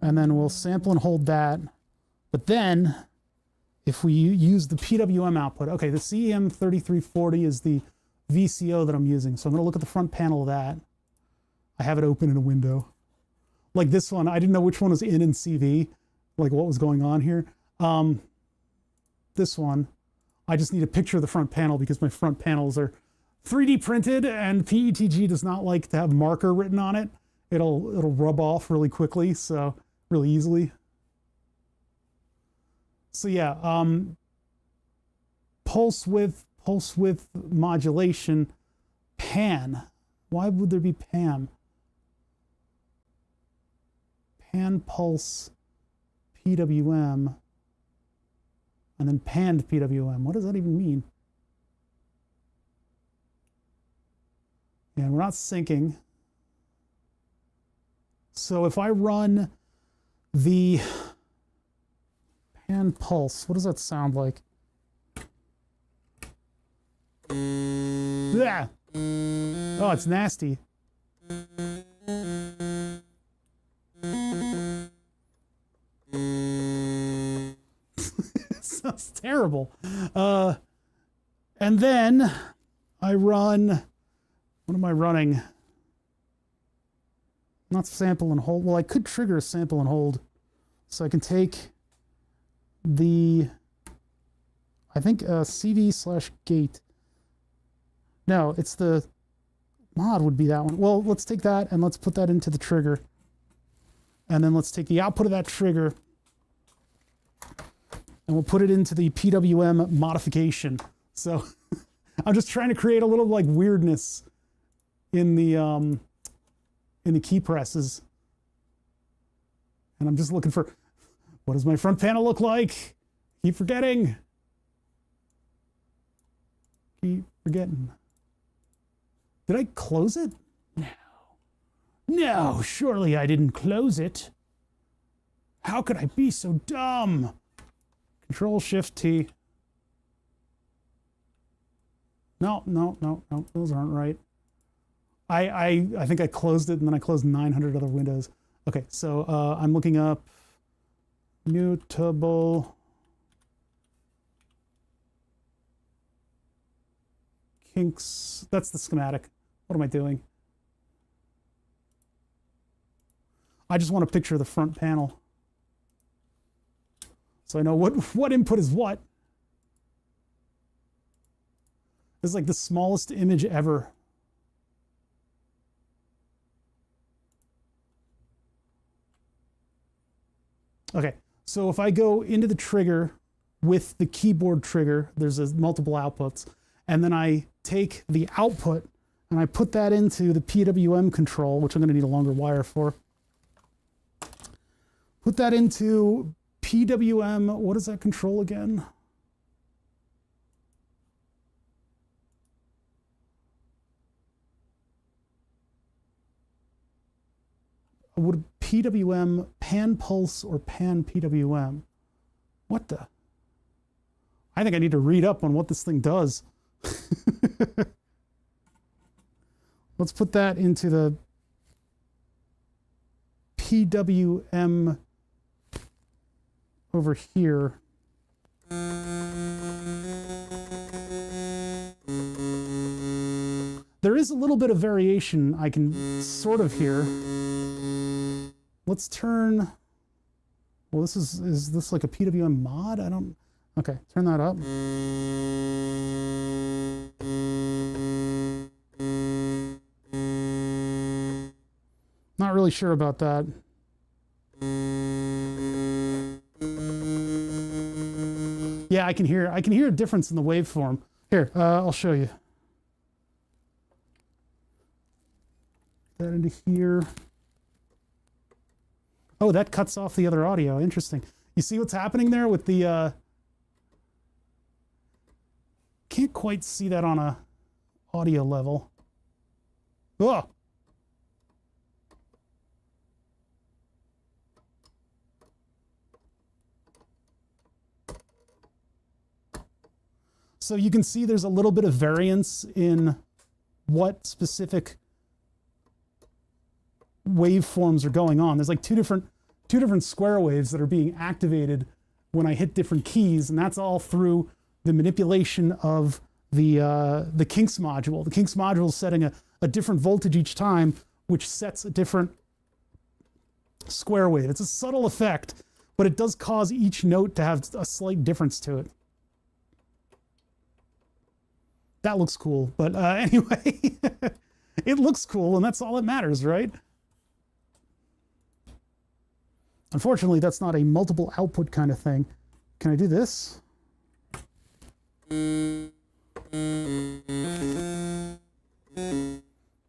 And then we'll sample and hold that. But then, if we use the PWM output, okay, the CEM3340 is the VCO that I'm using. So I'm going to look at the front panel of that. I have it open in a window. Like this one, I didn't know which one was in CV, like what was going on here. This one, I just need a picture of the front panel because my front panels are 3D printed and PETG does not like to have marker written on it. It'll rub off really quickly, so really easily. So yeah, pulse width modulation, pan. Why would there be pan? Pan pulse PWM, and then panned PWM. What does that even mean? And we're not syncing. So if I run the pan pulse, what does that sound like? Yeah. Oh, it's nasty. Sounds terrible. And then I run, what am I running? Not sample and hold. Well, I could trigger a sample and hold. So I can take the, I think CV/gate. No, it's the mod would be that one. Well, let's take that and let's put that into the trigger. And then let's take the output of that trigger and we'll put it into the PWM modification. So I'm just trying to create a little like weirdness in the key presses. And I'm just looking for, what does my front panel look like? Keep forgetting. Keep forgetting. Did I close it? No. No, surely I didn't close it. How could I be so dumb? Control-Shift-T. No, those aren't right. I think I closed it and then I closed 900 other windows. Okay, so I'm looking up mutable Kinks. That's the schematic. What am I doing? I just want a picture of the front panel, so I know what input is what. This is like the smallest image ever. Okay, so if I go into the trigger with the keyboard trigger, there's multiple outputs, and then I take the output and I put that into the PWM control, which I'm going to need a longer wire for. Put that into PWM, what is that control again? would PWM pan pulse or pan PWM? What the? I think I need to read up on what this thing does. Let's put that into the PWM over here. There is a little bit of variation I can sort of hear. Let's turn, well, this is this like a PWM mod? I don't, okay, turn that up. Not really sure about that. Yeah, I can hear a difference in the waveform. Here, I'll show you. That into here. Oh, that cuts off the other audio. Interesting. You see what's happening there with the can't quite see that on a audio level. Oh. So you can see there's a little bit of variance in what specific waveforms are going on. There's like two different square waves that are being activated when I hit different keys, and that's all through the manipulation of the Kinks module. The Kinks module is setting a different voltage each time, which sets a different square wave. It's a subtle effect, but it does cause each note to have a slight difference to it. That looks cool, but anyway, it looks cool, and that's all that matters, right? Unfortunately, that's not a multiple output kind of thing. Can I do this?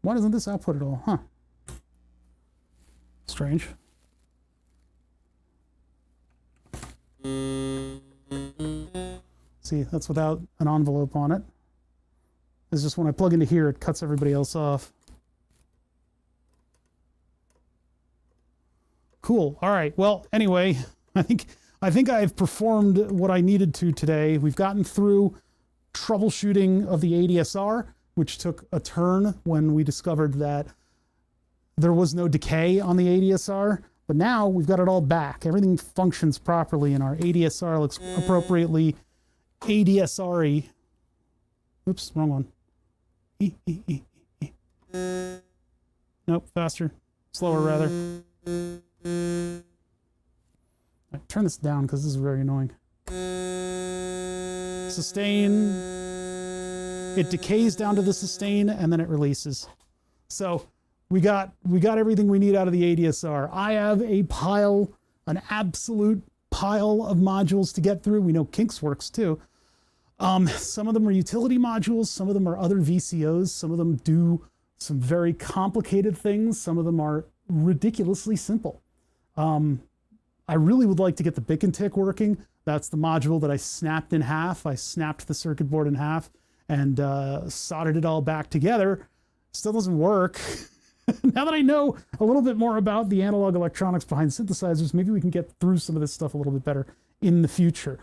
Why doesn't this output at all? Huh. Strange. See, that's without an envelope on it. It's just when I plug into here, it cuts everybody else off. Cool. All right. Well, anyway, I think I've performed what I needed to today. We've gotten through troubleshooting of the ADSR, which took a turn when we discovered that there was no decay on the ADSR. But now we've got it all back. Everything functions properly, and our ADSR looks appropriately ADSR-y. Oops, wrong one. Nope, faster. Slower, rather. I turn this down because this is very annoying. Sustain. It decays down to the sustain, and then it releases. So we got everything we need out of the ADSR. I have a pile, an absolute pile of modules to get through. We know Kinks works too. Some of them are utility modules, some of them are other VCOs, some of them do some very complicated things, some of them are ridiculously simple. I really would like to get the Bic and Tick working. That's the module that I snapped in half. I snapped the circuit board in half and soldered it all back together. Still doesn't work. Now that I know a little bit more about the analog electronics behind synthesizers, maybe we can get through some of this stuff a little bit better in the future.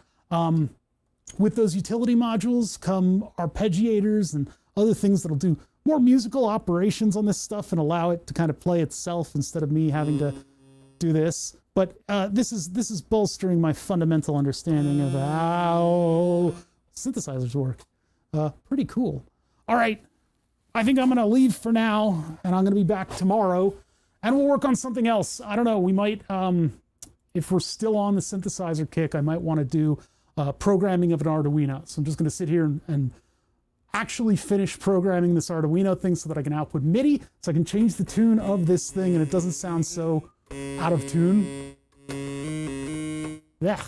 With those utility modules come arpeggiators and other things that'll do more musical operations on this stuff and allow it to kind of play itself instead of me having to do this. But this is bolstering my fundamental understanding of how synthesizers work. Pretty cool. All right, I think I'm going to leave for now, and I'm going to be back tomorrow, and we'll work on something else. I don't know. We might, if we're still on the synthesizer kick, I might want to do programming of an Arduino. So I'm just going to sit here and actually finish programming this Arduino thing so that I can output MIDI, so I can change the tune of this thing and it doesn't sound so out of tune. Yeah,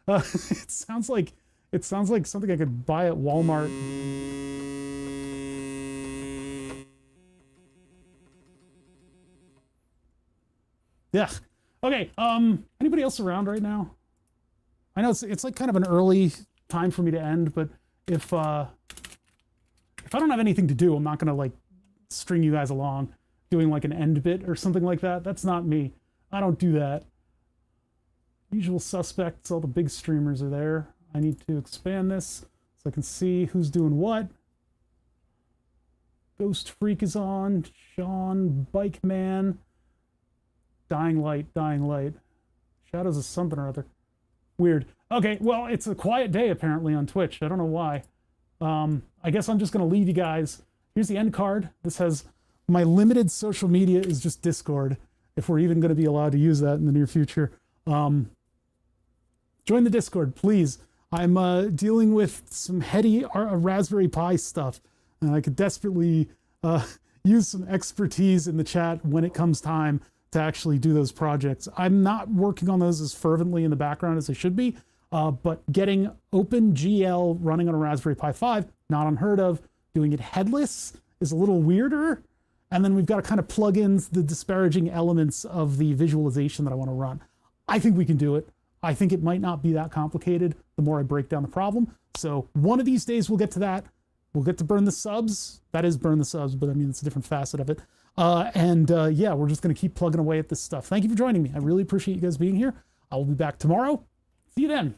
it sounds like something I could buy at Walmart. Yeah. Okay. Anybody else around right now? I know it's like kind of an early time for me to end, but if I don't have anything to do, I'm not gonna like string you guys along. doing like an end bit or something like that. That's not me. I don't do that. Usual suspects, all the big streamers are there. I need to expand this so I can see who's doing what. Ghost Freak is on. Sean, Bike Man. Dying Light, Dying Light. Shadows of something or other. Weird. Okay, well, it's a quiet day apparently on Twitch. I don't know why. I guess I'm just going to leave you guys. Here's the end card. This has my limited social media is just Discord, if we're even going to be allowed to use that in the near future. Join the Discord, please. I'm dealing with some heady Raspberry Pi stuff, and I could desperately use some expertise in the chat when it comes time to actually do those projects. I'm not working on those as fervently in the background as I should be, but getting OpenGL running on a Raspberry Pi 5, not unheard of. Doing it headless is a little weirder. And then we've got to kind of plug in the disparaging elements of the visualization that I want to run. I think we can do it. I think it might not be that complicated the more I break down the problem. So one of these days we'll get to that. We'll get to burn the subs. That is burn the subs, but I mean, it's a different facet of it. Yeah, we're just going to keep plugging away at this stuff. Thank you for joining me. I really appreciate you guys being here. I will be back tomorrow. See you then.